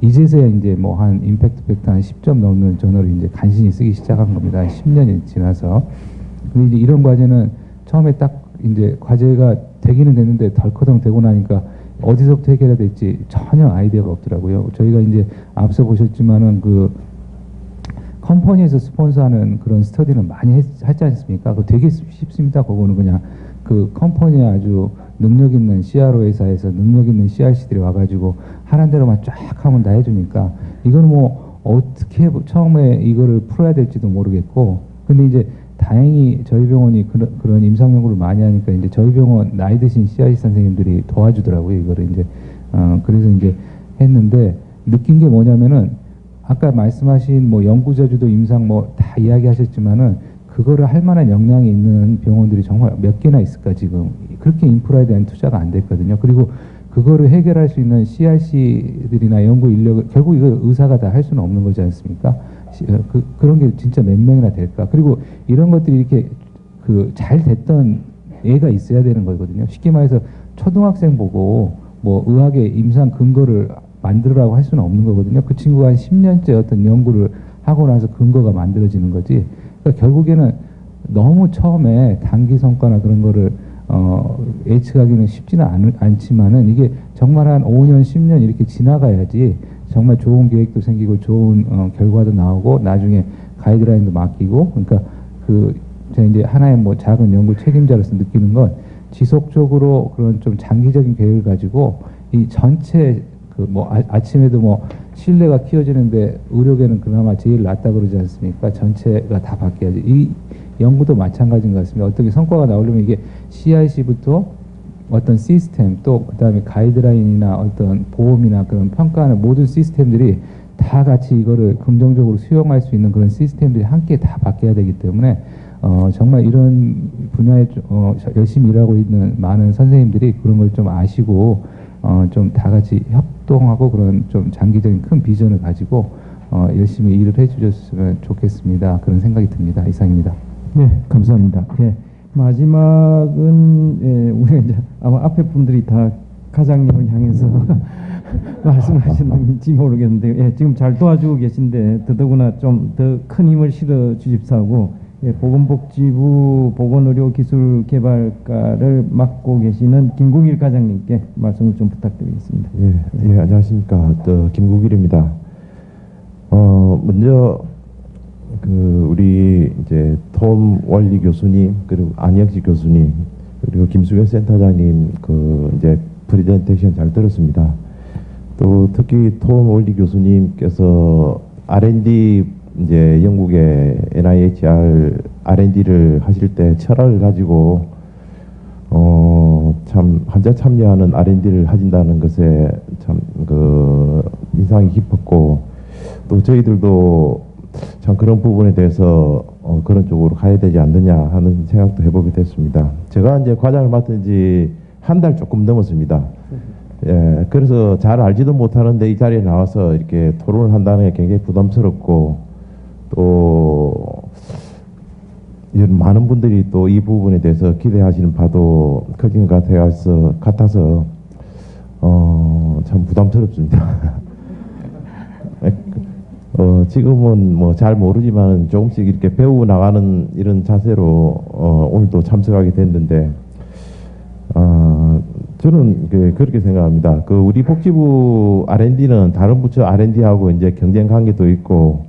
이제서야 이제 뭐 한 임팩트 팩터 한 10점 넘는 저널을 이제 간신히 쓰기 시작한 겁니다. 한 10년이 지나서. 근데 이제 이런 과제는 처음에 딱 이제 과제가 되기는 됐는데 덜커덩 되고 나니까 어디서부터 해결해야 될지 전혀 아이디어가 없더라고요. 저희가 이제 앞서 보셨지만은 그 컴퍼니에서 스폰서하는 그런 스터디는 많이 하지 않습니까? 그 되게 쉽습니다. 그거는 그냥 그 컴퍼니에 아주 능력 있는 CRO 회사에서 능력 있는 CRC들이 와가지고 하란 대로만 쫙 하면 다 해주니까 이거는 뭐 어떻게 처음에 이거를 풀어야 될지도 모르겠고, 근데 이제 다행히 저희 병원이 그런 임상 연구를 많이 하니까 이제 저희 병원 나이 드신 CRC 선생님들이 도와주더라고요. 이거를 이제 그래서 이제 했는데 느낀 게 뭐냐면은 아까 말씀하신 뭐 연구 저주도 임상 뭐 다 이야기하셨지만은 그거를 할 만한 역량이 있는 병원들이 정말 몇 개나 있을까 지금. 그렇게 인프라에 대한 투자가 안 됐거든요. 그리고 그거를 해결할 수 있는 CRC들이나 연구 인력을 결국 이거 의사가 다 할 수는 없는 거지 않습니까? 그런 게 진짜 몇 명이나 될까? 그리고 이런 것들이 이렇게 그 잘 됐던 애가 있어야 되는 거거든요. 쉽게 말해서 초등학생 보고 뭐 의학의 임상 근거를 만들으라고 할 수는 없는 거거든요. 그 친구가 한 10년째 어떤 연구를 하고 나서 근거가 만들어지는 거지. 그러니까 결국에는 너무 처음에 단기 성과나 그런 거를 예측하기는 쉽지는 않지만은 이게 정말 한 5년, 10년 이렇게 지나가야지 정말 좋은 계획도 생기고 좋은 결과도 나오고 나중에 가이드라인도 맡기고, 그러니까 제가 이제 하나의 뭐 작은 연구 책임자로서 느끼는 건 지속적으로 그런 좀 장기적인 계획을 가지고 이 전체 뭐 아침에도 뭐 신뢰가 키워지는데 의료계는 그나마 제일 낫다 그러지 않습니까? 전체가 다 바뀌어야지. 이 연구도 마찬가지인 것 같습니다. 어떻게 성과가 나오려면 이게 CIC부터 어떤 시스템 또 그다음에 가이드라인이나 어떤 보험이나 그런 평가하는 모든 시스템들이 다 같이 이거를 긍정적으로 수용할 수 있는 그런 시스템들이 함께 다 바뀌어야 되기 때문에 정말 이런 분야에 열심히 일하고 있는 많은 선생님들이 그런 걸 좀 아시고 좀 다 같이 협동하고 그런 좀 장기적인 큰 비전을 가지고 열심히 일을 해주셨으면 좋겠습니다. 그런 생각이 듭니다. 이상입니다. 네, 감사합니다. 예, 마지막은 우리가 이제 아마 앞에 분들이 다 과장님을 향해서 말씀하셨는지 모르겠는데, 예, 지금 잘 도와주고 계신데 더더구나 좀 더 큰 힘을 실어 주십사하고, 예, 보건복지부 보건의료기술개발과를 맡고 계시는 김국일 과장님께 말씀을 좀 부탁드리겠습니다. 예, 안녕하십니까. 김국일입니다. 먼저 우리 이제 톰 원리 교수님, 그리고 안영지 교수님, 그리고 김수경 센터장님 이제 프레젠테이션 잘 들었습니다. 또 특히 톰 원리 교수님께서 R&D 이제 영국의 NIHR R&D를 하실 때 철학을 가지고 참 환자 참여하는 R&D를 하신다는 것에 참 인상이 깊었고, 또 저희들도 참 그런 부분에 대해서 그런 쪽으로 가야 되지 않느냐 하는 생각도 해보게 됐습니다. 제가 이제 과장을 맡은 지 한 달 조금 넘었습니다. 예, 그래서 잘 알지도 못하는데 이 자리에 나와서 이렇게 토론을 한다는 게 굉장히 부담스럽고, 또 많은 분들이 또 이 부분에 대해서 기대하시는 바도 커진 것 같아서 참 부담스럽습니다. 지금은 뭐 잘 모르지만 조금씩 이렇게 배우고 나가는 이런 자세로 오늘도 참석하게 됐는데, 저는 그렇게 생각합니다. 우리 복지부 R&D는 다른 부처 R&D하고 이제 경쟁 관계도 있고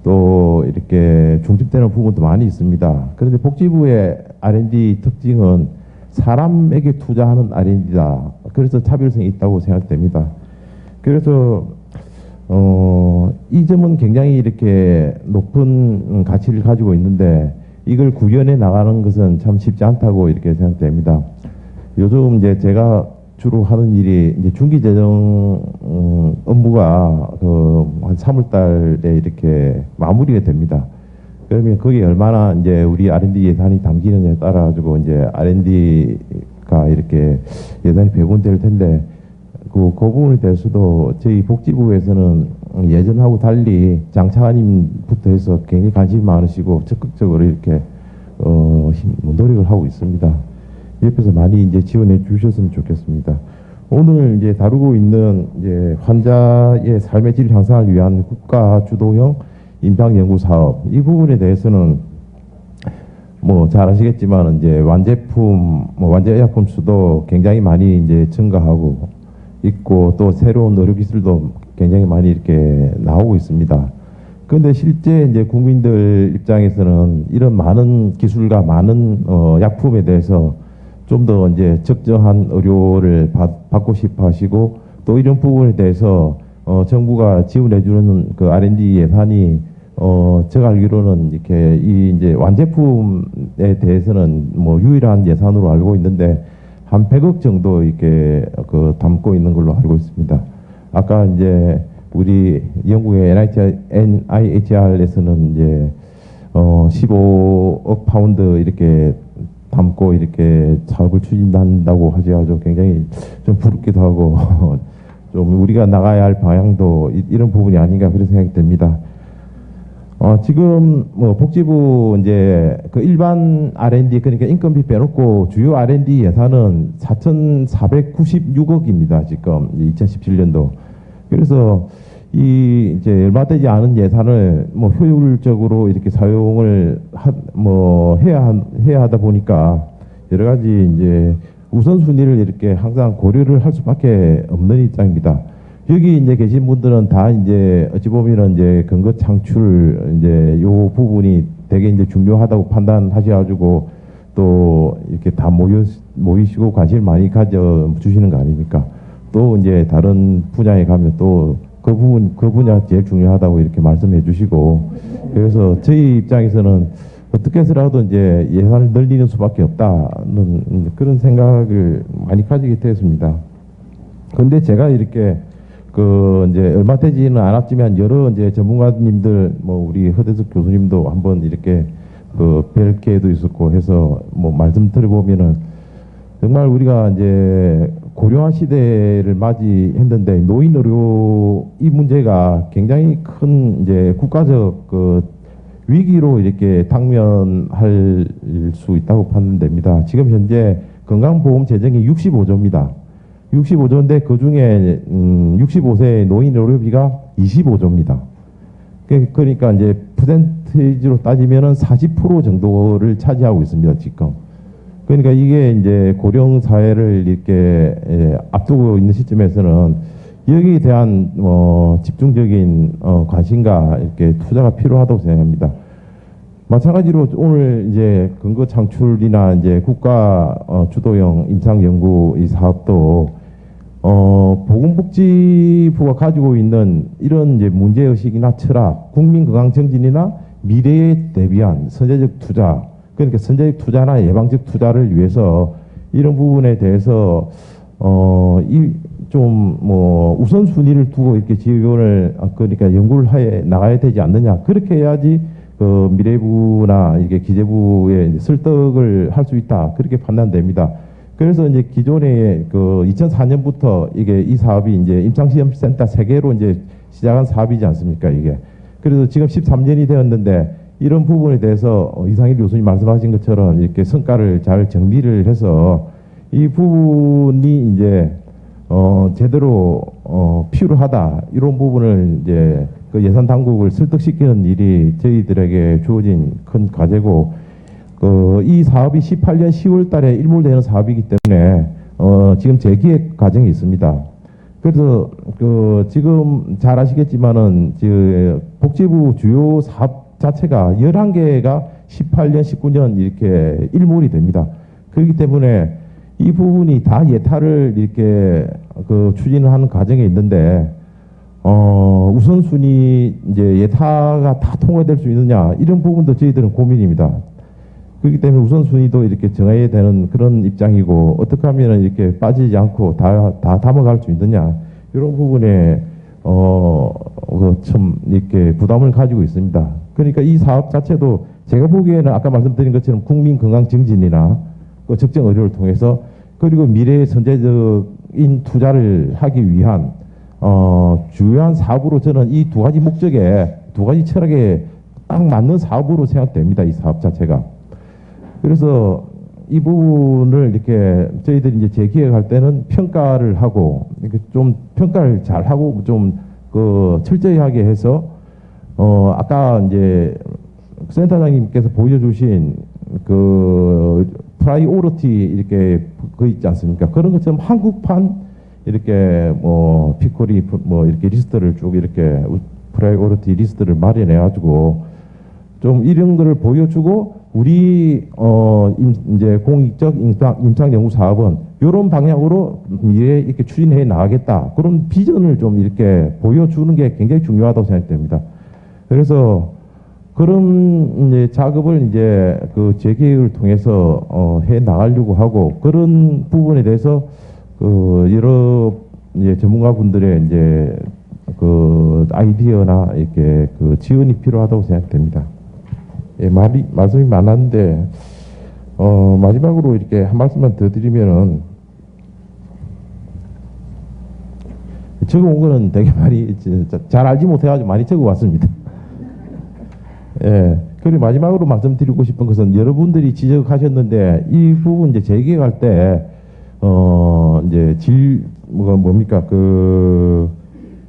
또 이렇게 중집되는 부분도 많이 있습니다. 그런데 복지부의 R&D 특징은 사람에게 투자하는 R&D다. 그래서 차별성이 있다고 생각됩니다. 그래서 이 점은 굉장히 이렇게 높은 가치를 가지고 있는데 이걸 구현해 나가는 것은 참 쉽지 않다고 이렇게 생각됩니다. 요즘 이제 제가 주로 하는 일이 이제 중기재정 업무가 한 3월달에 이렇게 마무리가 됩니다. 그러면 거기에 얼마나 이제 우리 R&D 예산이 담기느냐에 따라 가지고 이제 R&D가 이렇게 예산이 배분될 텐데 그 부분에 대해서도 저희 복지부에서는 예전하고 달리 장차관님부터 해서 굉장히 관심이 많으시고 적극적으로 이렇게 노력을 하고 있습니다. 옆에서 많이 이제 지원해 주셨으면 좋겠습니다. 오늘 이제 다루고 있는 이제 환자의 삶의 질 향상을 위한 국가 주도형 임상 연구 사업 이 부분에 대해서는 뭐 잘 아시겠지만 이제 완제품 완제의약품 수도 굉장히 많이 이제 증가하고 있고 또 새로운 의료 기술도 굉장히 많이 이렇게 나오고 있습니다. 그런데 실제 이제 국민들 입장에서는 이런 많은 기술과 많은 약품에 대해서 좀 더 이제 적정한 의료를 받고 싶어 하시고 또 이런 부분에 대해서 정부가 지원해주는 그 R&D 예산이 제가 알기로는 이렇게 이 이제 완제품에 대해서는 뭐 유일한 예산으로 알고 있는데 한 100억 정도 이렇게 담고 있는 걸로 알고 있습니다. 아까 이제 우리 영국의 NIHR에서는 이제 15억 파운드 이렇게 담고 이렇게 사업을 추진한다고 하셔가지고 굉장히 좀 부럽기도 하고 좀 우리가 나가야 할 방향도 이런 부분이 아닌가 그런 생각이 듭니다. 지금 뭐 복지부 이제 그 일반 R&D 그러니까 인건비 빼놓고 주요 R&D 예산은 4,496억입니다. 지금 2017년도. 그래서 이 이제 얼마 되지 않은 예산을 뭐 효율적으로 이렇게 사용을 해야 하다 보니까 여러 가지 이제 우선순위를 이렇게 항상 고려를 할 수밖에 없는 입장입니다. 여기 이제 계신 분들은 다 이제 어찌 보면은 이제 근거 창출 이제 요 부분이 되게 이제 중요하다고 판단하셔가지고 또 이렇게 다 모이시고 관심을 많이 가져 주시는 거 아닙니까? 또 이제 다른 분야에 가면 또 그 분야 제일 중요하다고 이렇게 말씀해 주시고 그래서 저희 입장에서는 어떻게 해서라도 이제 예산을 늘리는 수밖에 없다는 그런 생각을 많이 가지게 되었습니다. 그런데 제가 이렇게 이제 얼마 되지는 않았지만 여러 이제 전문가님들 뭐 우리 허대석 교수님도 한번 이렇게 뵐 기회도 있었고 해서 뭐 말씀 들어보면은 정말 우리가 이제 고령화 시대를 맞이했는데 노인 의료 이 문제가 굉장히 큰 이제 국가적 위기로 이렇게 당면할 수 있다고 판단됩니다. 지금 현재 건강보험 재정이 65조입니다. 65조인데 그 중에 65세 노인 의료비가 25조입니다. 그러니까 이제 퍼센티지로 따지면은 40% 정도를 차지하고 있습니다. 지금. 그러니까 이게 이제 고령 사회를 이렇게 앞두고 있는 시점에서는 여기에 대한 집중적인 관심과 이렇게 투자가 필요하다고 생각합니다. 마찬가지로 오늘 이제 근거 창출이나 이제 국가 주도형 임상 연구 이 사업도 보건복지부가 가지고 있는 이런 이제 문제의식이나 철학, 국민 건강 정진이나 미래에 대비한 선제적 투자, 그러니까 선제적 투자나 예방적 투자를 위해서 이런 부분에 대해서 좀 우선순위를 두고 이렇게 지원을 그러니까 연구를 해 나가야 되지 않느냐. 그렇게 해야지 미래부나 이게 기재부에 설득을 할 수 있다. 그렇게 판단됩니다. 그래서 이제 기존에 2004년부터 이 사업이 이제 임상시험센터 3개로 이제 시작한 사업이지 않습니까, 이게. 그래서 지금 13년이 되었는데 이런 부분에 대해서 이상일 교수님 말씀하신 것처럼 이렇게 성과를 잘 정리를 해서 이 부분이 이제 제대로 필요하다 이런 부분을 이제 예산 당국을 설득시키는 일이 저희들에게 주어진 큰 과제고 이 사업이 18년 10월 달에 일몰되는 사업이기 때문에 지금 재기획 과정이 있습니다. 그래서 지금 잘 아시겠지만은 복지부 주요 사업 자체가 11개가 18년, 19년 이렇게 일몰이 됩니다. 그렇기 때문에 이 부분이 다 예타를 이렇게 추진을 하는 과정에 있는데 우선순위 이제 예타가 다 통과될 수 있느냐 이런 부분도 저희들은 고민입니다. 그렇기 때문에 우선순위도 이렇게 정해야 되는 그런 입장이고 어떻게 하면 이렇게 빠지지 않고 다 담아갈 수 있느냐 이런 부분에 참 이렇게 부담을 가지고 있습니다. 그러니까 이 사업 자체도 제가 보기에는 아까 말씀드린 것처럼 국민 건강 증진이나 적정 의료를 통해서 그리고 미래의 선제적인 투자를 하기 위한 주요한 사업으로 저는 이 두 가지 목적에 두 가지 철학에 딱 맞는 사업으로 생각됩니다. 이 사업 자체가. 그래서 이 부분을 이렇게 저희들이 이제 재기획할 때는 평가를 하고 이렇게 좀 평가를 잘 하고 좀 그 철저히 하게 해서 아까 이제 센터장님께서 보여주신 그 프라이오리티 이렇게 그 있지 않습니까? 그런 것처럼 한국판 이렇게 뭐 피코리 뭐 이렇게 리스트를 쭉 이렇게 프라이오리티 리스트를 마련해 가지고 좀 이런 거를 보여주고 우리 이제 공익적 임상 연구 사업은 이런 방향으로 미래에 이렇게 추진해 나가겠다 그런 비전을 좀 이렇게 보여주는 게 굉장히 중요하다고 생각됩니다. 그래서 그런 이제 작업을 이제 그 재계획을 통해서 해 나가려고 하고 그런 부분에 대해서 그 여러 이제 전문가분들의 이제 그 아이디어나 이렇게 그 지원이 필요하다고 생각됩니다. 예, 말씀이 많았는데 마지막으로 이렇게 한 말씀만 더 드리면은 적어온 거는 되게 많이 잘 알지 못해가지고 많이 적어왔습니다. 예, 그리고 마지막으로 말씀드리고 싶은 것은 여러분들이 지적하셨는데 이 부분 이제 재계획할 때 이제 뭡니까 그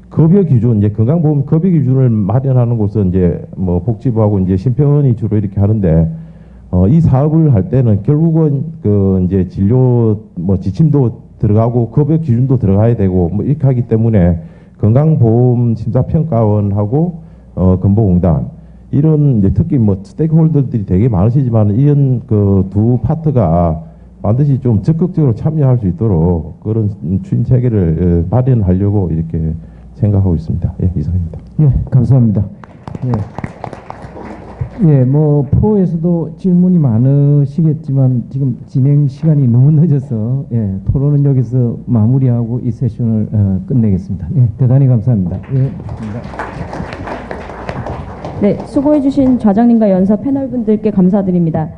급여 기준, 이제 건강보험 급여 기준을 마련하는 곳은 이제 뭐 복지부하고 이제 심평원이 주로 이렇게 하는데, 이 사업을 할 때는 결국은 그 이제 진료 뭐 지침도 들어가고 급여 기준도 들어가야 되고 뭐 이렇게 하기 때문에 건강보험 심사평가원하고 건보공단 이런 이제 특히 뭐 스테이크홀더들이 되게 많으시지만 이런 그 두 파트가 반드시 좀 적극적으로 참여할 수 있도록 그런 추진 체계를 마련하려고 이렇게 생각하고 있습니다. 예, 이상입니다. 예, 감사합니다. 예, 뭐 프로에서도 질문이 많으시겠지만 지금 진행 시간이 너무 늦어서 예, 토론은 여기서 마무리하고 이 세션을 끝내겠습니다. 예, 대단히 감사합니다. 예, 감사합니다. 네, 수고해주신 좌장님과 연사 패널분들께 감사드립니다.